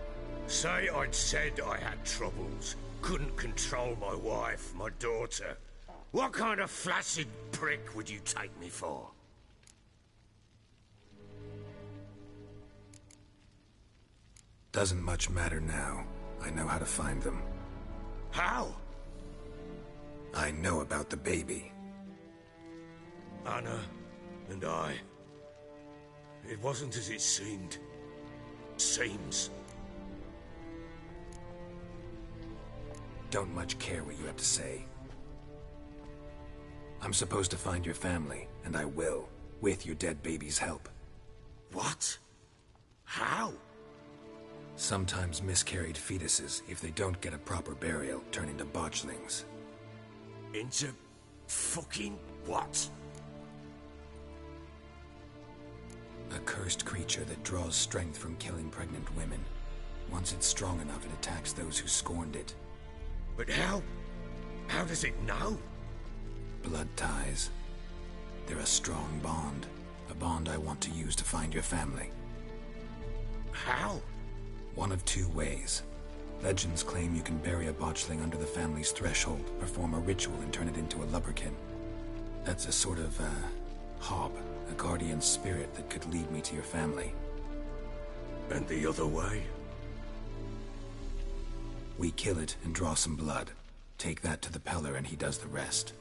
Speaker 6: Say I'd said I had troubles. Couldn't control my wife, my daughter. What kind of flaccid prick would you take me for?
Speaker 3: Doesn't much matter now. I know how to find them.
Speaker 6: How?
Speaker 3: I know about the baby.
Speaker 6: Anna and I. It wasn't as it seemed. Seems.
Speaker 3: Don't much care what you have to say. I'm supposed to find your family, and I will, with your dead baby's help.
Speaker 6: What? How?
Speaker 3: Sometimes miscarried fetuses, if they don't get a proper burial, turn into botchlings.
Speaker 6: Into fucking what?
Speaker 3: A cursed creature that draws strength from killing pregnant women. Once it's strong enough, it attacks those who scorned it.
Speaker 6: But how? How does it know?
Speaker 3: Blood ties. They're a strong bond. A bond I want to use to find your family.
Speaker 6: How?
Speaker 3: One of two ways. Legends claim you can bury a botchling under the family's threshold, perform a ritual, and turn it into a lubberkin. That's a sort of, hob, a guardian spirit that could lead me to your family.
Speaker 6: And the other way?
Speaker 3: We kill it and draw some blood. Take that to the Peller and he does the rest.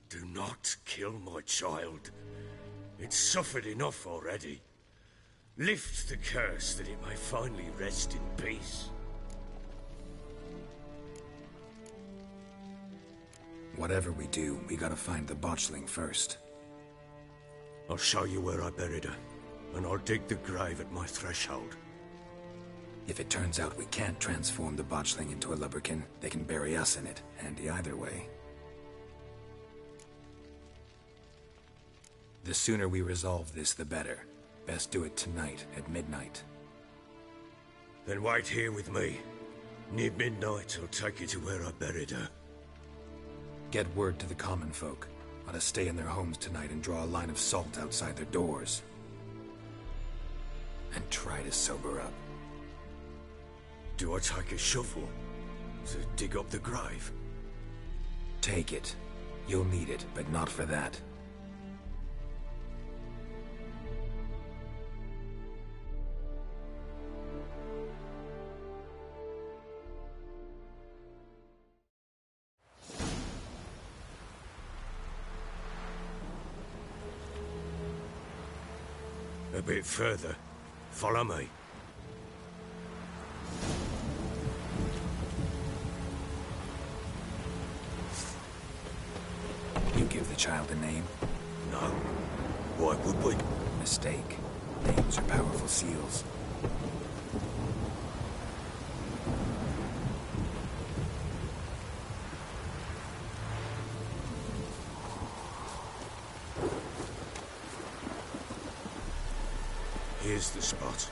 Speaker 2: Do not kill my child. It's suffered enough already. Lift the curse that it may finally rest in peace.
Speaker 3: Whatever we do, we gotta find the botchling first.
Speaker 2: I'll show you where I buried her, and I'll dig the grave at my threshold.
Speaker 3: If it turns out we can't transform the botchling into a lubberkin, they can bury us in it. Handy either way. The sooner we resolve this, the better. Best do it tonight, at midnight.
Speaker 2: Then wait here with me. Near midnight, I'll take you to where I buried her.
Speaker 3: Get word to the common folk. Ought to stay in their homes tonight and draw a line of salt outside their doors. And try to sober up.
Speaker 2: Do I take a shovel to dig up the grave?
Speaker 3: Take it. You'll need it, but not for that.
Speaker 2: A bit further. Follow me.
Speaker 3: You give the child a name?
Speaker 2: No. Why would we?
Speaker 3: Mistake. Names are powerful seals.
Speaker 2: Here's the spot.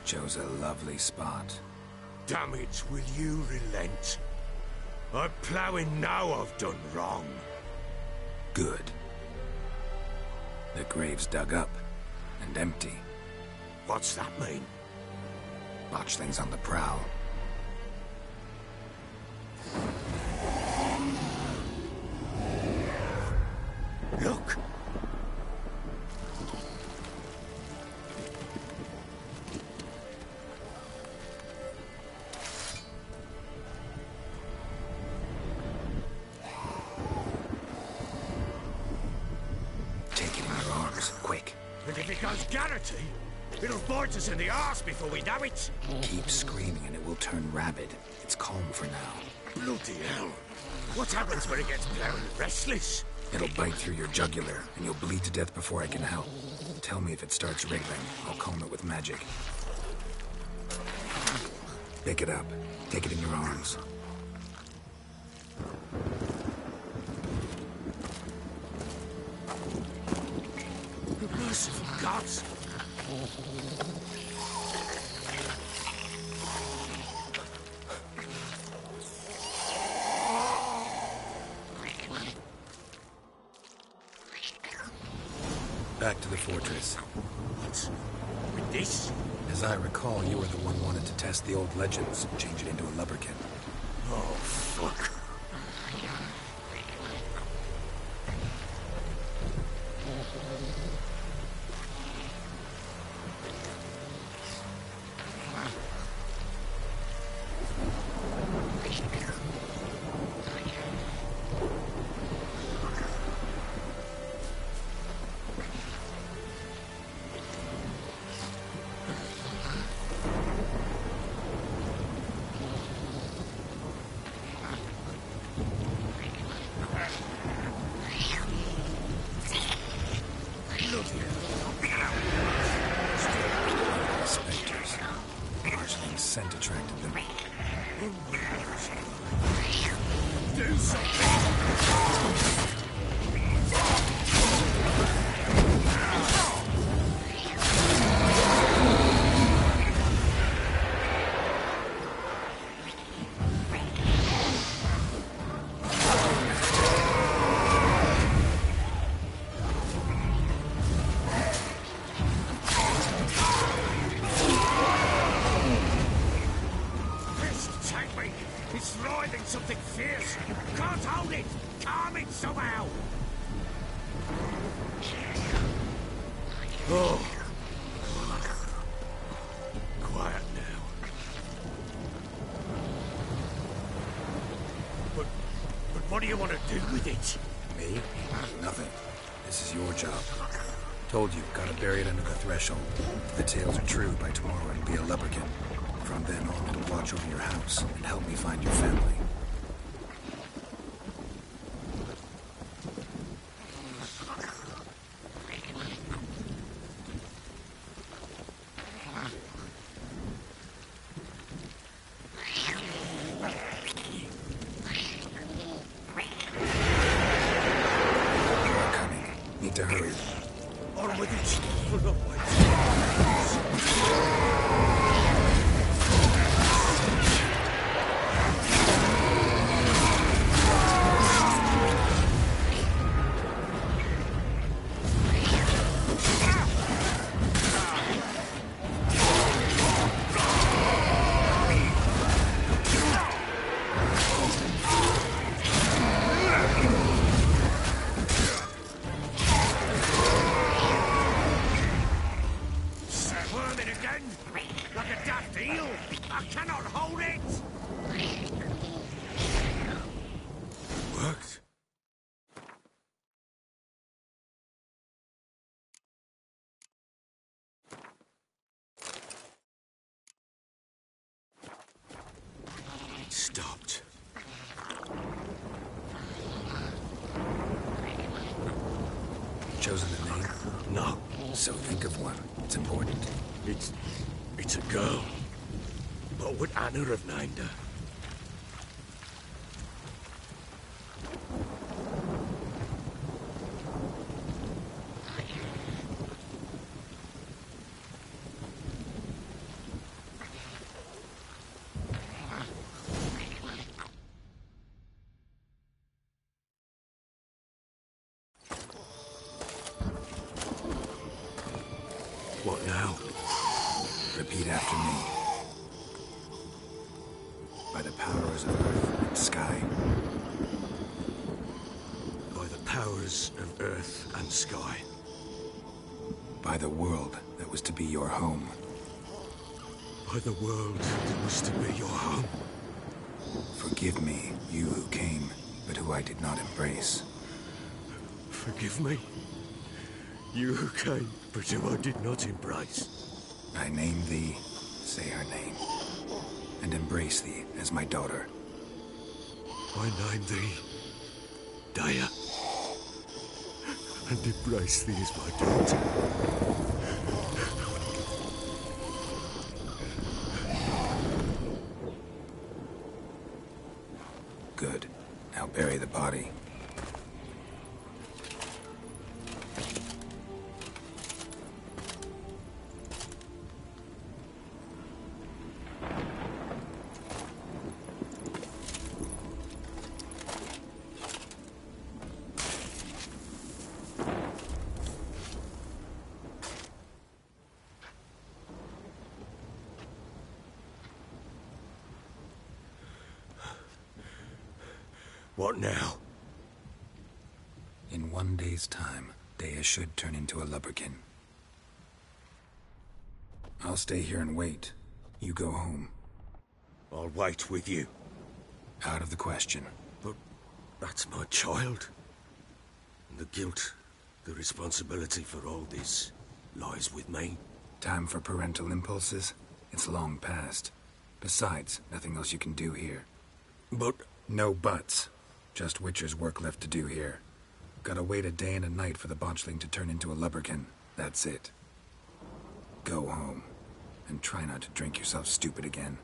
Speaker 3: Chose a lovely spot.
Speaker 2: Damn it, will you relent? I'm ploughing now I've done wrong.
Speaker 3: Good. The grave's dug up and empty.
Speaker 2: What's that mean?
Speaker 3: Botchling's on the prowl.
Speaker 2: Look!
Speaker 3: Take it in your arms, quick.
Speaker 2: And if it goes Garrity, it'll bite us in the arse before we know it.
Speaker 3: Keep screaming and it will turn rabid. It's calm for now.
Speaker 2: Bloody hell. What happens when it gets blown restless?
Speaker 3: It'll bite through your jugular, and you'll bleed to death before I can help. Tell me if it starts wriggling. I'll calm it with magic. Pick it up. Take it in your arms.
Speaker 2: Merciful gods!
Speaker 3: Back to the fortress.
Speaker 2: What? With this?
Speaker 3: As I recall, you were the one wanted to test the old legends and change it into a lubberkin.
Speaker 2: Oh, fuck.
Speaker 6: Oh. Quiet now. But what do you want to do with it?
Speaker 3: Me? Nothing. This is your job. Told you, gotta bury it under the threshold. If the tales are true, by tomorrow it'll be a leprechaun. From then on, it'll watch over your house and help me find your family. To hurry.
Speaker 6: On with it. Stopped.
Speaker 3: Chosen a name?
Speaker 6: No.
Speaker 3: So think of one. It's important.
Speaker 6: It's a girl. What would Anna have named her? What now?
Speaker 3: Repeat after me. By the powers of earth and sky.
Speaker 6: By the powers of earth and sky.
Speaker 3: By the world that was to be your home.
Speaker 6: By the world that was to be your home.
Speaker 3: Forgive me, you who came, but who I did not embrace.
Speaker 6: Forgive me, you who came, but who I did not embrace.
Speaker 3: I name thee, say her name, and embrace thee as my daughter.
Speaker 6: I name thee, Daya, and embrace thee as my daughter.
Speaker 3: Good. Now bury the body.
Speaker 6: What now?
Speaker 3: In 1 day's time, Daya should turn into a leprechaun. I'll stay here and wait. You go home.
Speaker 6: I'll wait with you.
Speaker 3: Out of the question.
Speaker 6: But that's my child. And the guilt, the responsibility for all this lies with me.
Speaker 3: Time for parental impulses? It's long past. Besides, nothing else you can do here.
Speaker 6: But...
Speaker 3: No buts. Just Witcher's work left to do here. Gotta wait a day and a night for the botchling to turn into a leprechaun. That's it. Go home. And try not to drink yourself stupid again.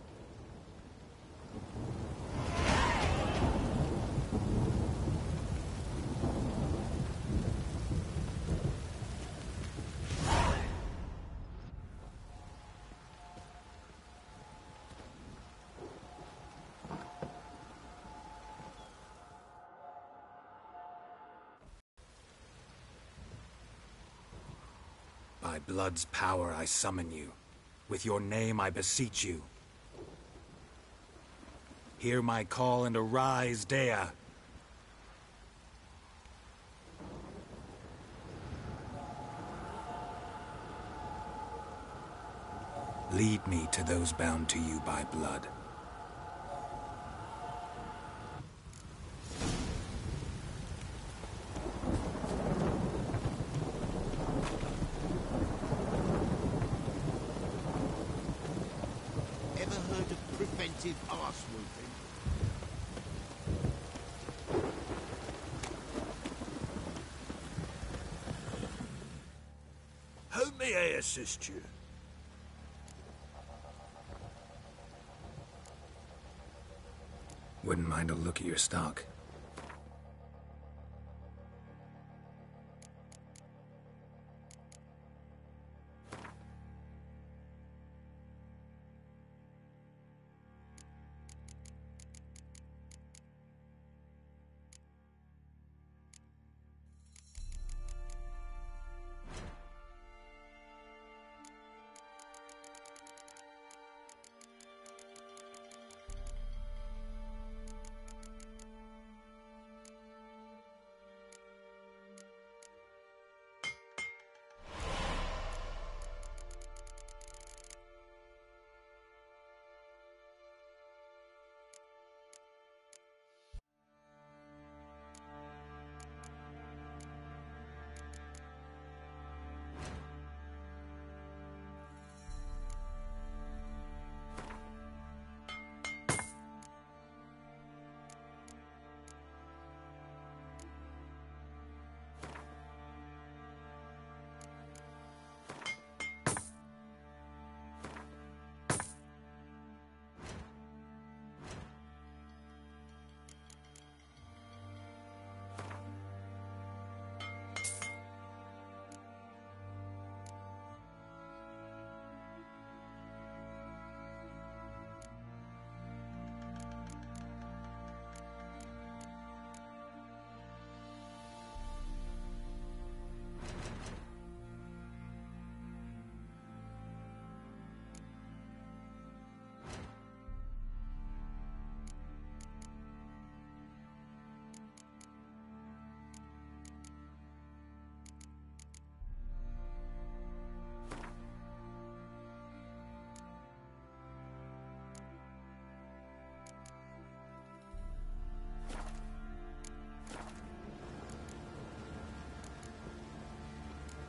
Speaker 3: By blood's power I summon you. With your name I beseech you. Hear my call and arise, Daya. Lead me to those bound to you by blood.
Speaker 6: Ever heard of preventive arse whooping?
Speaker 16: How may I assist you?
Speaker 3: Wouldn't mind a look at your stock.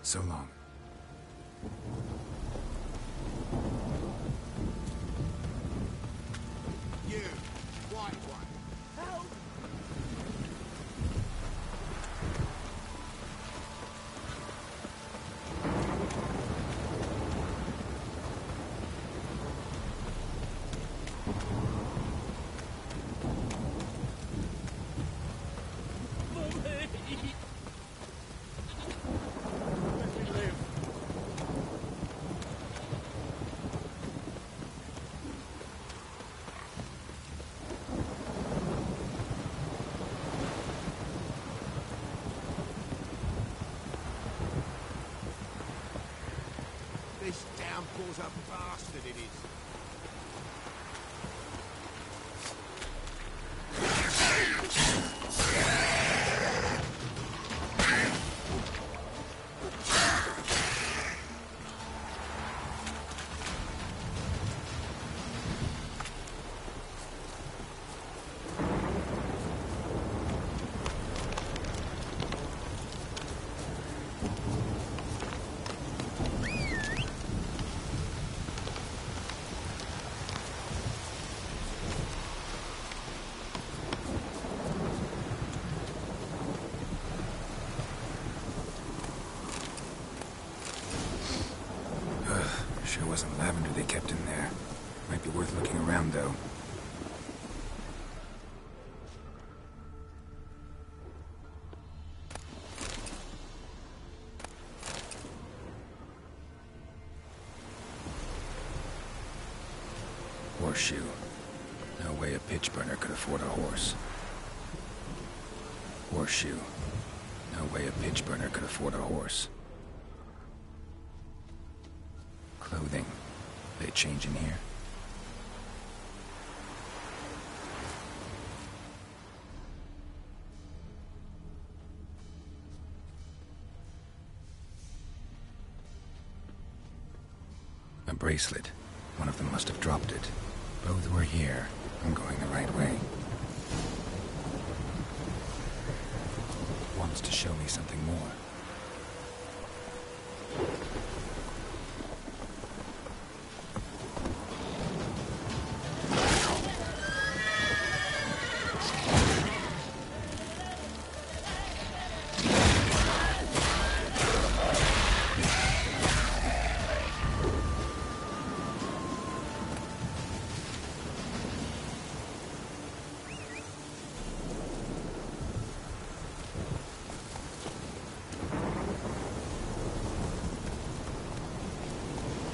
Speaker 3: So long.
Speaker 6: You, white one. Help! This downpour's a bastard, it is.
Speaker 3: Sure wasn't lavender they kept in there. Might be worth looking around, though. Horseshoe. No way a pitch burner could afford a horse. Horseshoe. No way a pitch burner could afford a horse. Clothing. They change in here? A bracelet. One of them must have dropped it. Both were here. I'm going the right way. Wants to show me something more.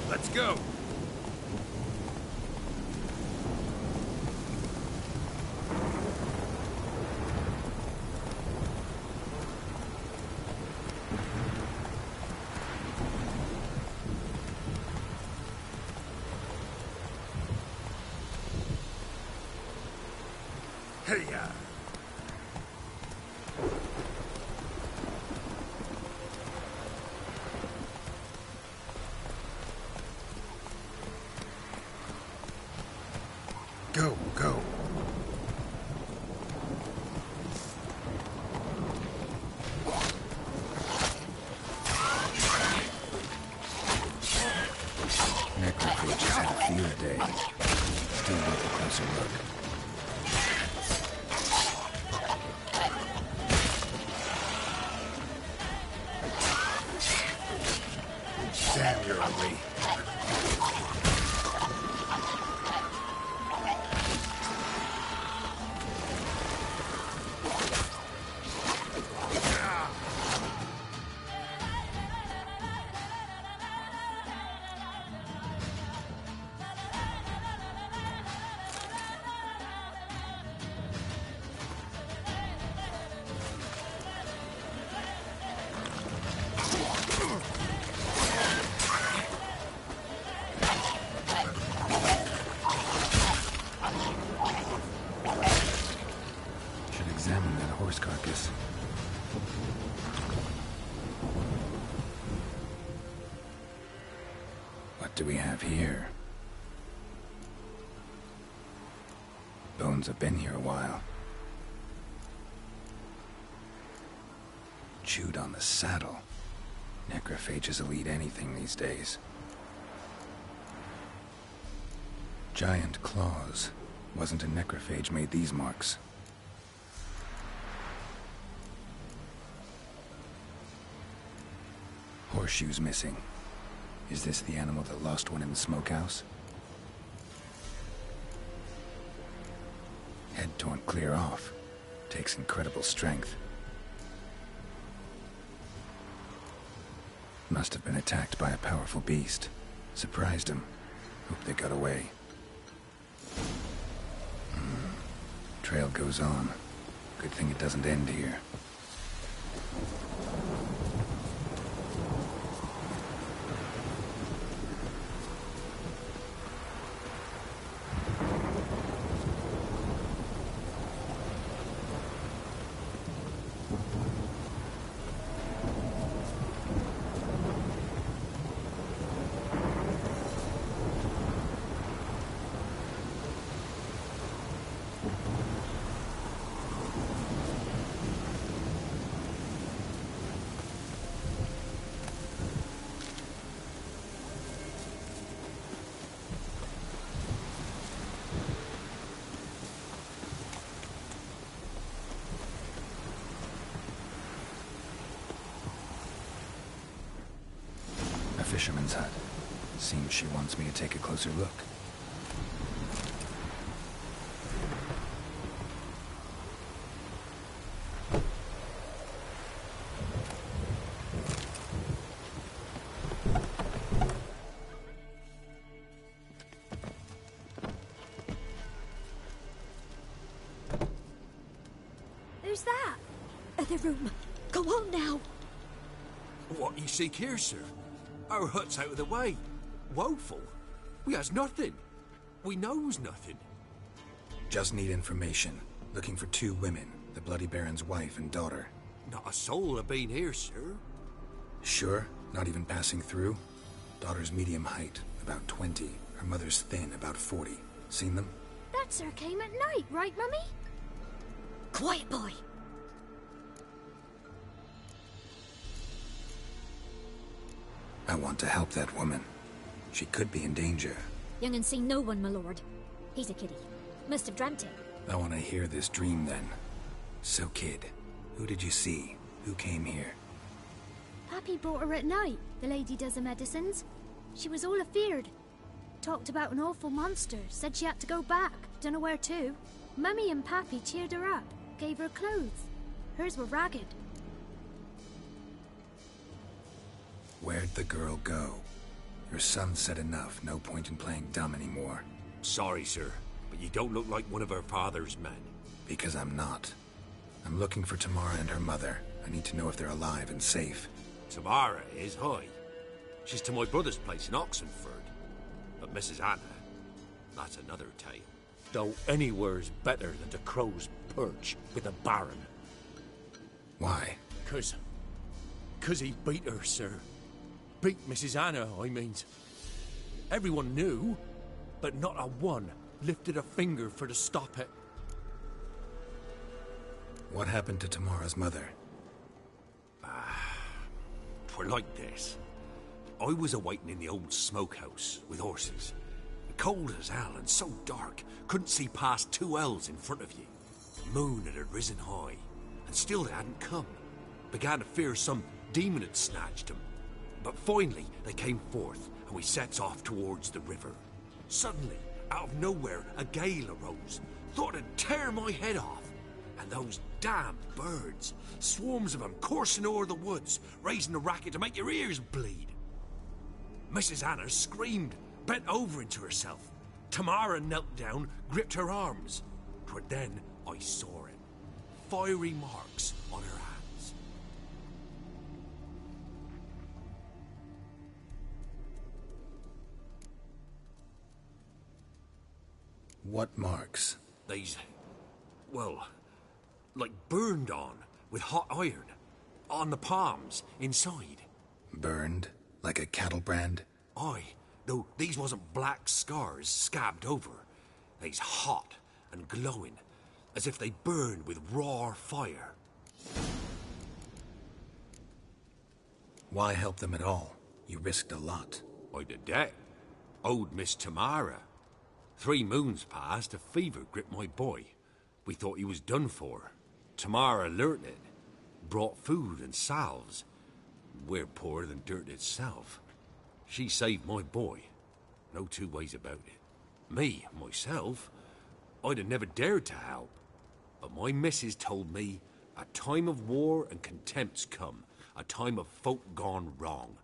Speaker 16: Let's go. Hey-ya. Go, go.
Speaker 3: Necrophages had a field day. Still worth a closer look.
Speaker 16: Damn, you're ugly.
Speaker 3: Examine that horse carcass. What do we have here? Bones have been here a while. Chewed on the saddle. Necrophages will eat anything these days. Giant claws. Wasn't a necrophage made these marks. Horseshoes missing. Is this the animal that lost one in the smokehouse? Head torn clear off. Takes incredible strength. Must have been attacked by a powerful beast. Surprised him. Hope they got away. Trail goes on. Good thing it doesn't end here. Fisherman's hut. Seems she wants me to take a closer look.
Speaker 17: Who's that? Other room. Go on now.
Speaker 16: What you seek here, sir? Our hut's out of the way. Woeful. We has nothing. We knows nothing.
Speaker 3: Just need information. Looking for 2 women. The Bloody Baron's wife and daughter.
Speaker 16: Not a soul have been here, sir.
Speaker 3: Sure? Not even passing through? Daughter's medium height. About 20. Her mother's thin, about 40. Seen them?
Speaker 13: That sir came at night, right, Mummy? Quiet, boy.
Speaker 3: I want to help that woman. She could be in danger.
Speaker 13: Young and seen no one, my lord. He's a kiddie. Must have dreamt it.
Speaker 3: I want to hear this dream then. So, kid, who did you see? Who came here?
Speaker 13: Pappy brought her at night. The lady does the medicines. She was all afeared. Talked about an awful monster. Said she had to go back. Dunno where to. Mummy and Pappy cheered her up. Gave her clothes. Hers were ragged.
Speaker 3: Where'd the girl go? Your son said enough. No point in playing dumb anymore.
Speaker 6: Sorry, sir, but you don't look like one of her father's men.
Speaker 3: Because I'm not. I'm looking for Tamara and her mother. I need to know if they're alive and safe.
Speaker 6: Tamara is, hi. She's to my brother's place in Oxenford. But Mrs. Anna, that's another tale. Though anywhere's better than the Crow's Perch with the Baron.
Speaker 3: Why?
Speaker 6: 'Cause he beat her, sir. Beat Mrs. Anna, I mean. Everyone knew, but not a one lifted a finger for to stop it.
Speaker 3: What happened to Tamara's mother?
Speaker 6: Twere like this. I was awaiting in the old smokehouse with horses. Cold as hell and so dark, couldn't see past 2 ells in front of you. Moon had risen high, and still they hadn't come. Began to fear some demon had snatched them. But finally they came forth, and we sets off towards the river. Suddenly, out of nowhere, a gale arose. Thought it'd tear my head off. And those damned birds, swarms of them coursing o'er the woods, raising a racket to make your ears bleed. Mrs. Anna screamed, bent over into herself. Tamara knelt down, gripped her arms. 'Twere then I saw it. Fiery marks on her hands.
Speaker 3: What marks?
Speaker 6: These, well, like burned on with hot iron. On the palms, inside.
Speaker 3: Burned? Like a cattle brand?
Speaker 6: Aye, though these wasn't black scars scabbed over. They's hot and glowing, as if they burned with raw fire.
Speaker 3: Why help them at all? You risked a lot.
Speaker 6: I did that. Owed Miss Tamara. 3 moons passed, a fever gripped my boy. We thought he was done for. Tamara learnt it. Brought food and salves. We're poorer than dirt itself. She saved my boy. No 2 ways about it. Me, myself, I'd have never dared to help. But my missus told me a time of war and contempt's come. A time of folk gone wrong.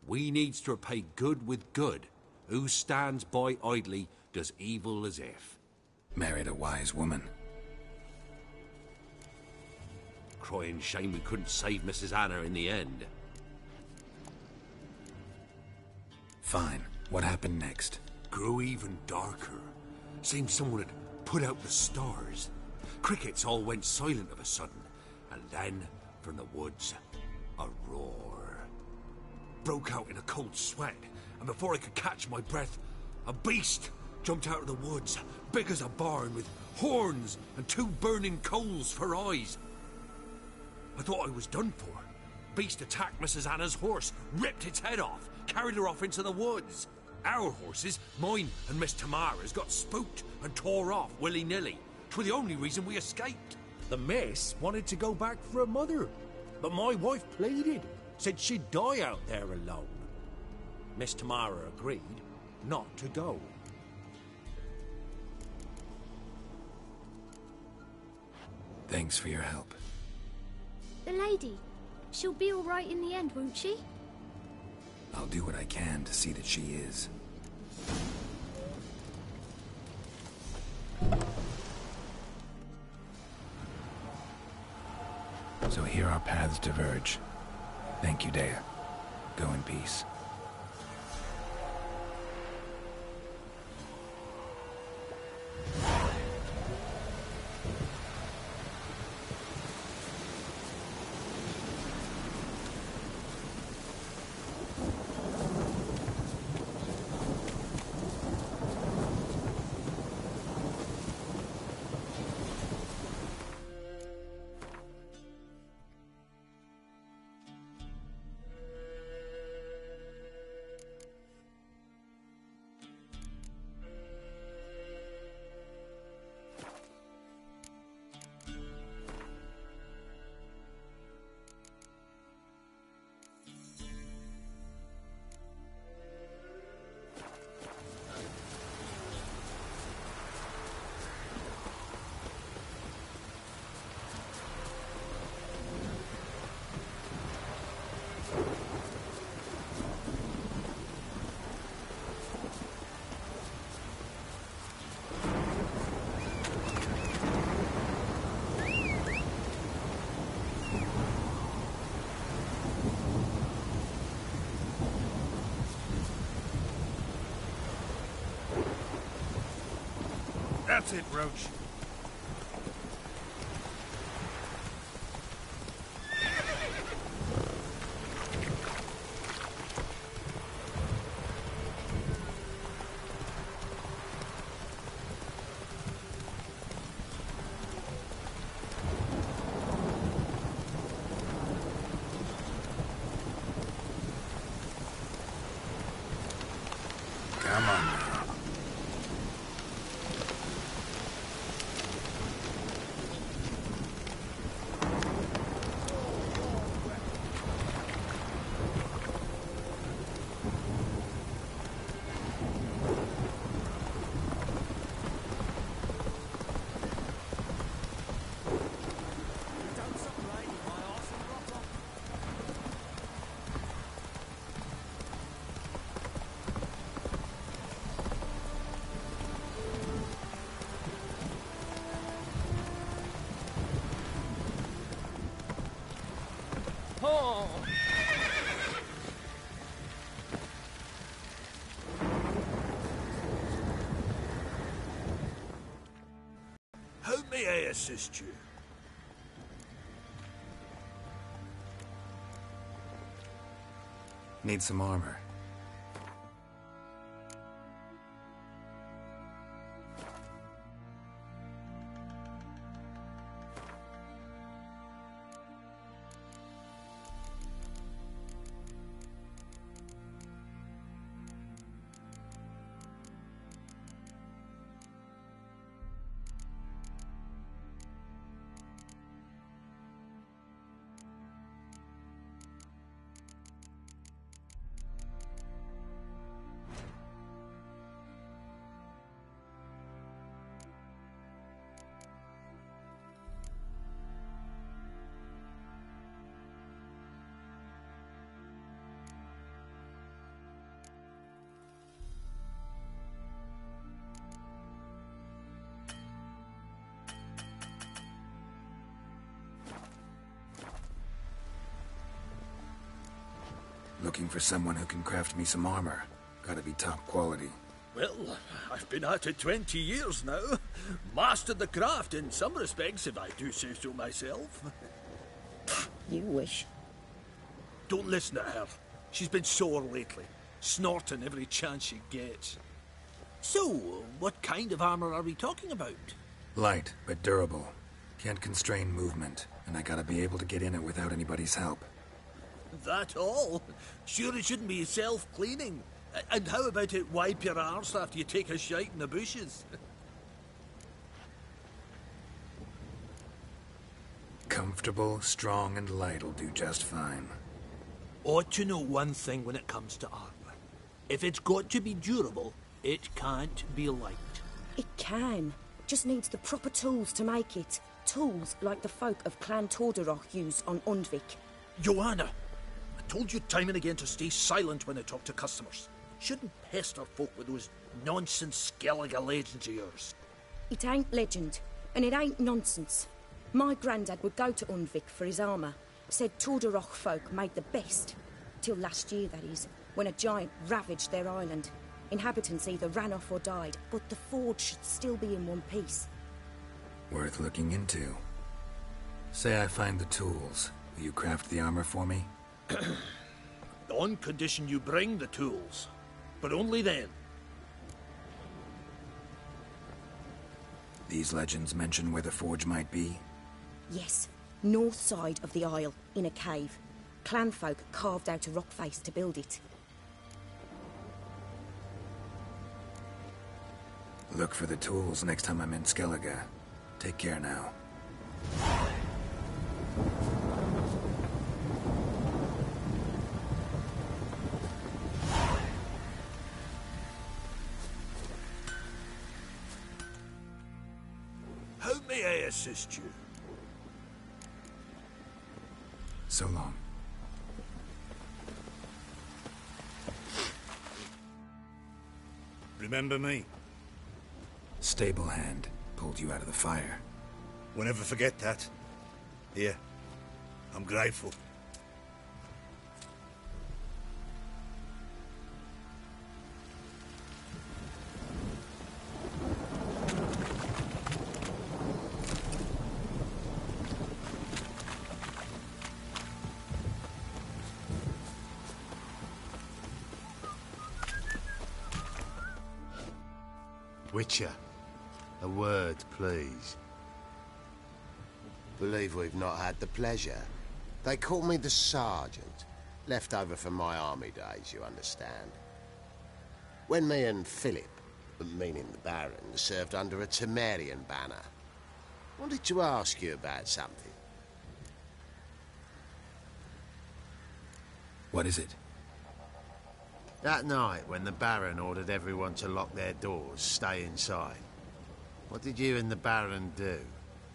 Speaker 6: We needs to repay good with good. Who stands by idly does evil as if.
Speaker 3: Married a wise woman.
Speaker 6: Crying shame we couldn't save Mrs. Anna in the end.
Speaker 3: Fine. What happened next?
Speaker 6: Grew even darker. Seemed someone had put out the stars. Crickets all went silent of a sudden. And then, from the woods, a roar. Broke out in a cold sweat. And before I could catch my breath, a beast jumped out of the woods, big as a barn, with horns and 2 burning coals for eyes. I thought I was done for. Beast attacked Mrs. Anna's horse, ripped its head off, carried her off into the woods. Our horses, mine and Miss Tamara's, got spooked and tore off willy-nilly. 'Twere the only reason we escaped. The miss wanted to go back for her mother, but my wife pleaded, said she'd die out there alone. Miss Tamara agreed not to go.
Speaker 3: Thanks for your help.
Speaker 13: The lady. She'll be all right in the end, won't she?
Speaker 3: I'll do what I can to see that she is. So here our paths diverge. Thank you, Dea. Go in peace.
Speaker 12: That's it, Roach.
Speaker 3: Come on now.
Speaker 18: Oh.
Speaker 16: How may I assist you?
Speaker 3: Need some armor. Looking for someone who can craft me some armor. Gotta be top quality.
Speaker 19: Well, I've been at it 20 years now. Mastered the craft in some respects, if I do say so myself.
Speaker 7: You wish.
Speaker 19: Don't listen to her. She's been sore lately, snorting every chance she gets. So, what kind of armor are we talking about?
Speaker 3: Light, but durable. Can't constrain movement, and I gotta be able to get in it without anybody's help.
Speaker 19: That all? Sure it shouldn't be self-cleaning. And how about it wipe your arse after you take a shite in the bushes?
Speaker 3: Comfortable, strong, and light'll do just fine.
Speaker 19: Ought to know one thing when it comes to armor. If it's got to be durable, it can't be light.
Speaker 7: It can. Just needs the proper tools to make it. Tools like the folk of Clan Tordaroch use on Undvik.
Speaker 19: Joanna! I told you time and again to stay silent when I talk to customers. Shouldn't pester folk with those nonsense Skellige legends of yours.
Speaker 7: It ain't legend, and it ain't nonsense. My granddad would go to Undvik for his armour. Said Tordaroch folk made the best. Till last year, that is, when a giant ravaged their island. Inhabitants either ran off or died, but the forge should still be in one piece.
Speaker 3: Worth looking into. Say I find the tools. Will you craft the armor for me?
Speaker 19: On condition you bring the tools. But only then.
Speaker 3: These legends mention where the forge might be?
Speaker 7: Yes, north side of the isle, in a cave. Clanfolk carved out a rock face to build it.
Speaker 3: Look for the tools next time I'm in Skellige. Take care now.
Speaker 16: How may I assist you?
Speaker 3: So long.
Speaker 10: Remember me?
Speaker 3: Stable hand. Pulled you out of the fire.
Speaker 10: We'll never forget that. Here. I'm grateful.
Speaker 8: Witcher, a word, please. Believe we've not had the pleasure. They call me the Sergeant. Left over from my army days, you understand. When me and Philip, meaning the Baron, served under a Temerian banner. Wanted to ask you about something.
Speaker 3: What is it?
Speaker 8: That night, when the Baron ordered everyone to lock their doors, stay inside, what did you and the Baron do?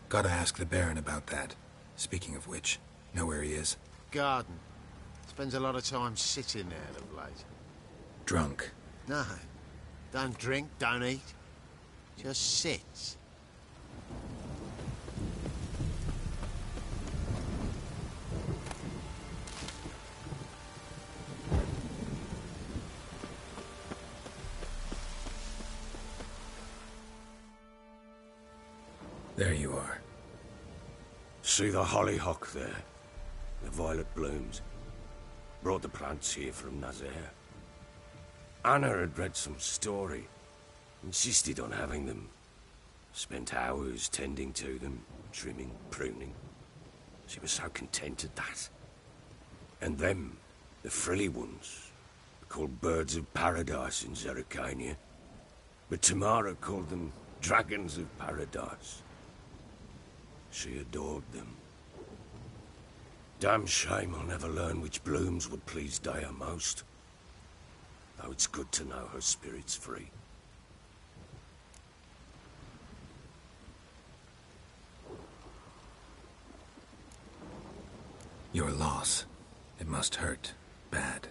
Speaker 3: Gotta ask the Baron about that. Speaking of which, know where he is?
Speaker 8: Garden. Spends a lot of time sitting there of late.
Speaker 3: Drunk.
Speaker 8: No. Don't drink, don't eat. Just sits.
Speaker 3: There you are.
Speaker 6: See the hollyhock there? The violet blooms. Brought the plants here from Nazaire. Anna had read some story. Insisted on having them. Spent hours tending to them, trimming, pruning. She was so content at that. And them, the frilly ones, called birds of paradise in Zerrikania. But Tamara called them dragons of paradise. She adored them. Damn shame I'll never learn which blooms would please Dea most. Though it's good to know her spirit's free.
Speaker 3: Your loss. It must hurt. Bad.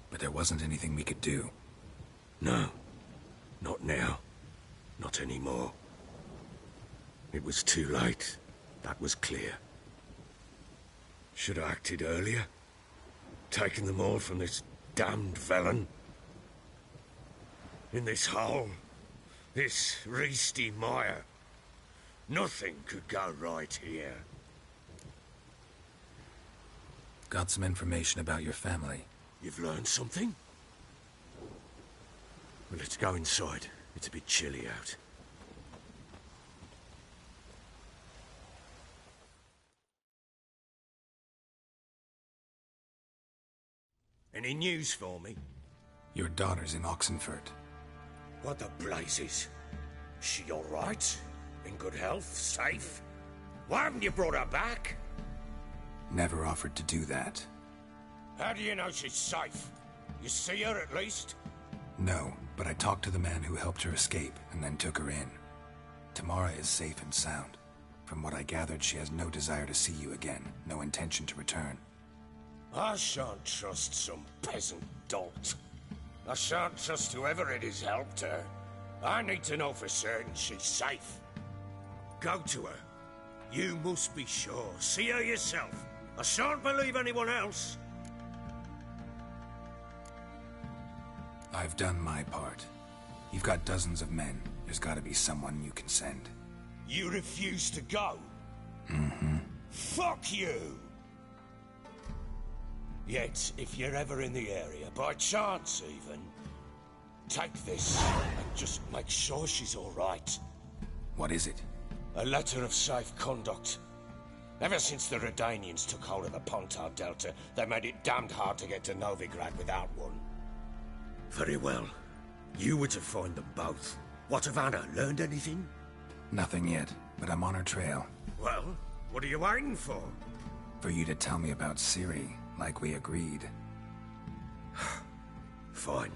Speaker 3: But there wasn't anything we could do.
Speaker 6: No. Not now. Not anymore. It was too late. That was clear. Should have acted earlier. Taken them all from this damned felon. In this hole. This reesty mire. Nothing could go right here.
Speaker 3: Got some information about your family.
Speaker 6: You've learned something? Well, let's go inside. It's a bit chilly out. Any news for me?
Speaker 3: Your daughter's in Oxenfurt.
Speaker 6: What the blazes? She all right? In good health? Safe? Why haven't you brought her back?
Speaker 3: Never offered to do that.
Speaker 6: How do you know she's safe? You see her at least?
Speaker 3: No, but I talked to the man who helped her escape and then took her in. Tamara is safe and sound. From what I gathered, she has no desire to see you again, no intention to return.
Speaker 6: I shan't trust some peasant dolt. I shan't trust whoever it is helped her. I need to know for certain she's safe. Go to her. You must be sure. See her yourself. I shan't believe anyone else.
Speaker 3: I've done my part. You've got dozens of men. There's gotta be someone you can send.
Speaker 6: You refuse to go?
Speaker 3: Mm-hmm.
Speaker 6: Fuck you! Yet, if you're ever in the area, by chance even, take this and just make sure she's all right.
Speaker 3: What is it?
Speaker 6: A letter of safe conduct. Ever since the Redanians took hold of the Pontar Delta, they made it damned hard to get to Novigrad without one. Very well. You were to find them both. What of Anna? Learned anything?
Speaker 3: Nothing yet, but I'm on her trail.
Speaker 6: Well, what are you waiting for?
Speaker 3: For you to tell me about Ciri, like we agreed.
Speaker 6: Fine.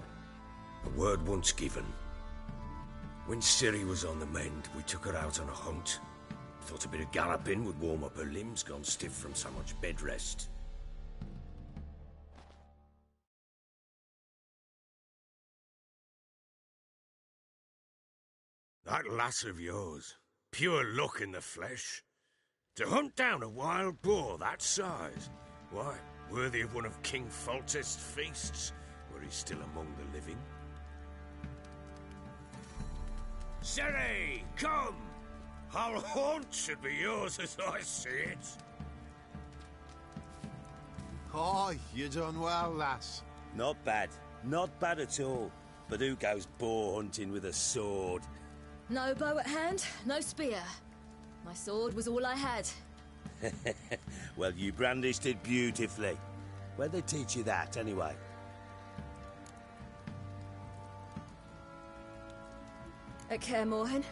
Speaker 6: A word once given. When Ciri was on the mend, we took her out on a hunt. Thought a bit of galloping would warm up her limbs, gone stiff from so much bed rest. That lass of yours, pure luck in the flesh. To hunt down a wild boar that size, why, worthy of one of King Foltest's feasts, were he still among the living. Ciri, come! Our haunt should be yours as I see it.
Speaker 8: Aye, you done well, lass.
Speaker 5: Not bad. Not bad at all. But who goes boar hunting with a sword?
Speaker 22: No bow at hand, no spear. My sword was all I had.
Speaker 5: Well, you brandished it beautifully. Where'd they teach you that, anyway?
Speaker 22: At Kaer Morhen.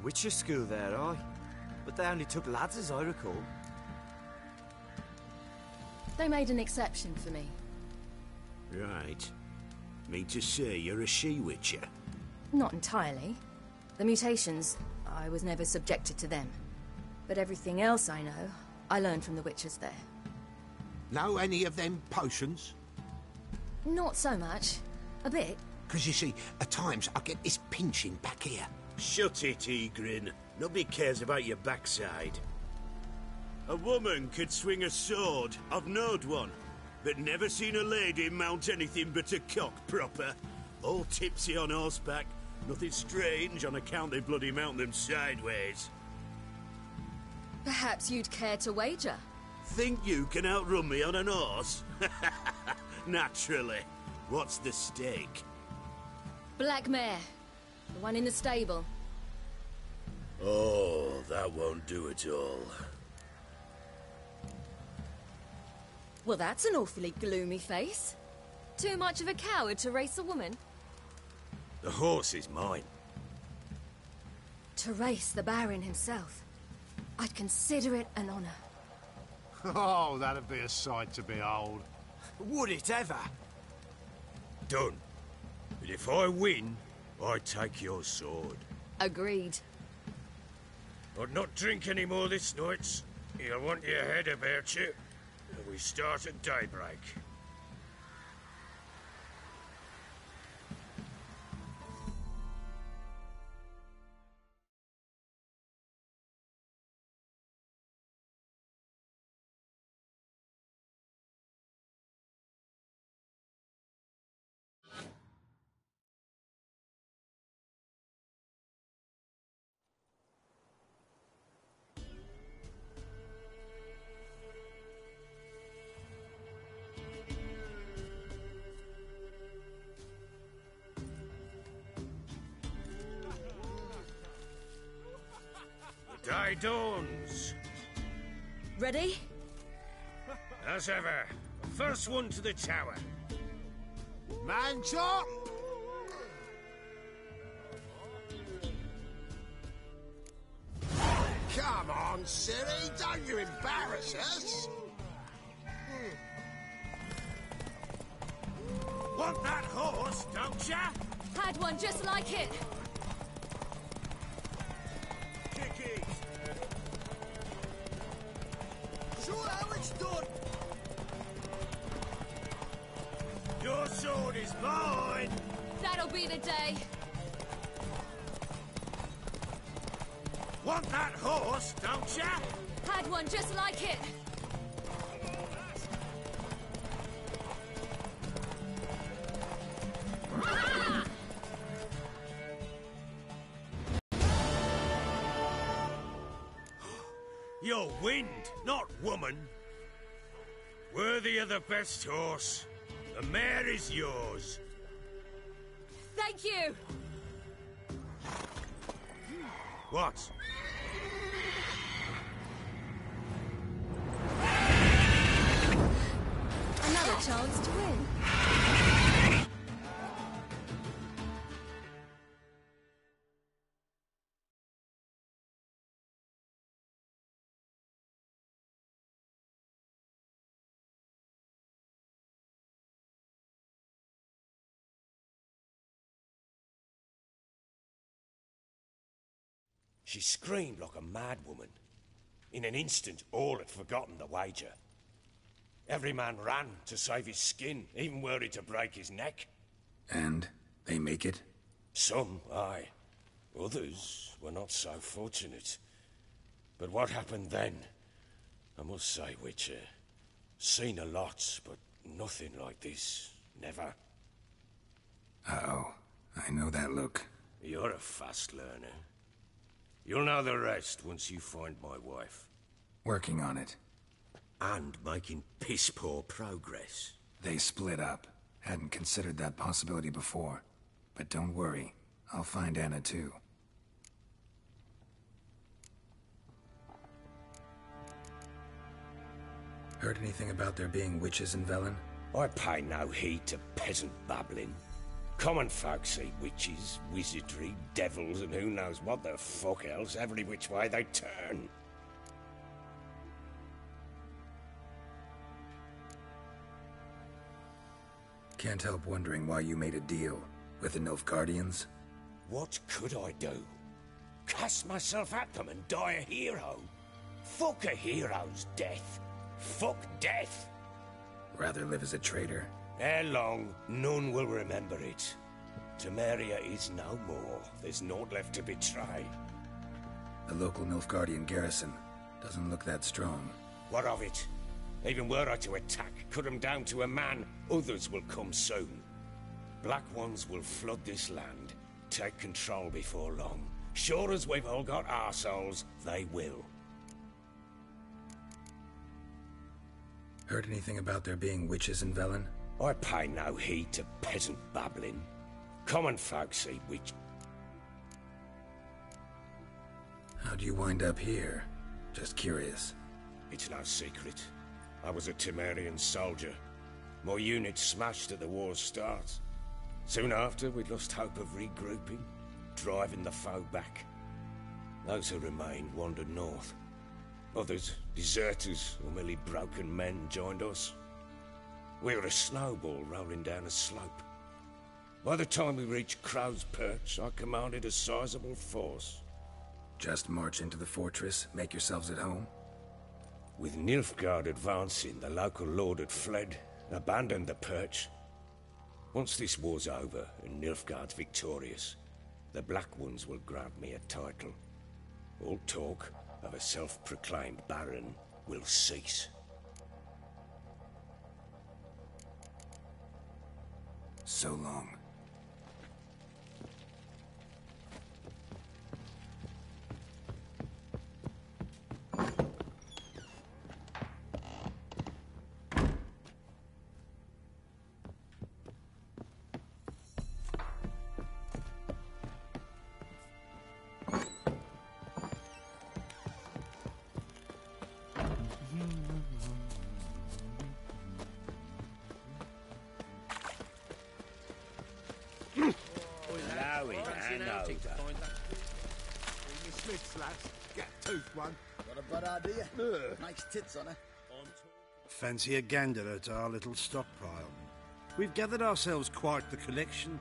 Speaker 11: Witcher school there, aye. But they only took lads, as I recall.
Speaker 22: They made an exception for me.
Speaker 6: Right. Mean to say you're a she-witcher?
Speaker 22: Not entirely. The mutations, I was never subjected to them. But everything else I know, I learned from the witches there.
Speaker 6: Know any of them potions?
Speaker 22: Not so much. A bit.
Speaker 6: Because you see, at times I get this pinching back here.
Speaker 2: Shut it, Egrin. Nobody cares about your backside. A woman could swing a sword. I've knowed one. But never seen a lady mount anything but a cock proper. All tipsy on horseback. Nothing strange on account they bloody mount them sideways.
Speaker 22: Perhaps you'd care to wager?
Speaker 2: Think you can outrun me on an horse? Naturally. What's the stake?
Speaker 22: Black mare. The one in the stable.
Speaker 2: Oh, that won't do at all.
Speaker 22: Well, that's an awfully gloomy face. Too much of a coward to race a woman?
Speaker 2: The horse is mine.
Speaker 22: To race the Baron himself. I'd consider it an honor.
Speaker 10: Oh, that'd be a sight to behold.
Speaker 11: Would it ever?
Speaker 2: Done. But if I win, I take your sword.
Speaker 22: Agreed.
Speaker 2: I'd not drink any more this night. You'll want your head about you. We start at daybreak. Day dawns.
Speaker 22: Ready?
Speaker 2: As ever. First one to the tower.
Speaker 8: Man chop! Come on, Siri, don't you embarrass us!
Speaker 2: Want that horse, don't ya?
Speaker 22: Had one just like it.
Speaker 2: Sure how it's done. Your sword is mine.
Speaker 22: That'll be the day.
Speaker 2: Want that horse, don't ya?
Speaker 22: Had one just like it.
Speaker 2: You're wind, not woman. Worthy of the best horse. The mare is yours.
Speaker 22: Thank you.
Speaker 2: What?
Speaker 22: Another chance to win.
Speaker 6: She screamed like a mad woman. In an instant, all had forgotten the wager. Every man ran to save his skin, even worried to break his neck.
Speaker 3: And they make it?
Speaker 6: Some, aye. Others were not so fortunate. But what happened then? I must say, Witcher, seen a lot, but nothing like this. Never.
Speaker 3: Uh-oh. I know that look.
Speaker 6: You're a fast learner. You'll know the rest once you find my wife.
Speaker 3: Working on it.
Speaker 6: And making piss-poor progress.
Speaker 3: They split up. Hadn't considered that possibility before. But don't worry, I'll find Anna too. Heard anything about there being witches in Velen?
Speaker 6: I pay no heed to peasant babbling. Common folk see witches, wizardry, devils, and who knows what the fuck else every which way they turn.
Speaker 3: Can't help wondering why you made a deal with the Nilfgaardians.
Speaker 6: What could I do? Cast myself at them and die a hero? Fuck a hero's death. Fuck death.
Speaker 3: Rather live as a traitor?
Speaker 6: Ere long, none will remember it. Temeria is no more. There's naught left to betray.
Speaker 3: The local Nilfgaardian garrison doesn't look that strong.
Speaker 6: What of it? Even were I to attack, cut them down to a man, others will come soon. Black Ones will flood this land, take control before long. Sure as we've all got arseholes, they will.
Speaker 3: Heard anything about there being witches in Velen?
Speaker 6: I pay no heed to peasant babbling. Common folk see witch.
Speaker 3: How'd you wind up here? Just curious.
Speaker 6: It's no secret. I was a Temerian soldier. My unit smashed at the war's start. Soon after, we'd lost hope of regrouping, driving the foe back. Those who remained wandered north. Others, deserters or merely broken men, joined us. We were a snowball rolling down a slope. By the time we reached Crow's Perch, I commanded a sizable force.
Speaker 3: Just march into the fortress, make yourselves at home?
Speaker 6: With Nilfgaard advancing, the local lord had fled, abandoned the Perch. Once this war's over and Nilfgaard's victorious, the Black Ones will grant me a title. All talk of a self-proclaimed baron will cease.
Speaker 3: So long.
Speaker 1: Got a bad idea? Nice tits on her.
Speaker 4: Fancy a gander at our little stockpile. We've gathered ourselves quite the collection.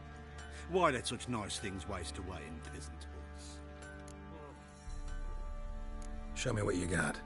Speaker 4: Why let such nice things waste away in peasant huts?
Speaker 3: Show me what you got.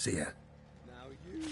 Speaker 3: See ya.
Speaker 16: Now you...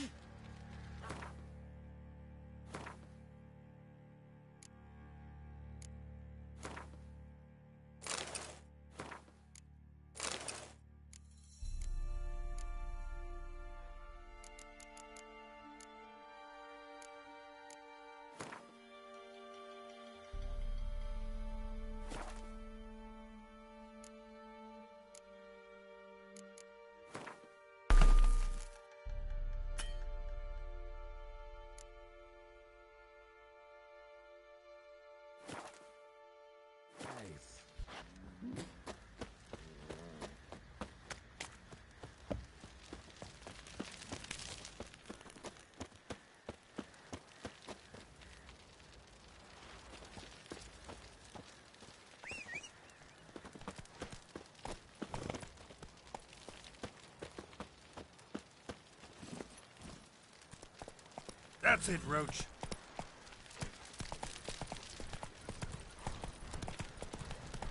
Speaker 12: That's it, Roach.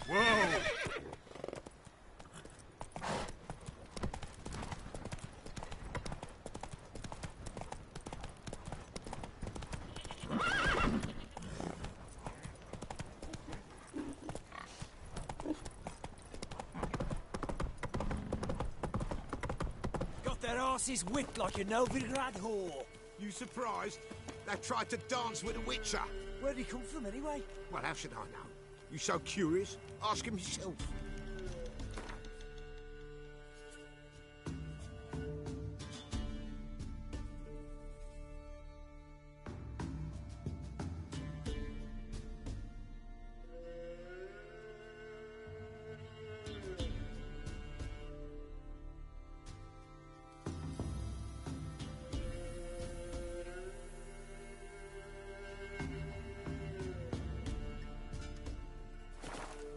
Speaker 12: Whoa!
Speaker 11: Got their asses whipped like a Novigrad whore.
Speaker 9: You surprised? They tried to dance with a witcher.
Speaker 11: Where'd he come from, anyway?
Speaker 9: Well, how should I know? You so curious? Ask him yourself.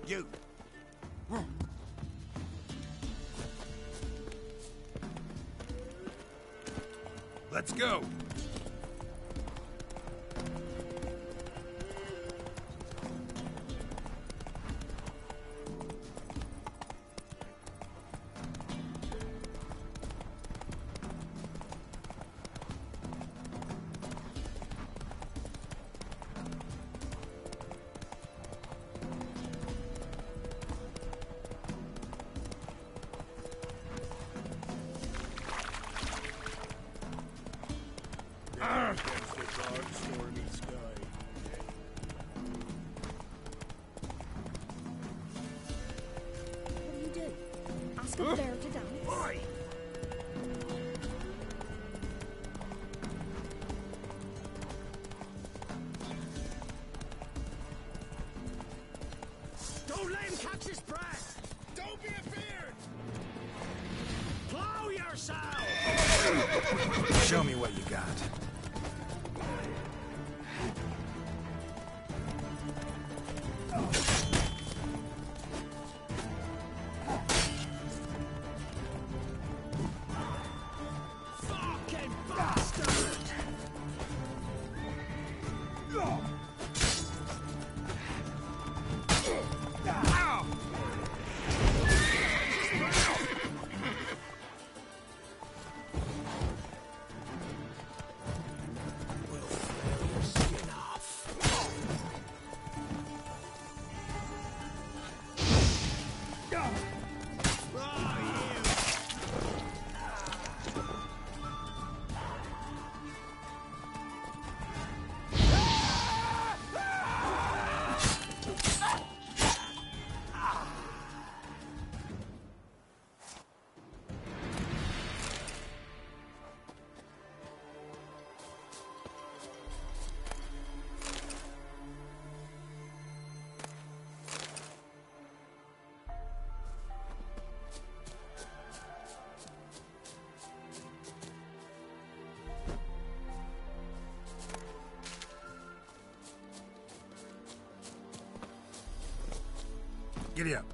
Speaker 9: You.
Speaker 12: Let's go.
Speaker 13: Up there to dance.
Speaker 12: Boy!
Speaker 18: Don't let him catch his breath! Don't be afeard! Plow yourself!
Speaker 3: Show me what you got. Giddy up.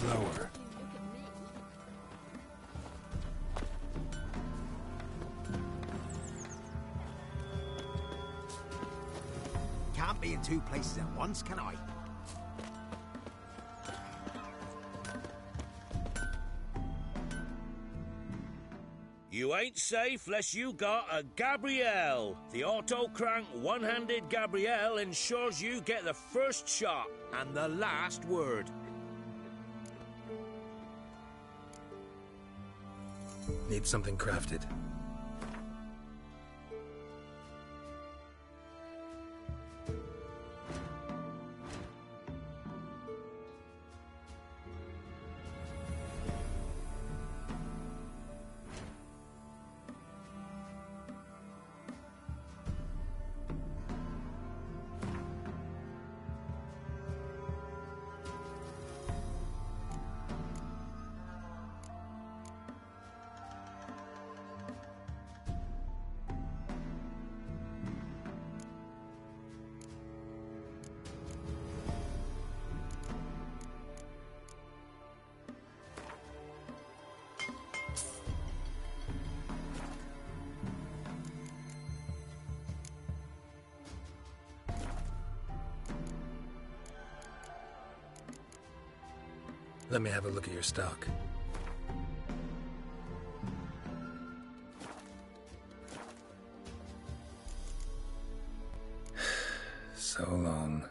Speaker 3: slower.
Speaker 11: Can't be in two places at once, can I?
Speaker 6: You ain't safe less you got a Gabrielle. The auto-crank one-handed Gabrielle ensures you get the first shot and the last word.
Speaker 3: Need something crafted. Let me have a look at your stock. So long.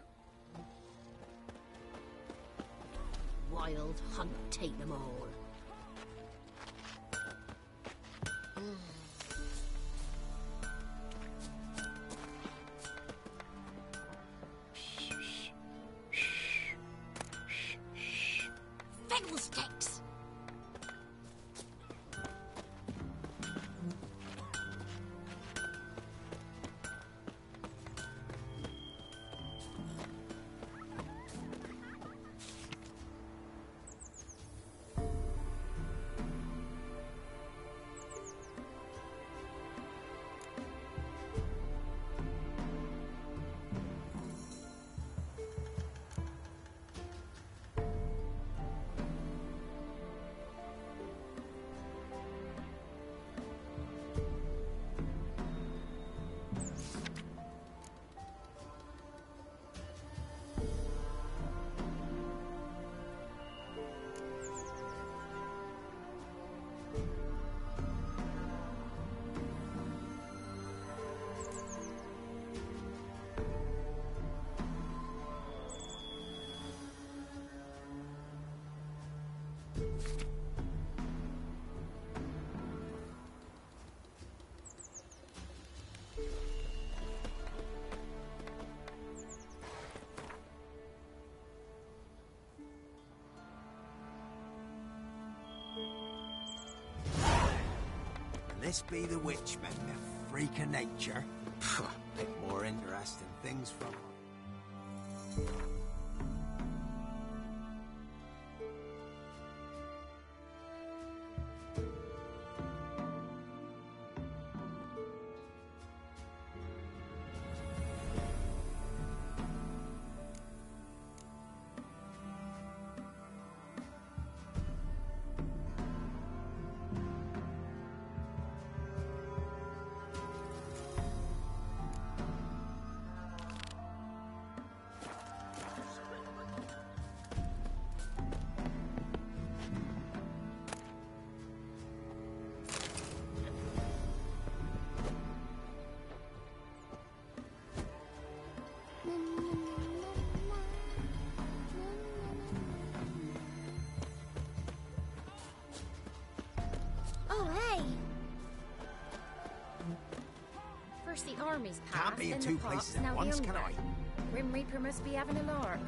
Speaker 15: Wild hunt, take them all. Fiddlesticks!
Speaker 11: This be the witchman, the freak of nature. Bit more interesting things from.
Speaker 15: Oh, hey! First the army's passed,
Speaker 11: Can't be in
Speaker 15: then
Speaker 11: two
Speaker 15: the pox,
Speaker 11: places at
Speaker 15: now
Speaker 11: once,
Speaker 15: the
Speaker 11: can I?
Speaker 15: Umbra. Grim Reaper must be having a lark.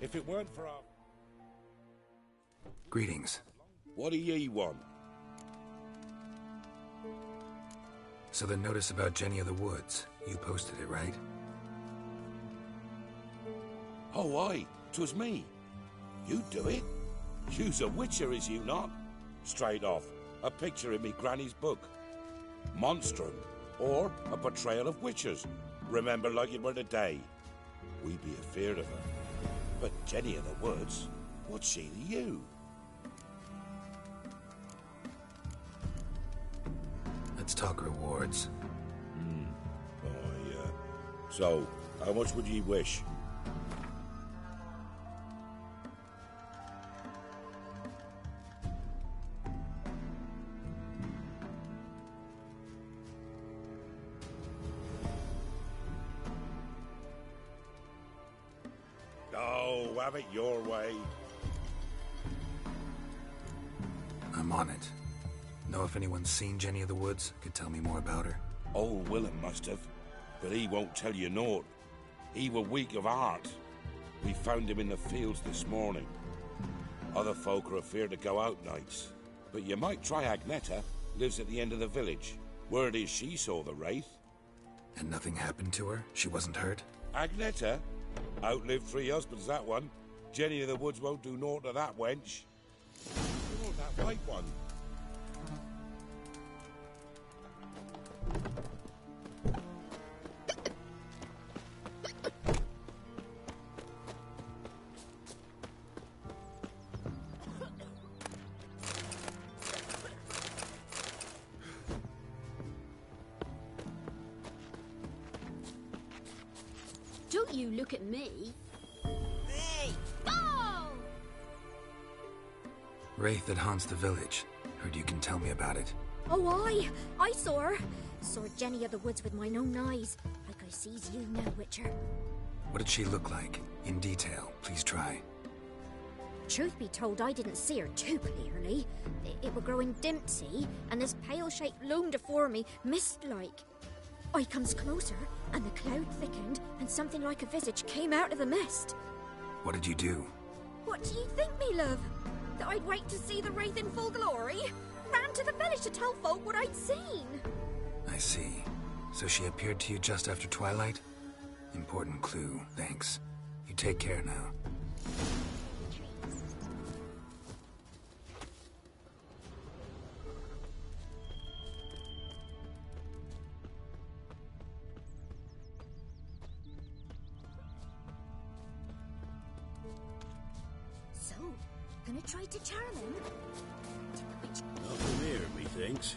Speaker 2: If it weren't for our...
Speaker 3: Greetings.
Speaker 2: What do ye want?
Speaker 3: So the notice about Jenny of the Woods, you posted it, right?
Speaker 2: Oh, aye. 'Twas me. You do it? You's a witcher, is you not? Straight off. A picture in me granny's book. Monstrum. Or a portrayal of witches.
Speaker 5: Remember like it were the day. We be afeard of her. But Jenny of the Woods, what's she to you?
Speaker 3: Let's talk rewards.
Speaker 5: Oh, yeah. So, how much would ye wish? Oh, have it your way.
Speaker 3: I'm on it. Know if anyone's seen Jenny of the Woods? Could tell me more about her?
Speaker 5: Old Willem must have, but he won't tell you naught. He were weak of heart. We found him in the fields this morning. Other folk are afeard to go out nights. But you might try Agneta, lives at the end of the village. Word is she saw the wraith.
Speaker 3: And nothing happened to her? She wasn't hurt?
Speaker 5: Agneta? Outlived 3 husbands, that one. Jenny of the Woods won't do naught to that wench. Oh, that white one.
Speaker 15: Don't you look at me. Hey! Oh!
Speaker 3: Wraith that haunts the village. Heard you can tell me about it.
Speaker 13: Oh, I saw her. Saw Jenny of the Woods with mine own eyes, like I sees you now, Witcher.
Speaker 3: What did she look like? In detail, please try.
Speaker 13: Truth be told, I didn't see her too clearly. It were growing dim, see, and this pale shape loomed afore me, mist-like. I comes closer, and the cloud thickened, and something like a visage came out of the mist.
Speaker 3: What did you do?
Speaker 13: What do you think, me love? That I'd wait to see the wraith in full glory? Ran to the village to tell folk what I'd seen.
Speaker 3: I see. So she appeared to you just after twilight? Important clue, thanks. You take care now.
Speaker 13: So, gonna try to charm him?
Speaker 4: Not from here, methinks.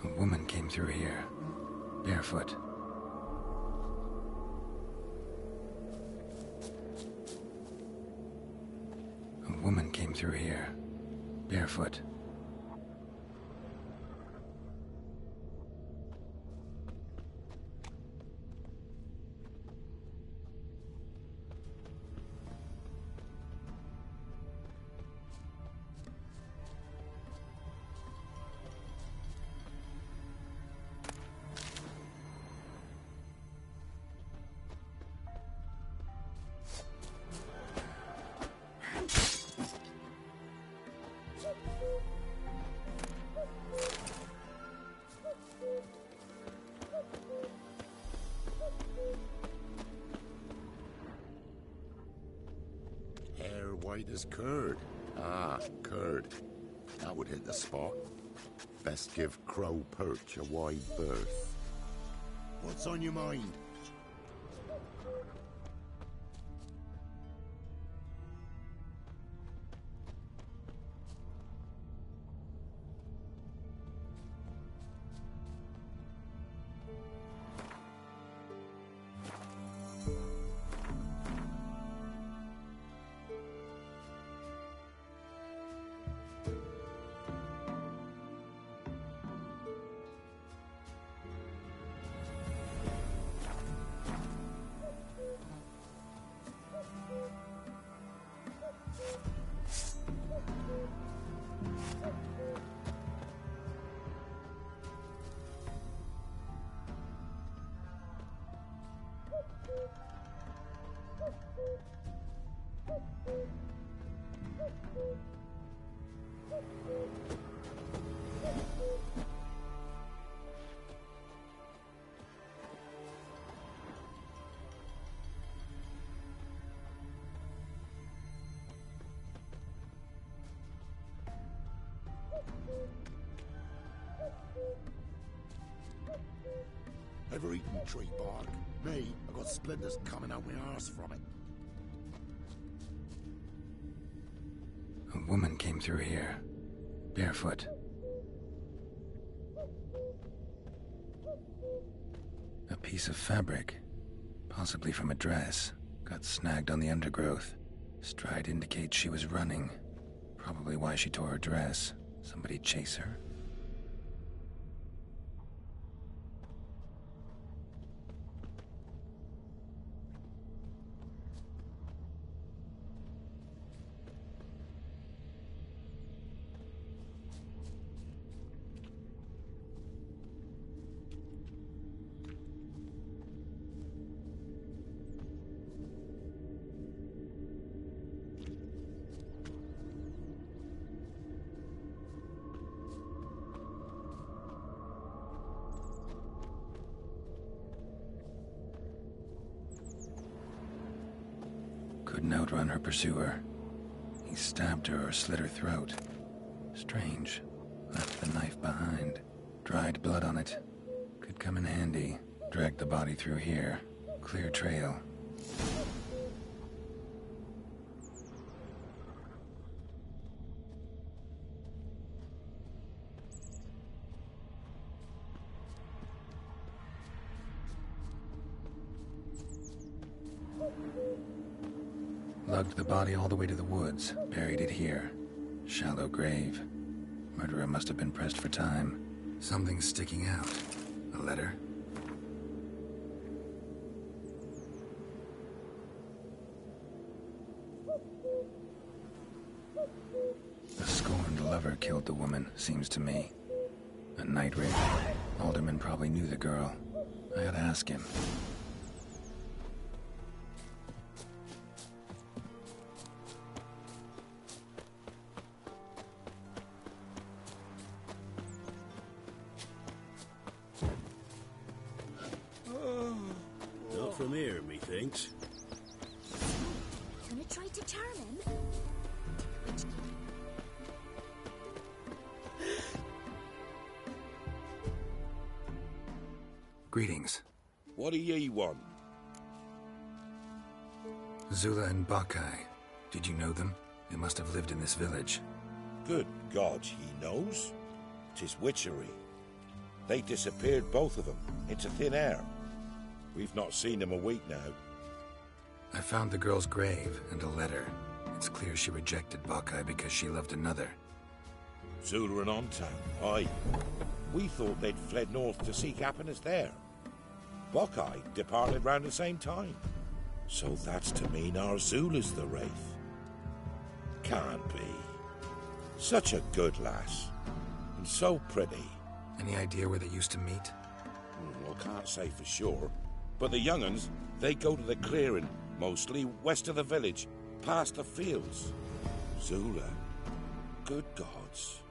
Speaker 3: A woman came through here, barefoot. A woman came through here, barefoot.
Speaker 9: Hair white as curd. Ah, curd. That would hit the spot. Best give Crow Perch a wide berth.
Speaker 1: What's on your mind?
Speaker 9: never eaten tree bark. Me, I got splinters coming out my arse from it.
Speaker 3: A woman came through here, barefoot. A piece of fabric, possibly from a dress, got snagged on the undergrowth. Stride indicates she was running. Probably why she tore her dress. Somebody chase her? Couldn't outrun her pursuer. He stabbed her or slit her throat. Strange. Left the knife behind. Dried blood on it. Could come in handy. Dragged the body through here. Clear trail. Lugged the body all the way to the woods, buried it here. Shallow grave. Murderer must have been pressed for time. Something's sticking out. A letter? The scorned lover killed the woman, seems to me. A night raid. Alderman probably knew the girl. I ought to ask him.
Speaker 4: Not from here, methinks.
Speaker 15: Gonna try to charm him?
Speaker 3: Greetings.
Speaker 5: What do ye want?
Speaker 3: Zula and Bakai. Did you know them? They must have lived in this village.
Speaker 5: Good God, he knows? 'Tis witchery. They disappeared, both of them, into thin air. We've not seen them a week now.
Speaker 3: I found the girl's grave and a letter. It's clear she rejected Bakai because she loved another.
Speaker 5: Zula and Ontan, aye. We thought they'd fled north to seek happiness there. Bakai departed round the same time. So that's to mean our Zula's the wraith. Can't be. Such a good lass. And so pretty.
Speaker 3: Any idea where they used to meet?
Speaker 5: Well, can't say for sure. But the young'uns, they go to the clearing, mostly west of the village, past the fields. Zula. Good gods.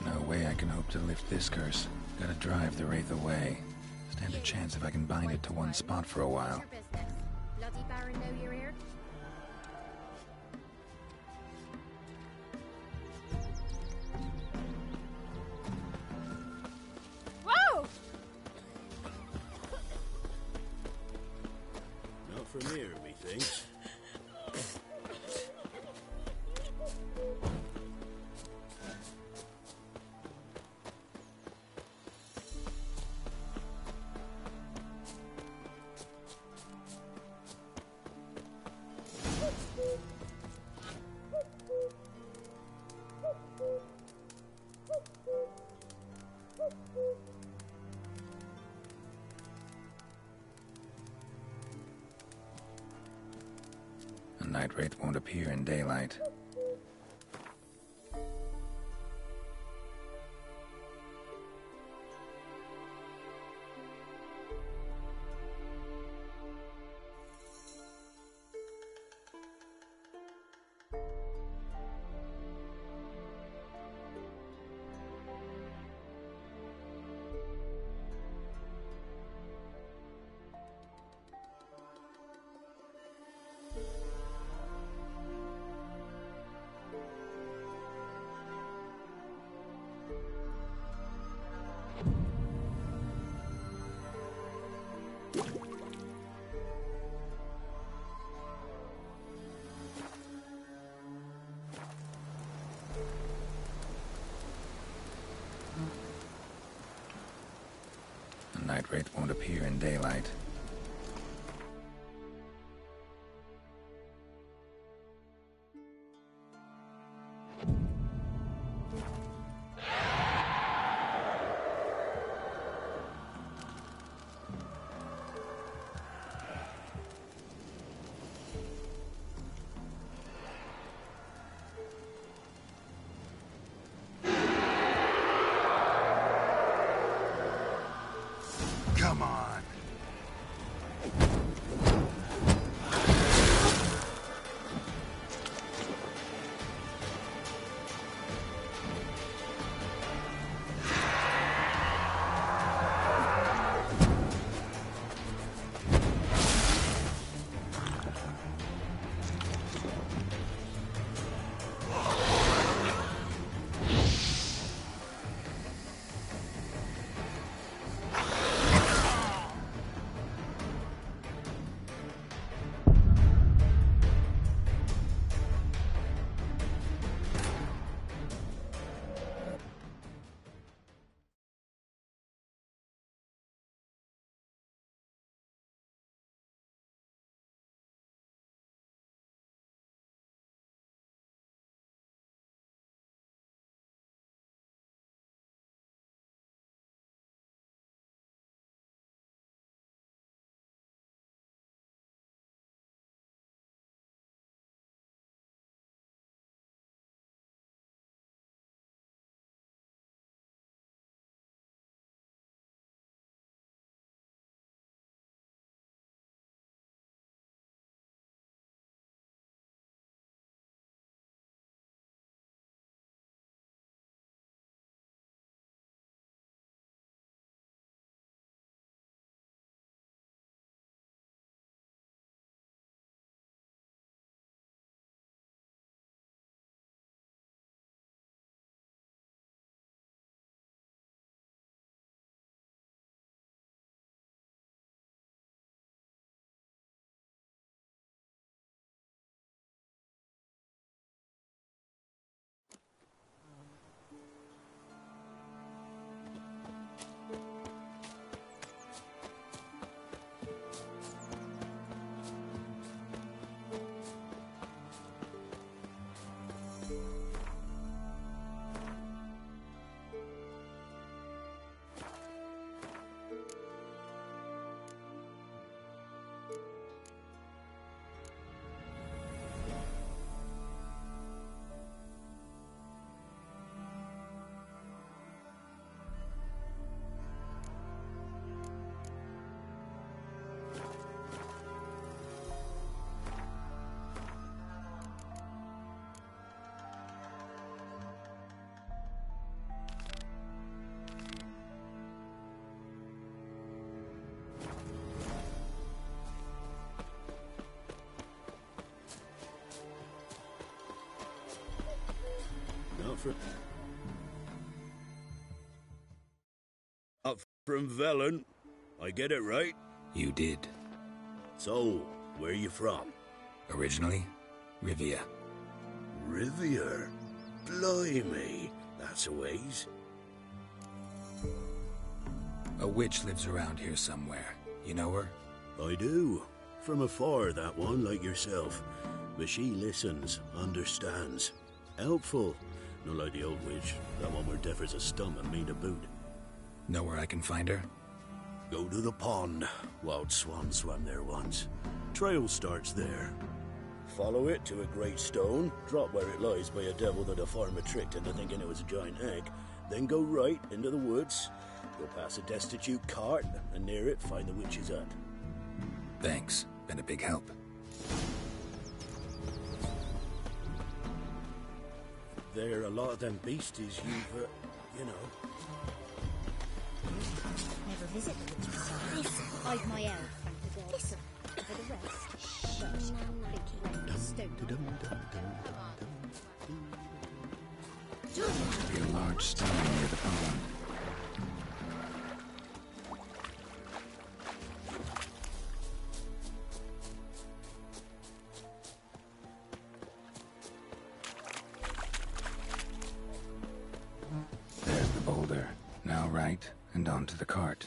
Speaker 3: No way I can hope to lift this curse. Gotta drive the wraith away. Stand a chance if I can bind it to one spot for a while.
Speaker 15: Bloody Baron know you're here?
Speaker 17: Whoa!
Speaker 4: Not from here, methinks.
Speaker 3: A night wraith won't appear in daylight. The night wraith won't appear in daylight.
Speaker 12: Come on.
Speaker 18: Up from Velen. I get it right?
Speaker 3: You did.
Speaker 18: So, where you from?
Speaker 3: Originally, Rivia.
Speaker 18: Rivia? Blimey, that's a ways.
Speaker 3: A witch lives around here somewhere. You know her?
Speaker 18: I do. From afar, that one, like yourself. But she listens, understands. Helpful. Not like the old witch. That one were deaf as a stump and mean to boot.
Speaker 3: Know where I can find her?
Speaker 18: Go to the pond. Wild swan swam there once. Trail starts there. Follow it to a great stone, drop where it lies by a devil that a farmer tricked into thinking it was a giant egg, then go right into the woods. You'll pass a destitute cart, and near it find the witch's hut.
Speaker 3: Thanks. Been a big help.
Speaker 18: There are a lot of them beasties you've, you know.
Speaker 20: Never visit the witch's side. Listen, I've my elf, thank the gods. Listen. For the rest, shush,
Speaker 3: Be a large stone near the pond. There's the boulder. Now right, and onto the cart.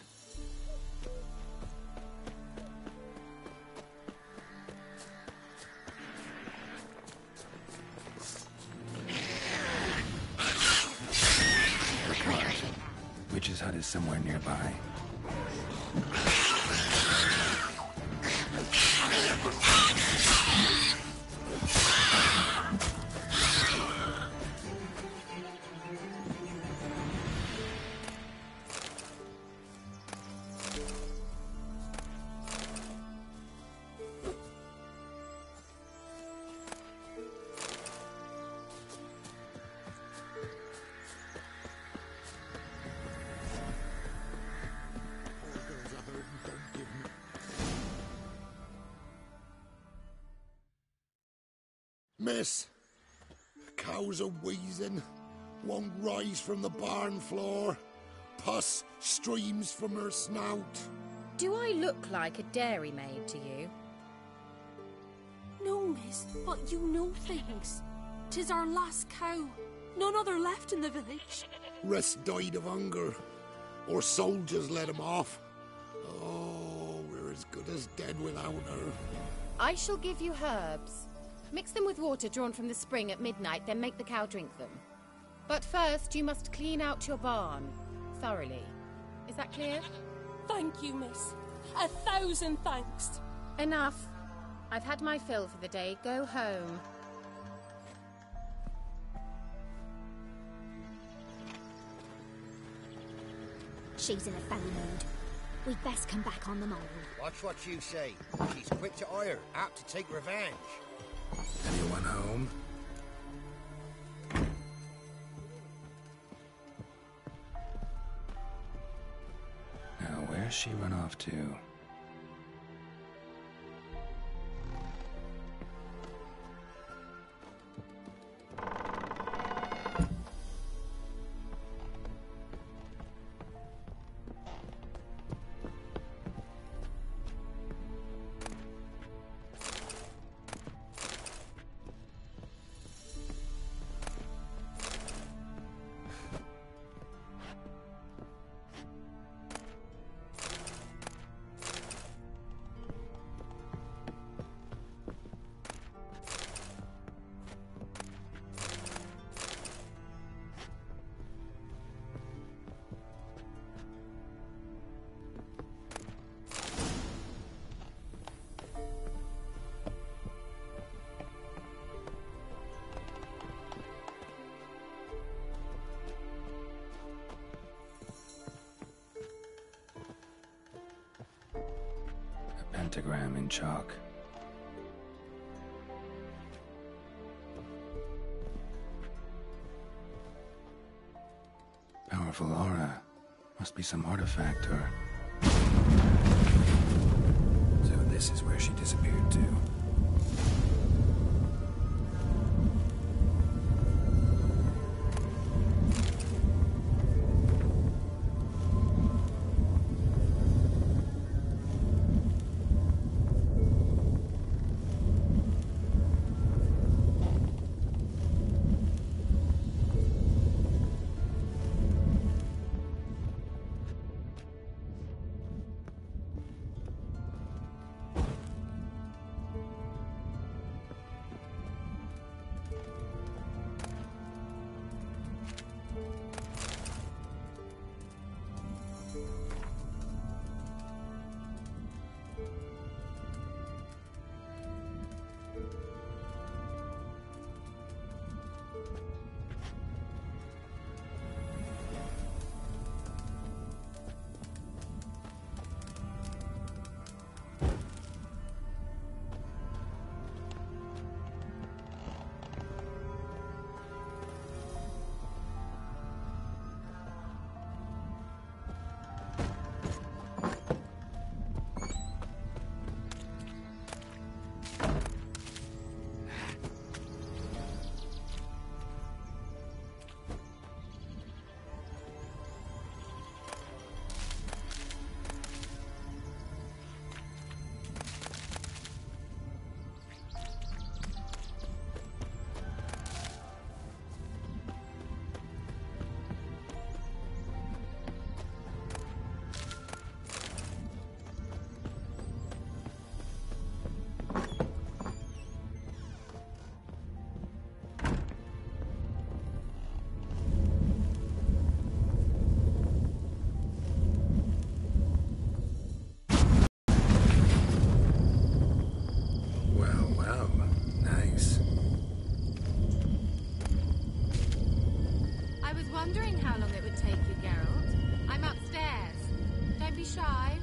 Speaker 3: is somewhere nearby.
Speaker 9: Miss, the cows are wheezing, won't rise from the barn floor. Pus streams from her snout.
Speaker 22: Do I look like a dairymaid to you?
Speaker 14: No, miss, but you know things. 'Tis our last cow. None other left in the village.
Speaker 9: Rest died of hunger, or soldiers let him off. Oh, we're as good as dead without her.
Speaker 22: I shall give you herbs. Mix them with water drawn from the spring at midnight, then make the cow drink them. But first, you must clean out your barn thoroughly. Is that clear?
Speaker 14: Thank you, miss. 1,000 thanks.
Speaker 22: Enough. I've had my fill for the day. Go home.
Speaker 20: She's in a funny mood. We'd best come back on the mole.
Speaker 11: Watch what you say. She's quick to ire, apt to take revenge.
Speaker 3: Anyone home? Now, where's she run off to? Pentagram in chalk. Powerful aura. Must be some artifact or... So this is where she disappeared to.
Speaker 14: shy.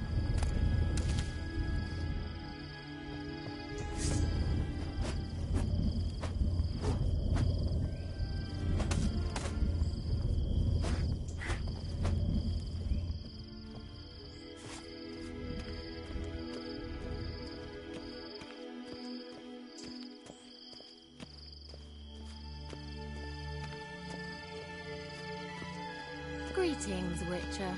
Speaker 14: Greetings, Witcher.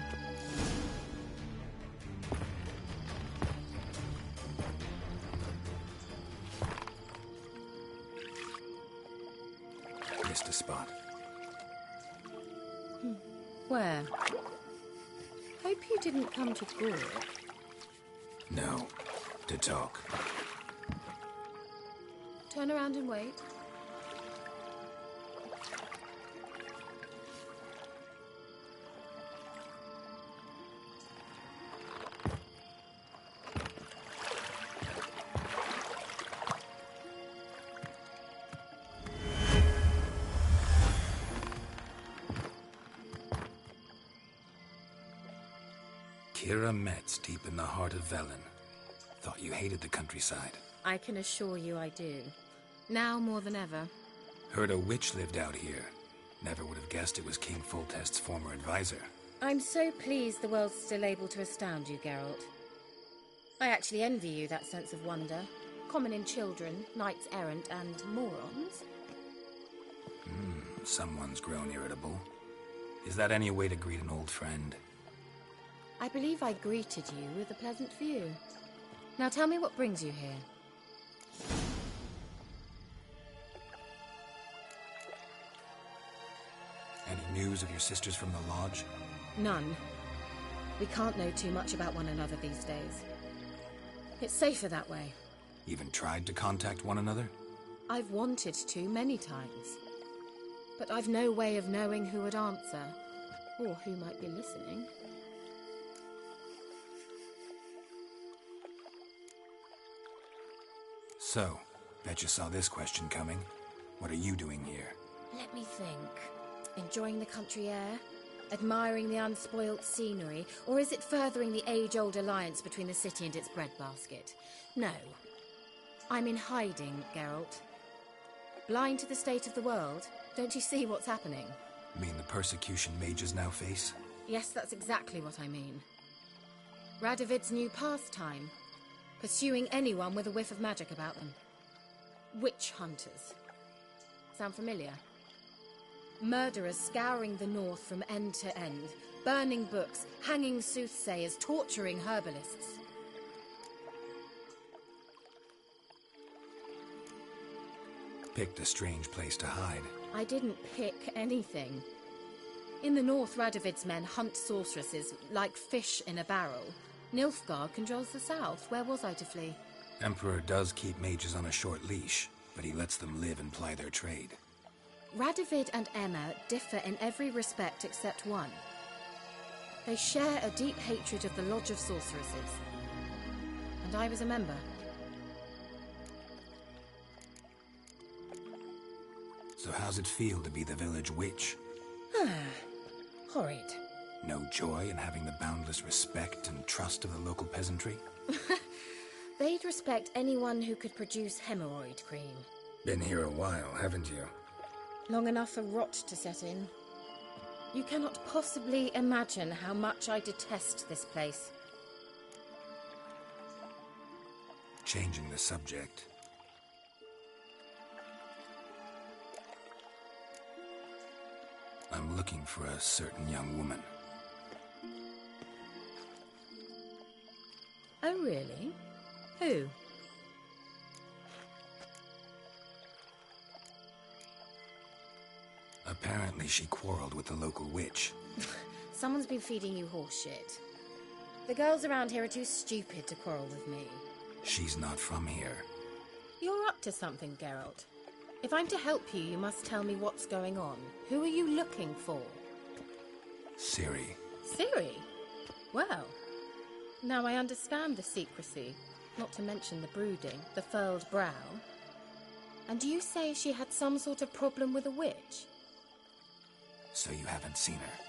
Speaker 3: Missed a spot.
Speaker 14: Where? Hope you didn't come to Gore.
Speaker 3: No. To talk.
Speaker 14: Turn around and wait.
Speaker 3: Kira Metz, deep in the heart of Velen. Thought you hated the countryside.
Speaker 14: I can assure you I do. Now more than ever.
Speaker 3: Heard a witch lived out here. Never would have guessed it was King Foltest's former advisor.
Speaker 14: I'm so pleased the world's still able to astound you, Geralt. I actually envy you that sense of wonder. Common in children, knights errant, and morons.
Speaker 3: Someone's grown irritable. Is that any way to greet an old friend?
Speaker 14: I believe I greeted you with a pleasant view. Now tell me what brings you here.
Speaker 3: Any news of your sisters from the lodge?
Speaker 14: None. We can't know too much about one another these days. It's safer that way.
Speaker 3: Even tried to contact one another?
Speaker 14: I've wanted to many times. But I've no way of knowing who would answer, or who might be listening.
Speaker 3: So, bet you saw this question coming. What are you doing here?
Speaker 14: Let me think. Enjoying the country air? Admiring the unspoilt scenery? Or is it furthering the age-old alliance between the city and its breadbasket? No. I'm in hiding, Geralt. Blind to the state of the world? Don't you see what's happening?
Speaker 3: Mean the persecution mages now face?
Speaker 14: Yes, that's exactly what I mean. Radovid's new pastime. Pursuing anyone with a whiff of magic about them. Witch hunters. Sound familiar? Murderers scouring the north from end to end, burning books, hanging soothsayers, torturing herbalists.
Speaker 3: Picked a strange place to hide.
Speaker 14: I didn't pick anything. In the north, Radovid's men hunt sorceresses like fish in a barrel. Nilfgaard controls the south. Where was I to flee?
Speaker 3: Emperor does keep mages on a short leash, but he lets them live and ply their trade.
Speaker 14: Radovid and Emma differ in every respect except one. They share a deep hatred of the Lodge of Sorceresses. And I was a member.
Speaker 3: So how's it feel to be the village witch?
Speaker 14: Horrid.
Speaker 3: No joy in having the boundless respect and trust of the local peasantry?
Speaker 14: They'd respect anyone who could produce hemorrhoid cream.
Speaker 3: Been here a while, haven't you?
Speaker 14: Long enough for rot to set in. You cannot possibly imagine how much I detest this place.
Speaker 3: Changing the subject. I'm looking for a certain young woman.
Speaker 14: Oh, really? Who?
Speaker 3: Apparently she quarreled with the local witch.
Speaker 14: Someone's been feeding you horseshit. The girls around here are too stupid to quarrel with me.
Speaker 3: She's not from here.
Speaker 14: You're up to something, Geralt. If I'm to help you, you must tell me what's going on. Who are you looking for?
Speaker 3: Ciri.
Speaker 14: Ciri? Well, now I understand the secrecy, not to mention the brooding, the furled brow. And do you say she had some sort of problem with a witch?
Speaker 3: So you haven't seen her?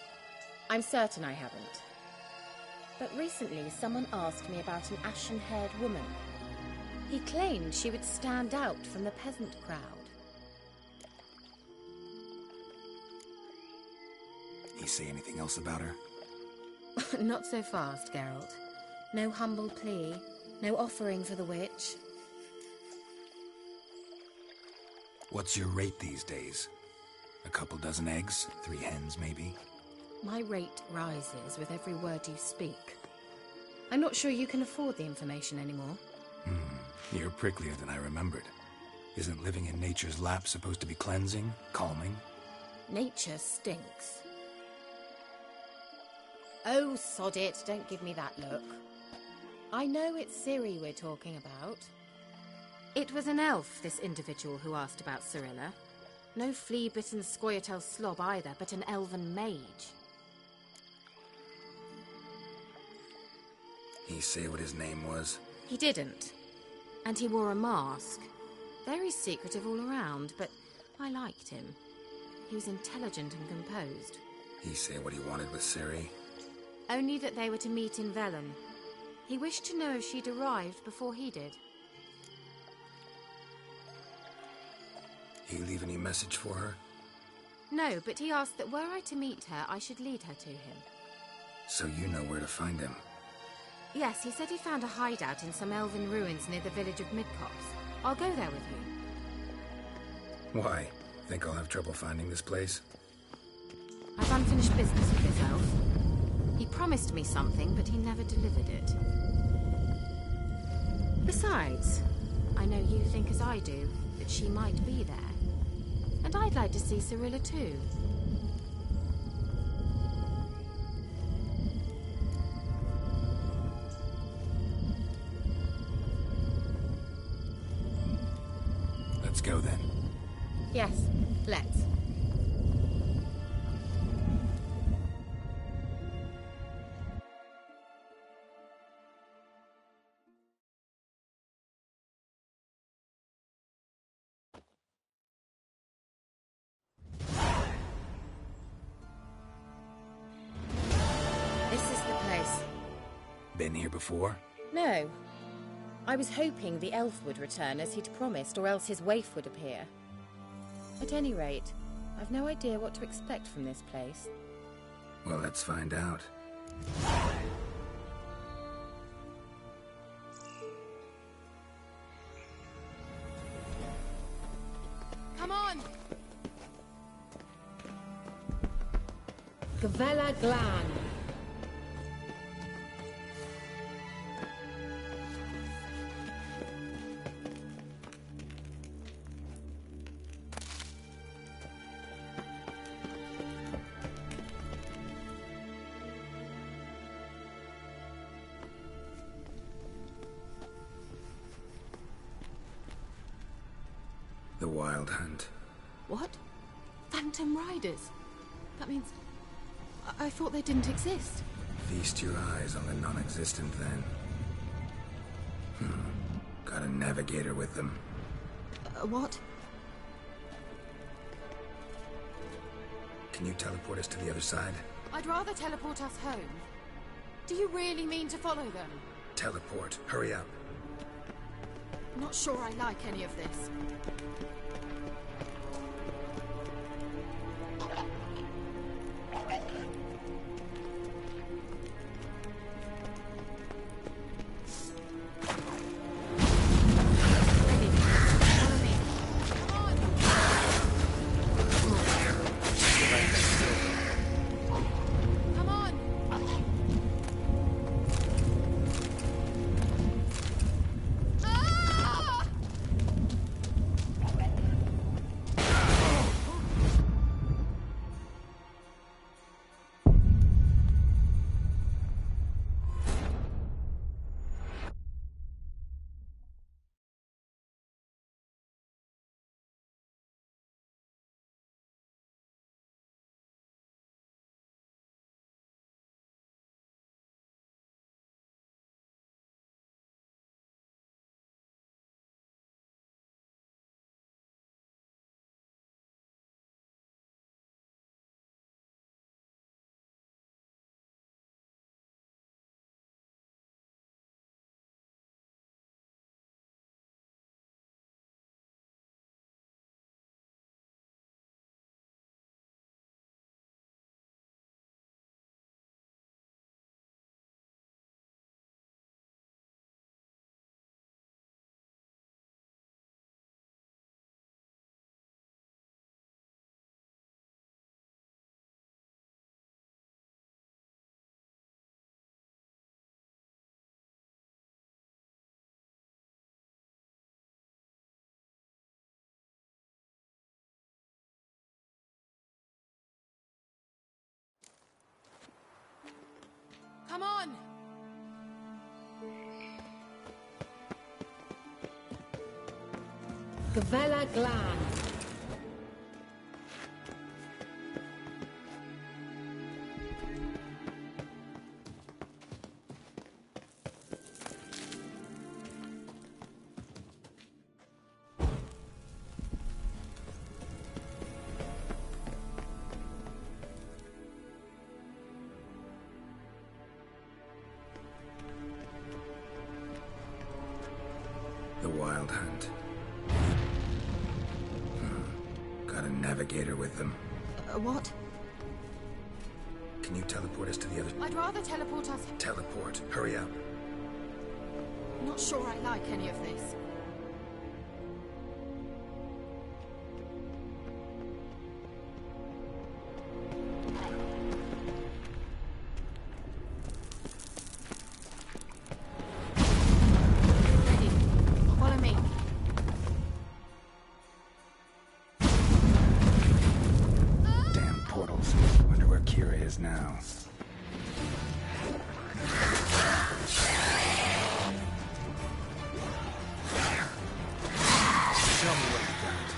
Speaker 14: I'm certain I haven't. But recently someone asked me about an ashen-haired woman. He claimed she would stand out from the peasant crowd.
Speaker 3: He say anything else about her?
Speaker 14: Not so fast, Geralt. No humble plea, no offering for the witch.
Speaker 3: What's your rate these days? A couple dozen eggs? 3 hens, maybe?
Speaker 14: My rate rises with every word you speak. I'm not sure you can afford the information anymore.
Speaker 3: You're pricklier than I remembered. Isn't living in nature's lap supposed to be cleansing, calming?
Speaker 14: Nature stinks. Oh, sod it, don't give me that look. I know it's Ciri we're talking about. It was an elf, this individual who asked about Cirilla. No flea-bitten Scoia'tael slob either, but an elven mage.
Speaker 3: He say what his name was?
Speaker 14: He didn't. And he wore a mask. Very secretive all around, but I liked him. He was intelligent and composed.
Speaker 3: He say what he wanted with Ciri?
Speaker 14: Only that they were to meet in Velen. He wished to know if she'd arrived before he did.
Speaker 3: He leave any message for her?
Speaker 14: No, but he asked that were I to meet her, I should lead her to him.
Speaker 3: So you know where to find him?
Speaker 14: Yes, he said he found a hideout in some elven ruins near the village of Midcopse. I'll go there with you.
Speaker 3: Why? Think I'll have trouble finding this place?
Speaker 14: I've unfinished business with this elf. He promised me something, but he never delivered it. Besides, I know you think as I do, that she might be there. And I'd like to see Cirilla too.
Speaker 3: Let's go then.
Speaker 14: Yes, let's. This is the place.
Speaker 3: Been here before?
Speaker 14: No. I was hoping the elf would return as he'd promised, or else his waif would appear. At any rate, I've no idea what to expect from this place.
Speaker 3: Well, let's find out.
Speaker 14: Come on! Gavella Glan.
Speaker 3: The Wild Hunt.
Speaker 14: What? Phantom Riders? That means... I thought they didn't exist.
Speaker 3: Feast your eyes on the non-existent then. Got a navigator with them.
Speaker 14: What?
Speaker 3: Can you teleport us to the other side?
Speaker 14: I'd rather teleport us home. Do you really mean to follow them?
Speaker 3: Teleport. Hurry up.
Speaker 14: Not sure I like any of this. Come on! Gvela Glan.
Speaker 3: The Wild Hunt. Got a navigator with them.
Speaker 14: What?
Speaker 3: Can you teleport us to the other...
Speaker 14: I'd rather teleport us...
Speaker 3: Teleport. Hurry up.
Speaker 14: Not sure I like any of this.
Speaker 3: Now. Show me what you got.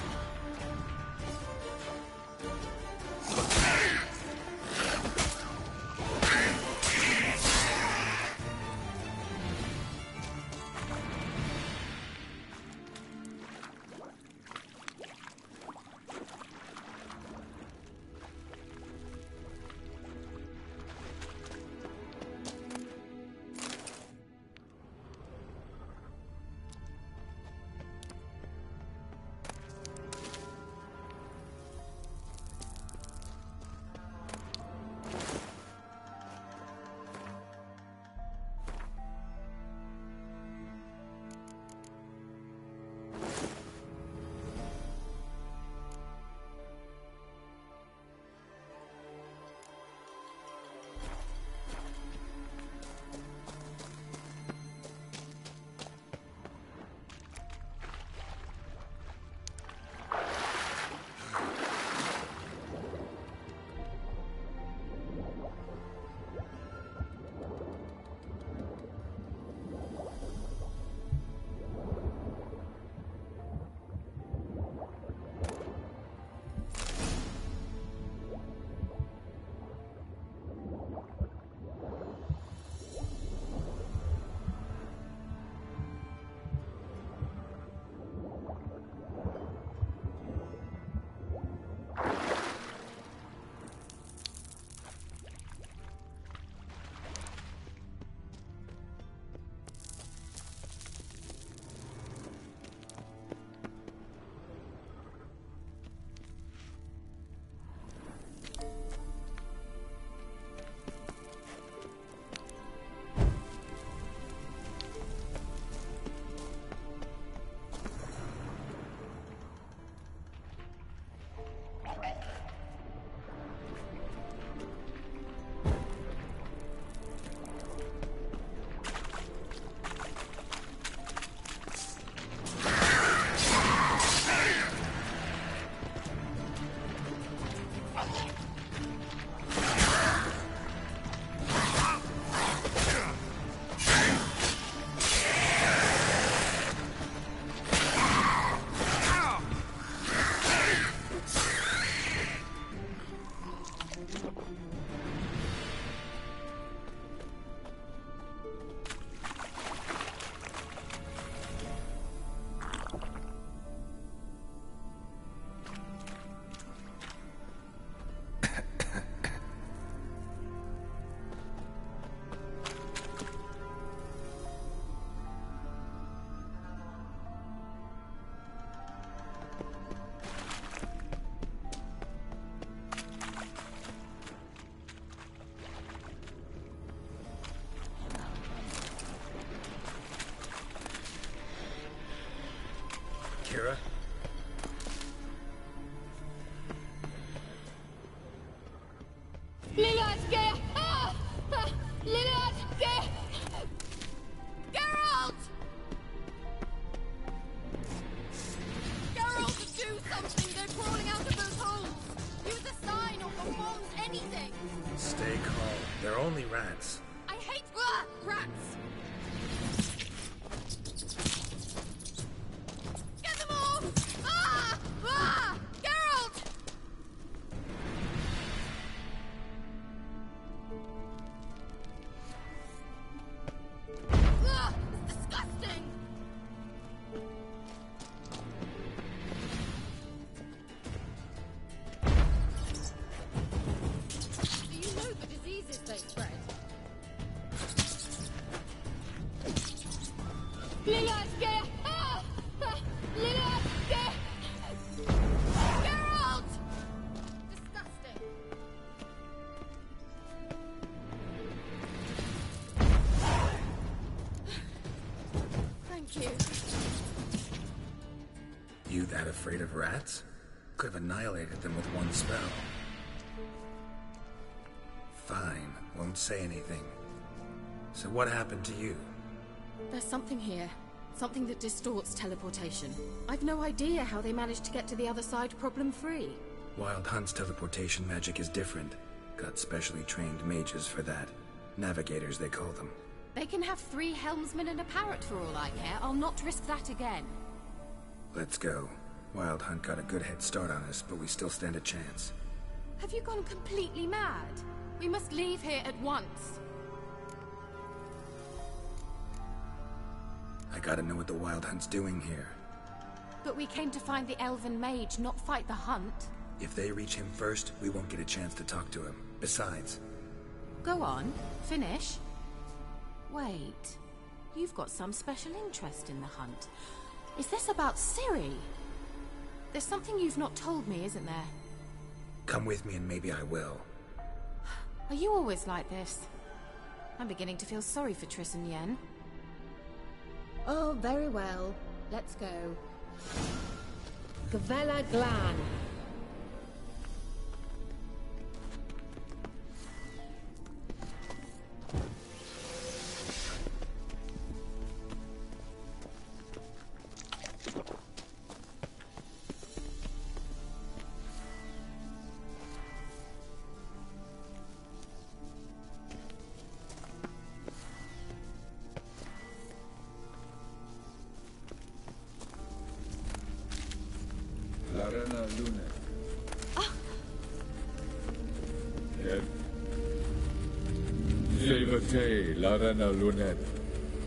Speaker 3: Kira?
Speaker 14: Geralt! Geralt, do something! They're crawling out of those holes! Use a sign or commands, anything!
Speaker 3: Stay calm. They're only rats.
Speaker 14: I hate Geralt! Disgusting. Thank you.
Speaker 3: You that afraid of rats? Could have annihilated them with one spell. Fine, won't say anything. So what happened to you?
Speaker 14: There's something here. Something that distorts teleportation. I've no idea how they managed to get to the other side problem-free.
Speaker 3: Wild Hunt's teleportation magic is different. Got specially trained mages for that. Navigators, they call them.
Speaker 14: They can have 3 helmsmen and a parrot for all I care. I'll not risk that again.
Speaker 3: Let's go. Wild Hunt got a good head start on us, but we still stand a chance.
Speaker 14: Have you gone completely mad? We must leave here at once.
Speaker 3: I gotta know what the Wild Hunt's doing here.
Speaker 14: But we came to find the elven mage, not fight the hunt.
Speaker 3: If they reach him first, we won't get a chance to talk to him. Besides...
Speaker 14: Go on. Finish. Wait. You've got some special interest in the hunt. Is this about Ciri? There's something you've not told me, isn't there?
Speaker 3: Come with me and maybe I will.
Speaker 14: Are you always like this? I'm beginning to feel sorry for Triss and Yen.
Speaker 15: Oh, very well. Let's go. Gavella Glan.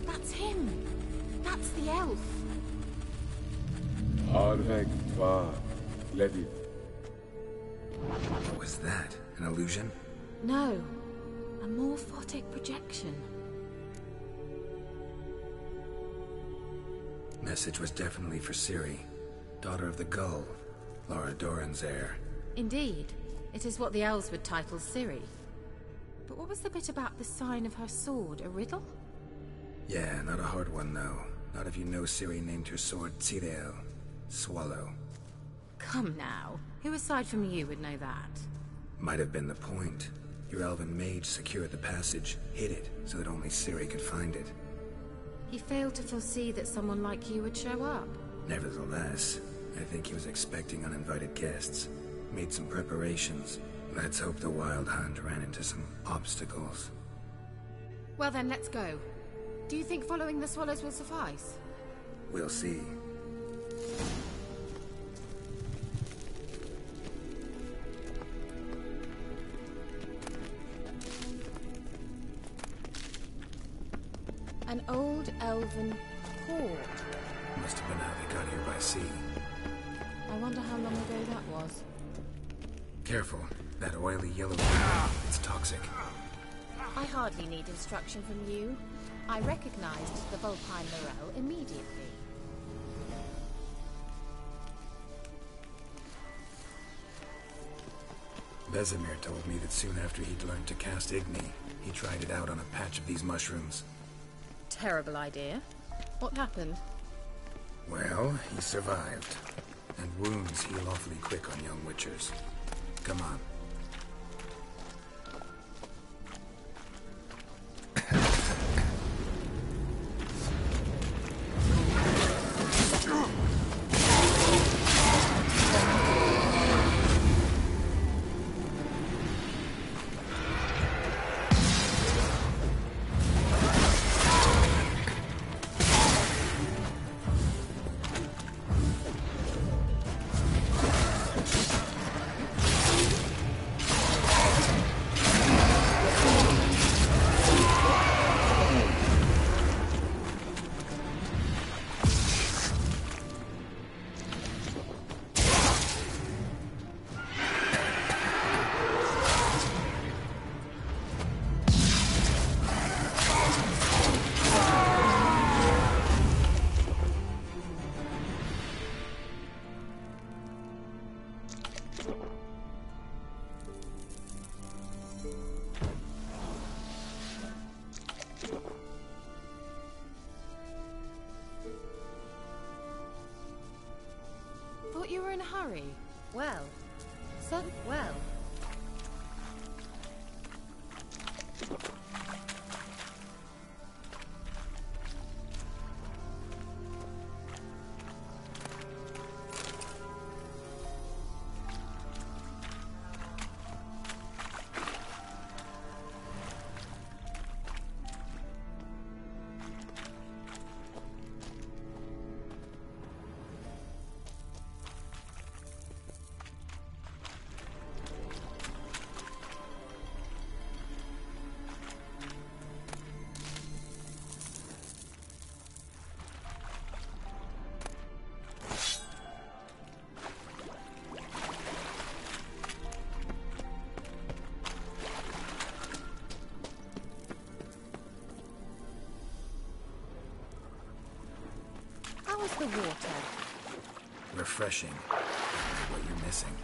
Speaker 14: That's him. That's the elf.
Speaker 3: What was that? An illusion?
Speaker 14: No. A morphotic projection.
Speaker 3: Message was definitely for Ciri. Daughter of the Gull. Laura Doran's heir.
Speaker 14: Indeed. It is what the elves would title Ciri. But what was the bit about the sign of her sword? A riddle?
Speaker 3: Yeah, not a hard one, though. Not if you know Ciri named her sword Tirel. Swallow.
Speaker 14: Come now. Who aside from you would know that?
Speaker 3: Might have been the point. Your elven mage secured the passage, hid it, so that only Ciri could find it.
Speaker 14: He failed to foresee that someone like you would show up.
Speaker 3: Nevertheless, I think he was expecting uninvited guests. Made some preparations. Let's hope the Wild Hunt ran into some obstacles.
Speaker 14: Well then, let's go. Do you think following the swallows will suffice?
Speaker 3: We'll see.
Speaker 14: An old elven port.
Speaker 3: Must have been how they got here by sea.
Speaker 14: I wonder how long ago that was.
Speaker 3: Careful. That oily yellow... It's toxic.
Speaker 14: I hardly need instruction from you. I recognized the Vulpine Morel immediately.
Speaker 3: Vesemir told me that soon after he'd learned to cast Igni, he tried it out on a patch of these mushrooms.
Speaker 14: Terrible idea. What happened?
Speaker 3: Well, he survived. And wounds heal awfully quick on young witchers. Come on.
Speaker 14: Well. So well. How is the water?
Speaker 3: Refreshing. What you're missing.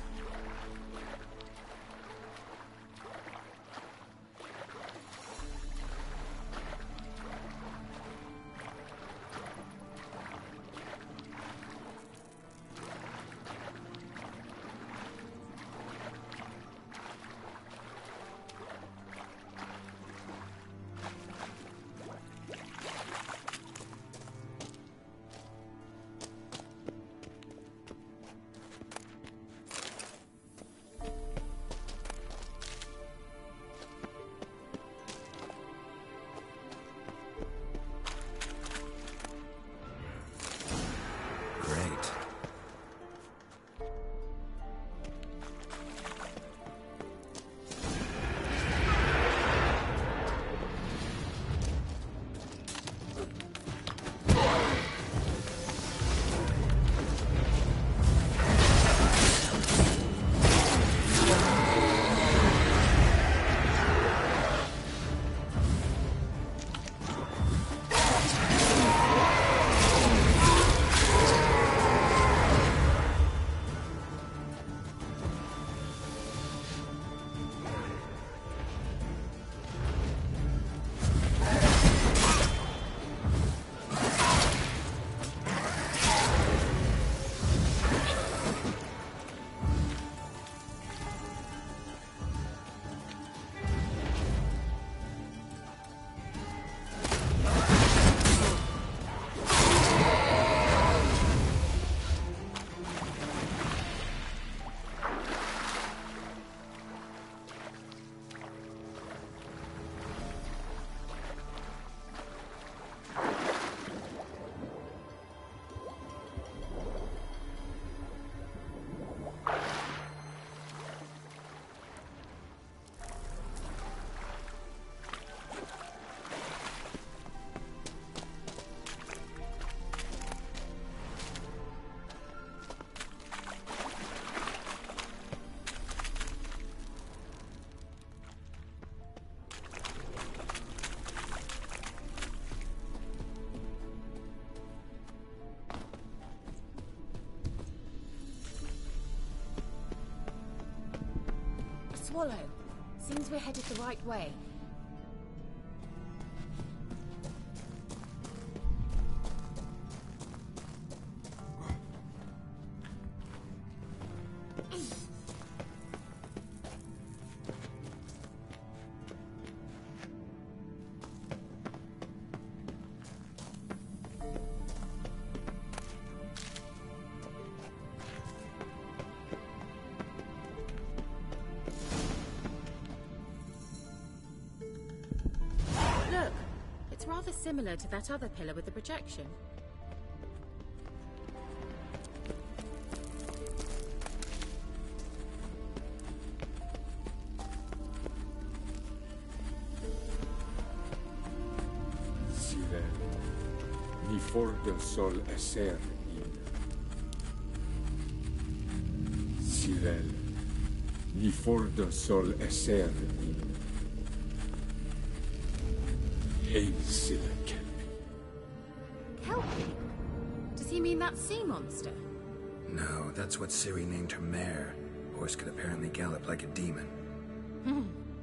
Speaker 14: Swallow. Seems we're headed the right way. Look, it's rather similar to that other pillar with the projection.
Speaker 19: Sirel, ni for del sol esser in. Sirel, ni for del sol esser in. Hail Silla Kelpie.
Speaker 14: Kelpie? Does he mean that sea monster?
Speaker 3: No, that's what Ciri named her mare. Horse could apparently gallop like a demon.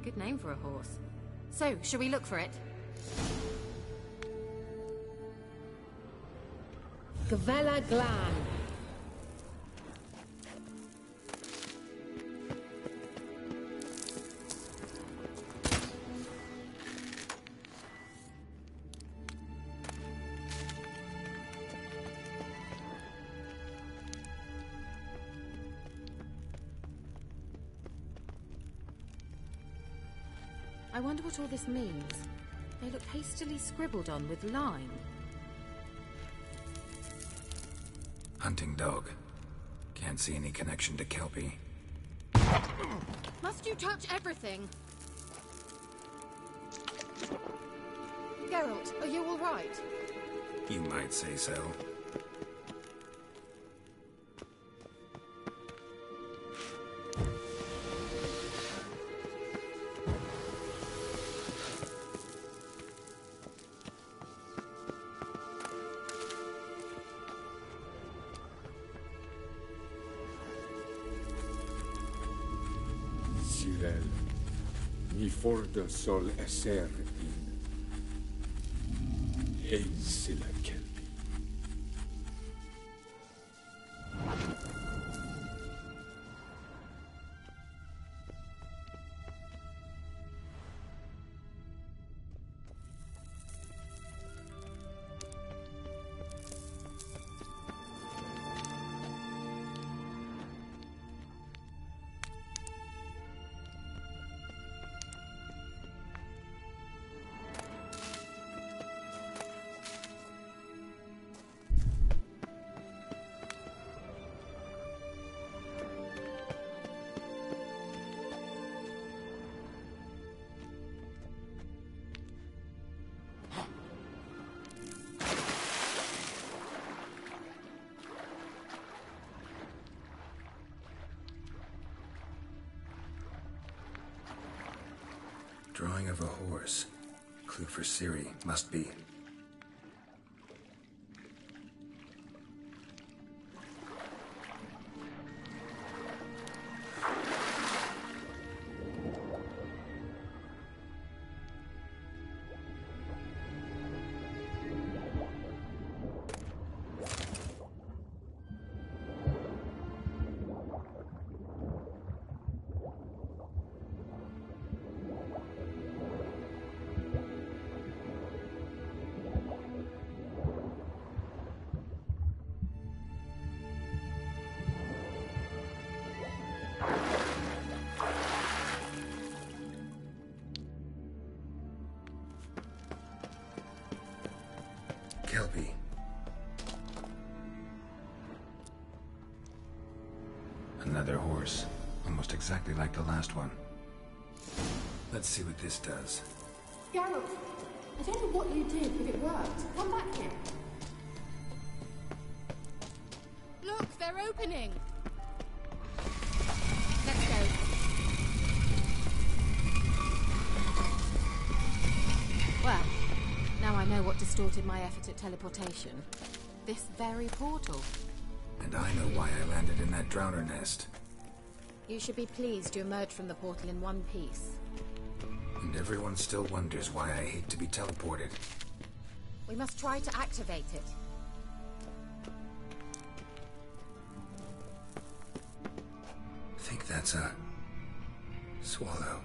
Speaker 14: Good name for a horse. So, shall we look for it? Gavella Glan. I wonder what all this means. They look hastily scribbled on with lime.
Speaker 3: Hunting dog. Can't see any connection to Kelpie.
Speaker 14: Must you touch everything? Geralt, are you all right?
Speaker 3: You might say so.
Speaker 19: Sirel, mi forda sol esser in Sila Kelpie.
Speaker 3: Drawing of a horse. Clue for Ciri, must be. Kelpie. Another horse. Almost exactly like the last one. Let's see what this does.
Speaker 14: Geralt, I don't know what you did, but it worked. Come back here. Look, they're opening. Let's go. Well, now I know what distorted my effort at teleportation. This very portal.
Speaker 3: And I know why I landed in that drowner nest.
Speaker 14: You should be pleased you emerged from the portal in one piece.
Speaker 3: And everyone still wonders why I hate to be teleported.
Speaker 14: We must try to activate it.
Speaker 3: I think that's a... swallow.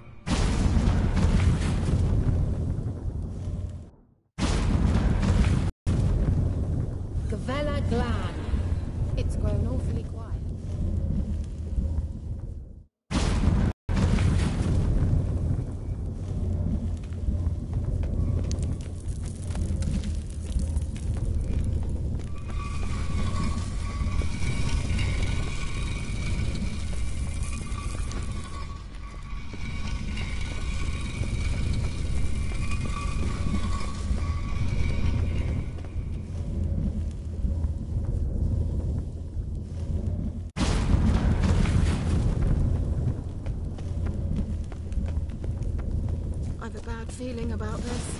Speaker 14: Gavella Glan. It's grown awfully quiet. I've a bad feeling about this.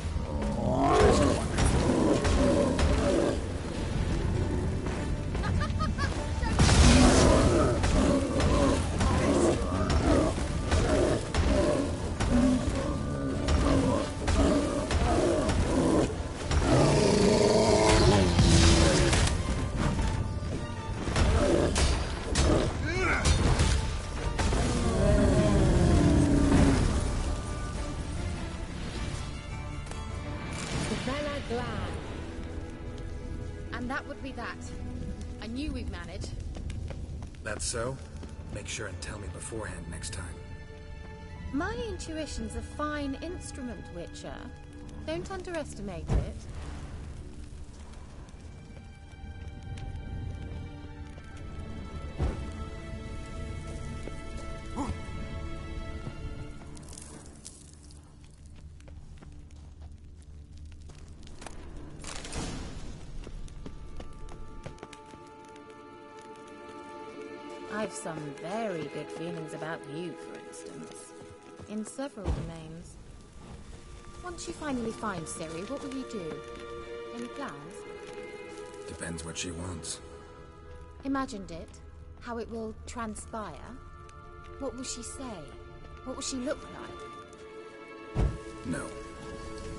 Speaker 14: And that would be that. I knew we'd manage.
Speaker 3: That's so? Make sure and tell me beforehand next time.
Speaker 14: My intuition's a fine instrument, Witcher. Don't underestimate it. I've some very good feelings about you, for instance. In several domains. Once you finally find Ciri, what will you do? Any plans?
Speaker 3: Depends what she wants.
Speaker 14: Imagined it? How it will transpire? What will she say? What will she look like?
Speaker 3: No.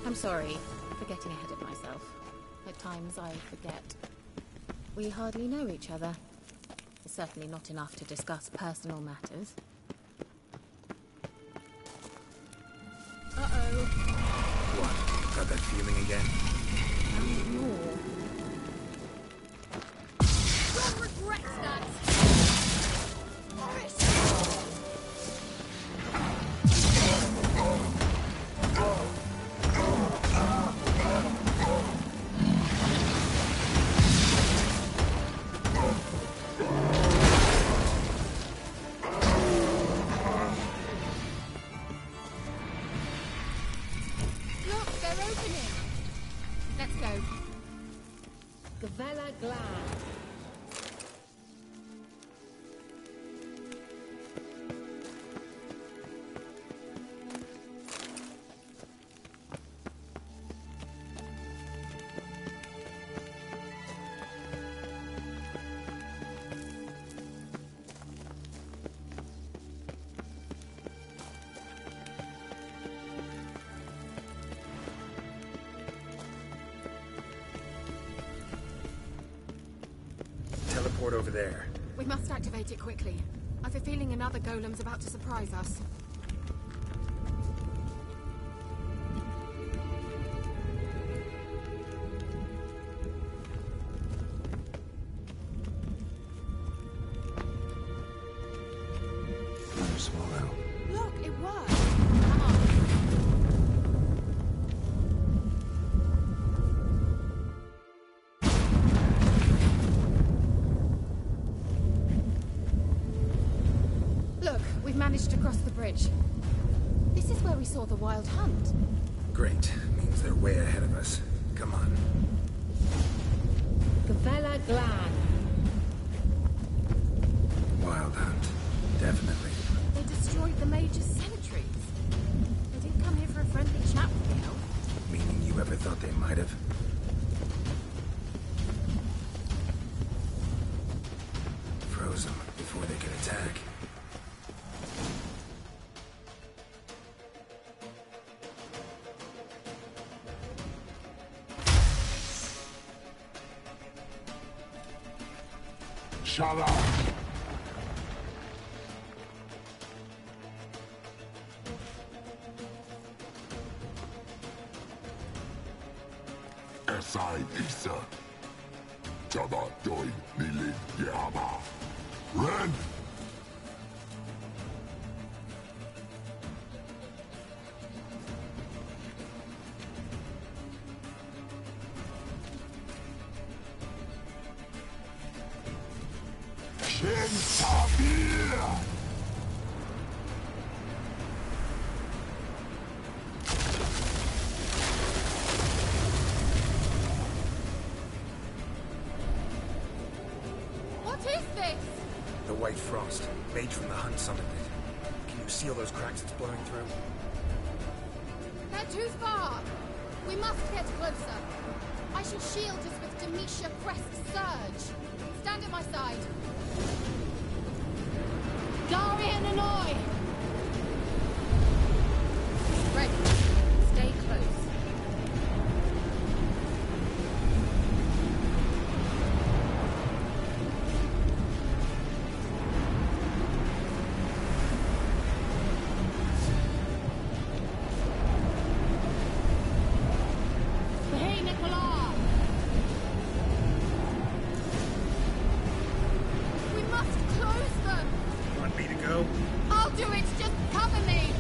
Speaker 14: I'm sorry for getting ahead of myself. At times I forget. We hardly know each other. Certainly not enough to discuss personal matters. Uh-oh.
Speaker 3: What? Got that feeling again?
Speaker 14: And more.
Speaker 15: You'll regret that! Boris!
Speaker 3: Teleport over there.
Speaker 14: We must activate it quickly. I've a feeling another golem's about to surprise us.
Speaker 3: Another swallow.
Speaker 14: Look, it worked! Come on. Look, we've managed to cross the bridge. This is where we saw the wild hunt.
Speaker 3: Great. Means they're way ahead of us. Come on.
Speaker 14: Gavella Glan.
Speaker 3: Wild hunt. Definitely.
Speaker 14: They destroyed the Major's sentries. They didn't come here for a friendly chat with the elf.
Speaker 3: Meaning you ever thought they might have? Froze them before they could attack.
Speaker 9: Shut up! Esai Isa. Jada Doi Nilin Yama. Ren! Shin Tabir!
Speaker 14: What is this?
Speaker 3: The White Frost. Mage from the hunt summoned it. Can you seal those cracks it's blowing through?
Speaker 14: They're too far. We must get closer. I shall shield us with Demetia Crest's surge. Stand at my side. Darian Annoy! Ready. Stay close. Hey, Nicola! We must close them!
Speaker 3: Want me to go?
Speaker 14: I'll do it! Just cover me!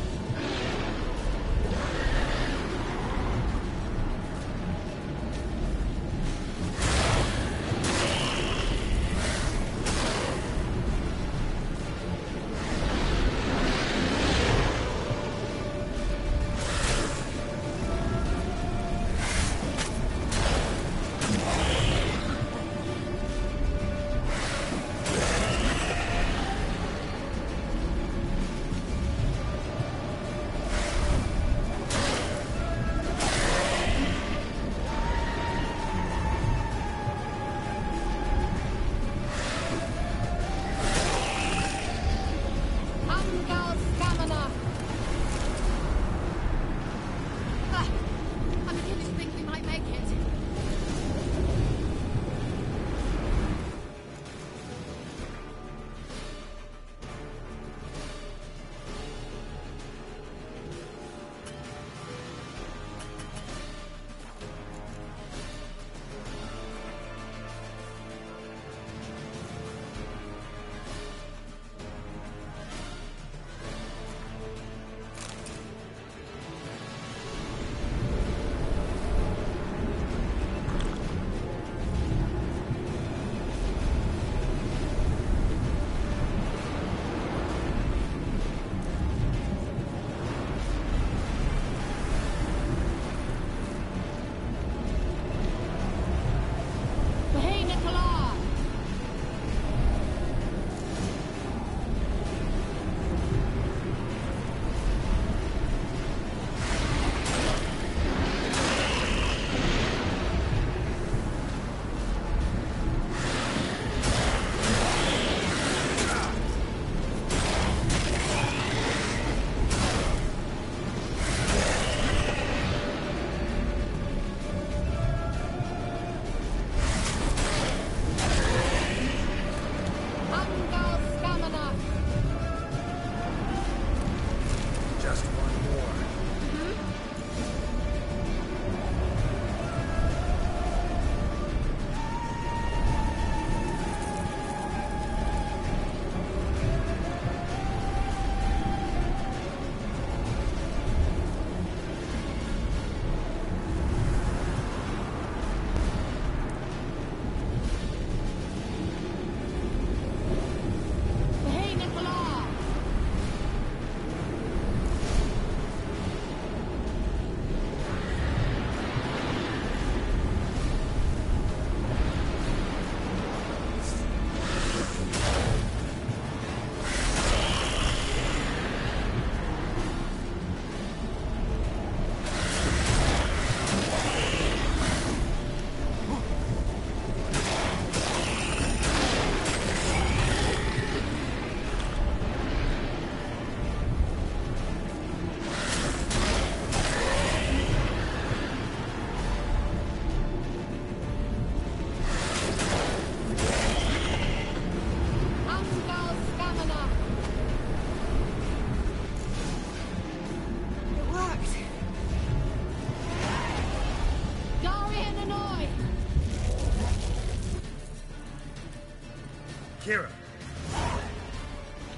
Speaker 12: Kira.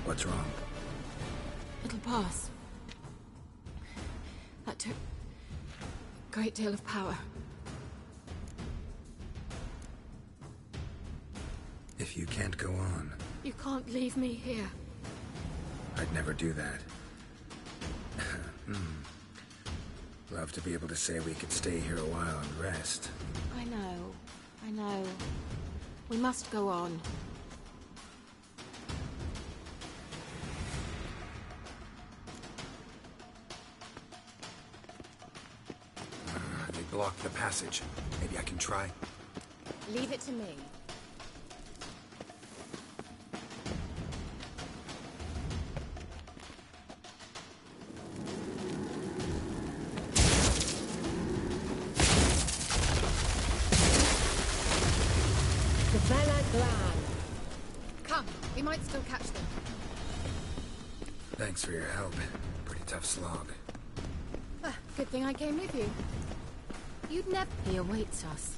Speaker 3: What's wrong?
Speaker 14: It'll pass. That took a great deal of power.
Speaker 3: If you can't go on,
Speaker 14: You can't leave me here.
Speaker 3: I'd never do that. Love to be able to say we could stay here a while and rest.
Speaker 14: I know. We must go on.
Speaker 3: They blocked the passage. Maybe I can try.
Speaker 14: Leave it to me. Come, we might still catch them.
Speaker 3: Thanks for your help. Pretty tough slog.
Speaker 14: Good thing I came with you. You'd never... He awaits us.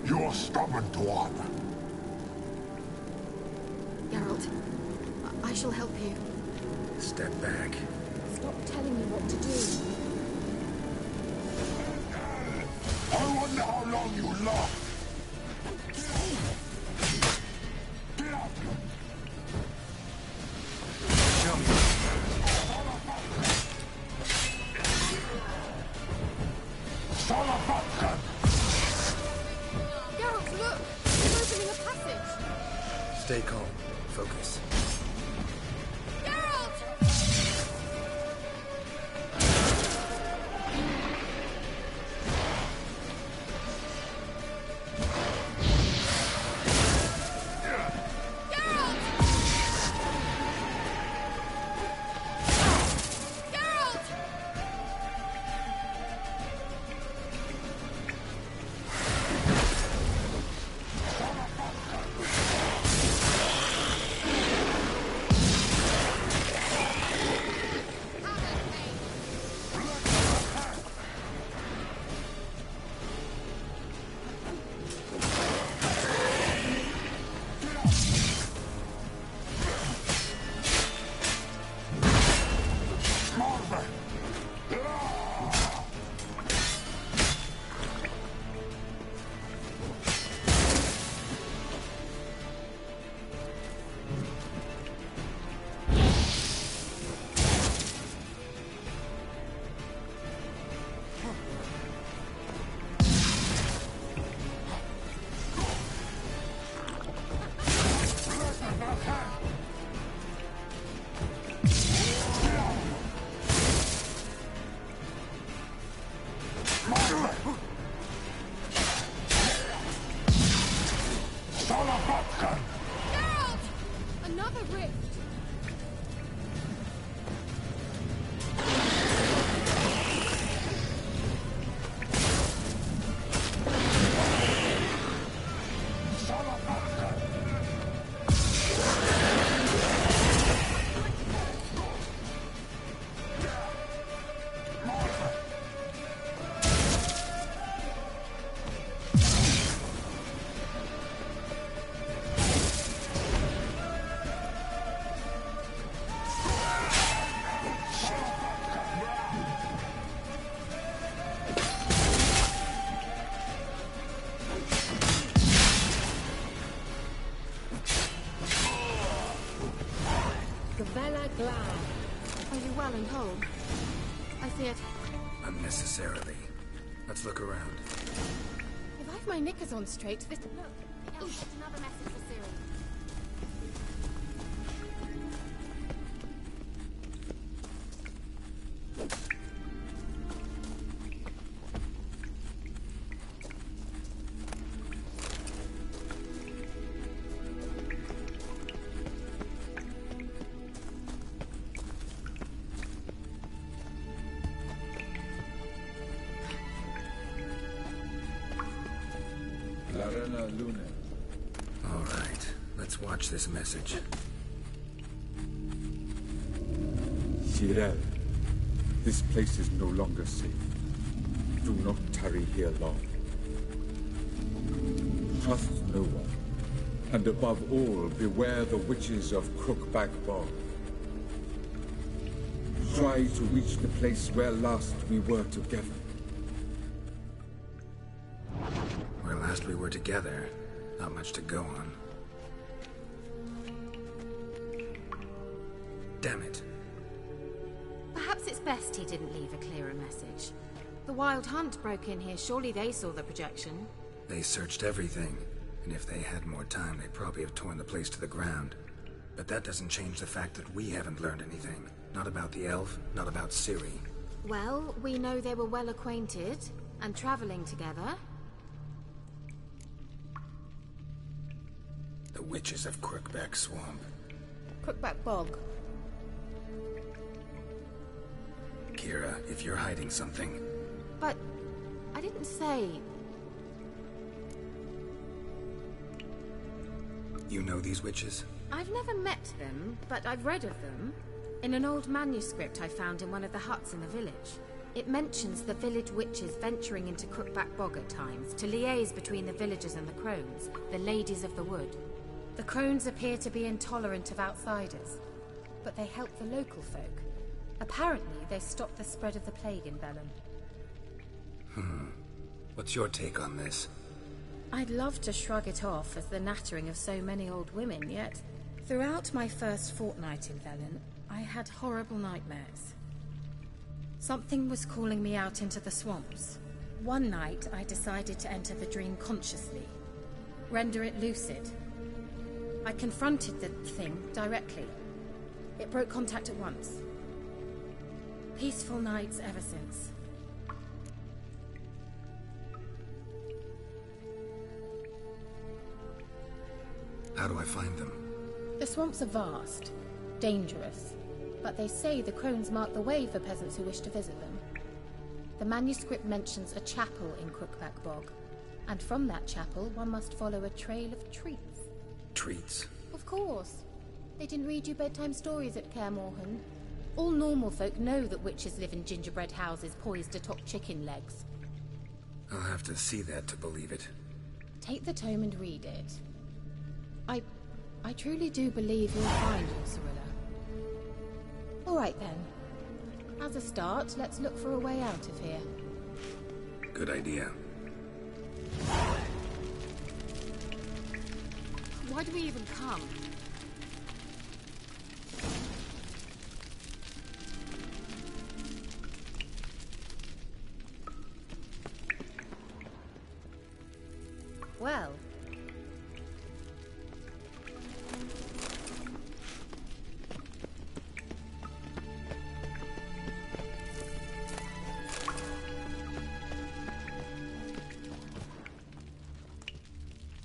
Speaker 9: You're stubborn, Tuan.
Speaker 14: Geralt, I shall help you.
Speaker 3: Step back.
Speaker 14: Stop telling me what to do.
Speaker 9: I wonder how long you last.
Speaker 14: Geralt, look! We're opening a passage!
Speaker 3: Stay calm. Focus.
Speaker 14: Another rift! Are you well and whole? I feared...
Speaker 3: Unnecessarily. Let's look around.
Speaker 14: If I've my knickers on straight, this... Look, the elf had another message for Ciri.
Speaker 19: Arena Lune.
Speaker 3: All right, let's watch this message.
Speaker 19: Tyrell, this place is no longer safe. Do not tarry here long. Trust no one. And above all, beware the witches of Crookback Bog. Try to reach the place where last we were together.
Speaker 3: Where last we were together, not much to go on. Damn it.
Speaker 14: Perhaps it's best he didn't leave a clearer message. The Wild Hunt broke in here. Surely they saw the projection.
Speaker 3: They searched everything, and if they had more time, they'd probably have torn the place to the ground. But that doesn't change the fact that we haven't learned anything. Not about the elf, not about Ciri.
Speaker 14: Well, we know they were well acquainted, and traveling together.
Speaker 3: The witches of Crookback Swamp.
Speaker 14: Crookback Bog.
Speaker 3: Kira, if you're hiding something...
Speaker 14: But I didn't say...
Speaker 3: You know these witches?
Speaker 14: I've never met them, but I've read of them. In an old manuscript I found in one of the huts in the village. It mentions the village witches venturing into Crookback Bog at times to liaise between the villagers and the crones, the ladies of the wood. The crones appear to be intolerant of outsiders, but they help the local folk. Apparently, they stopped the spread of the plague in Bellum.
Speaker 3: What's your take on this?
Speaker 14: I'd love to shrug it off as the nattering of so many old women, yet throughout my first fortnight in Velen, I had horrible nightmares. Something was calling me out into the swamps. One night, I decided to enter the dream consciously, render it lucid. I confronted the thing directly. It broke contact at once. Peaceful nights ever since.
Speaker 3: How do I find them?
Speaker 14: The swamps are vast, dangerous, but they say the crones mark the way for peasants who wish to visit them. The manuscript mentions a chapel in Crookback Bog, and from that chapel one must follow a trail of treats.
Speaker 3: Treats?
Speaker 14: Of course. They didn't read you bedtime stories at Kaer Morhen. All normal folk know that witches live in gingerbread houses poised atop chicken legs.
Speaker 3: I'll have to see that to believe it.
Speaker 14: Take the tome and read it. I truly do believe you'll find your Cirilla. All right then. As a start, let's look for a way out of here.
Speaker 3: Good idea.
Speaker 14: Why do we even come? Well.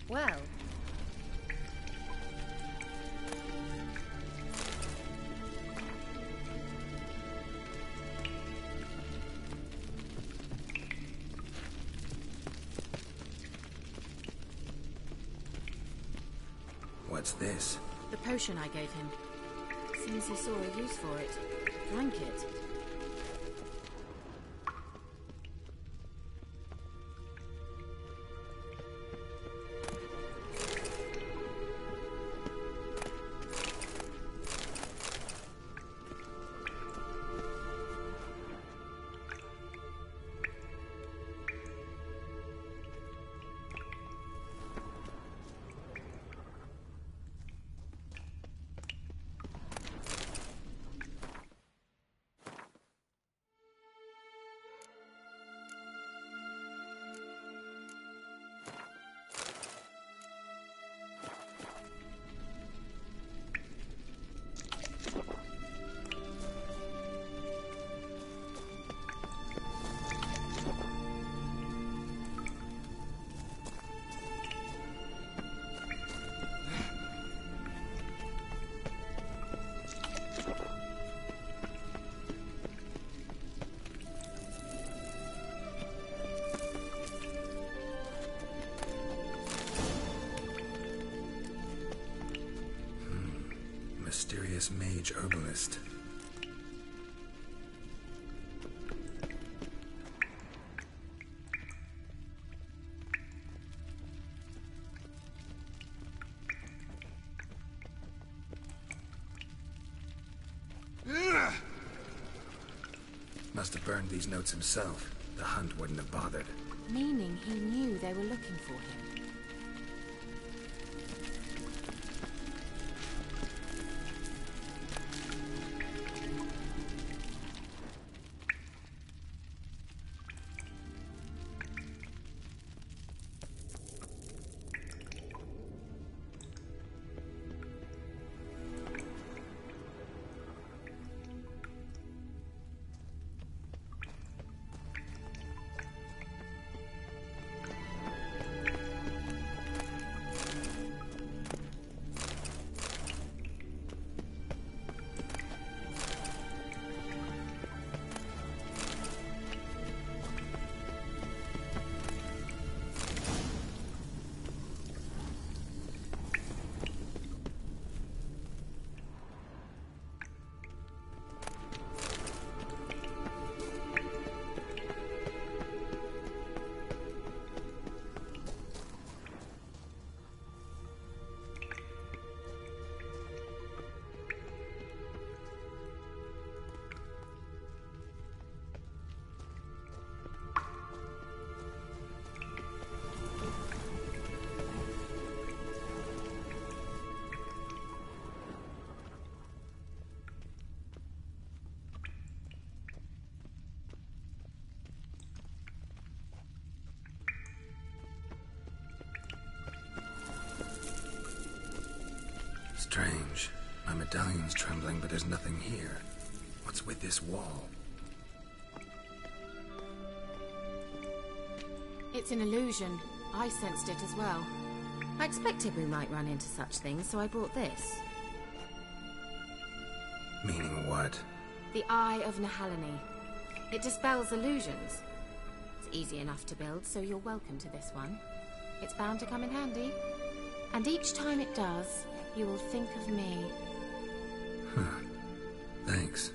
Speaker 14: Well.
Speaker 3: What's this?
Speaker 14: The potion I gave him. Seems he saw a use for it. Drank it.
Speaker 3: Mysterious mage herbalist. Must have burned these notes himself. The hunt wouldn't have bothered.
Speaker 14: Meaning he knew they were looking for him.
Speaker 3: Strange. My medallion's trembling, but there's nothing here. What's with this wall?
Speaker 14: It's an illusion. I sensed it as well. I expected we might run into such things, so I brought this.
Speaker 3: Meaning what?
Speaker 14: The Eye of Nehaleni. It dispels illusions. It's easy enough to build, so you're welcome to this one. It's bound to come in handy. And each time it does, you will think of me.
Speaker 3: Huh. Thanks.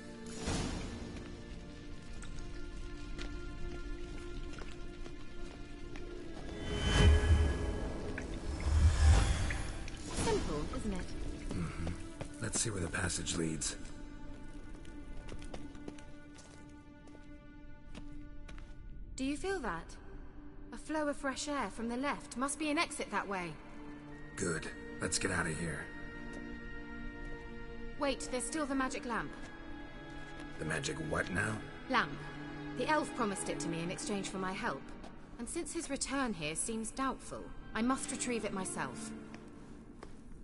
Speaker 14: Simple, isn't it?
Speaker 3: Mm-hmm. Let's see where the passage leads.
Speaker 14: Do you feel that? A flow of fresh air from the left. Must be an exit that way.
Speaker 3: Good. Let's get out of here.
Speaker 14: Wait, there's still the magic lamp.
Speaker 3: The magic what now?
Speaker 14: Lamp. The elf promised it to me in exchange for my help. And since his return here seems doubtful, I must retrieve it myself.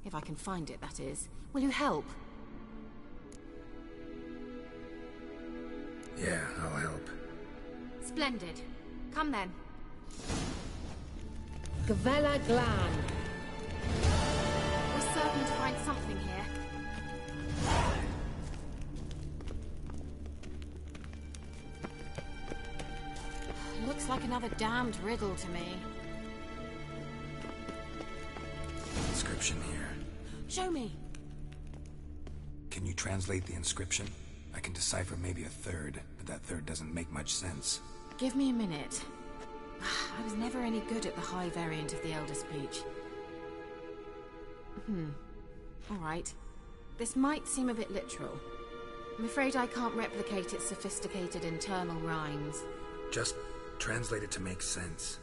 Speaker 14: If I can find it, that is. Will you help?
Speaker 3: Yeah, I'll help.
Speaker 14: Splendid. Come then.
Speaker 15: Gavella Glan.
Speaker 14: We're certain to find something here. Looks like another damned riddle to me.
Speaker 3: Inscription here.
Speaker 14: Show me.
Speaker 3: Can you translate the inscription? I can decipher maybe a third, but that third doesn't make much sense.
Speaker 14: Give me a minute. I was never any good at the high variant of the Elder Speech. All right. This might seem a bit literal. I'm afraid I can't replicate its sophisticated internal rhymes.
Speaker 3: Just translate it to make sense.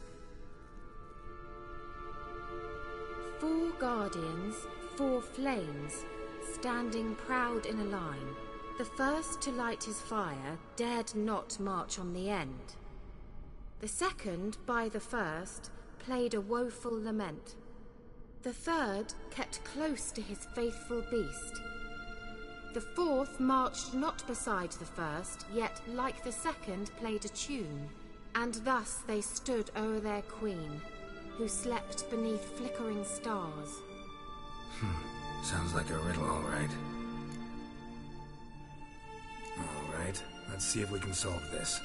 Speaker 14: 4 guardians, 4 flames, standing proud in a line. The first to light his fire dared not march on the end. The second, by the first, played a woeful lament. The third kept close to his faithful beast. The fourth marched not beside the first, yet, like the second, played a tune. And thus they stood o'er their queen, who slept beneath flickering stars.
Speaker 3: Sounds like a riddle, all right. All right, let's see if we can solve this.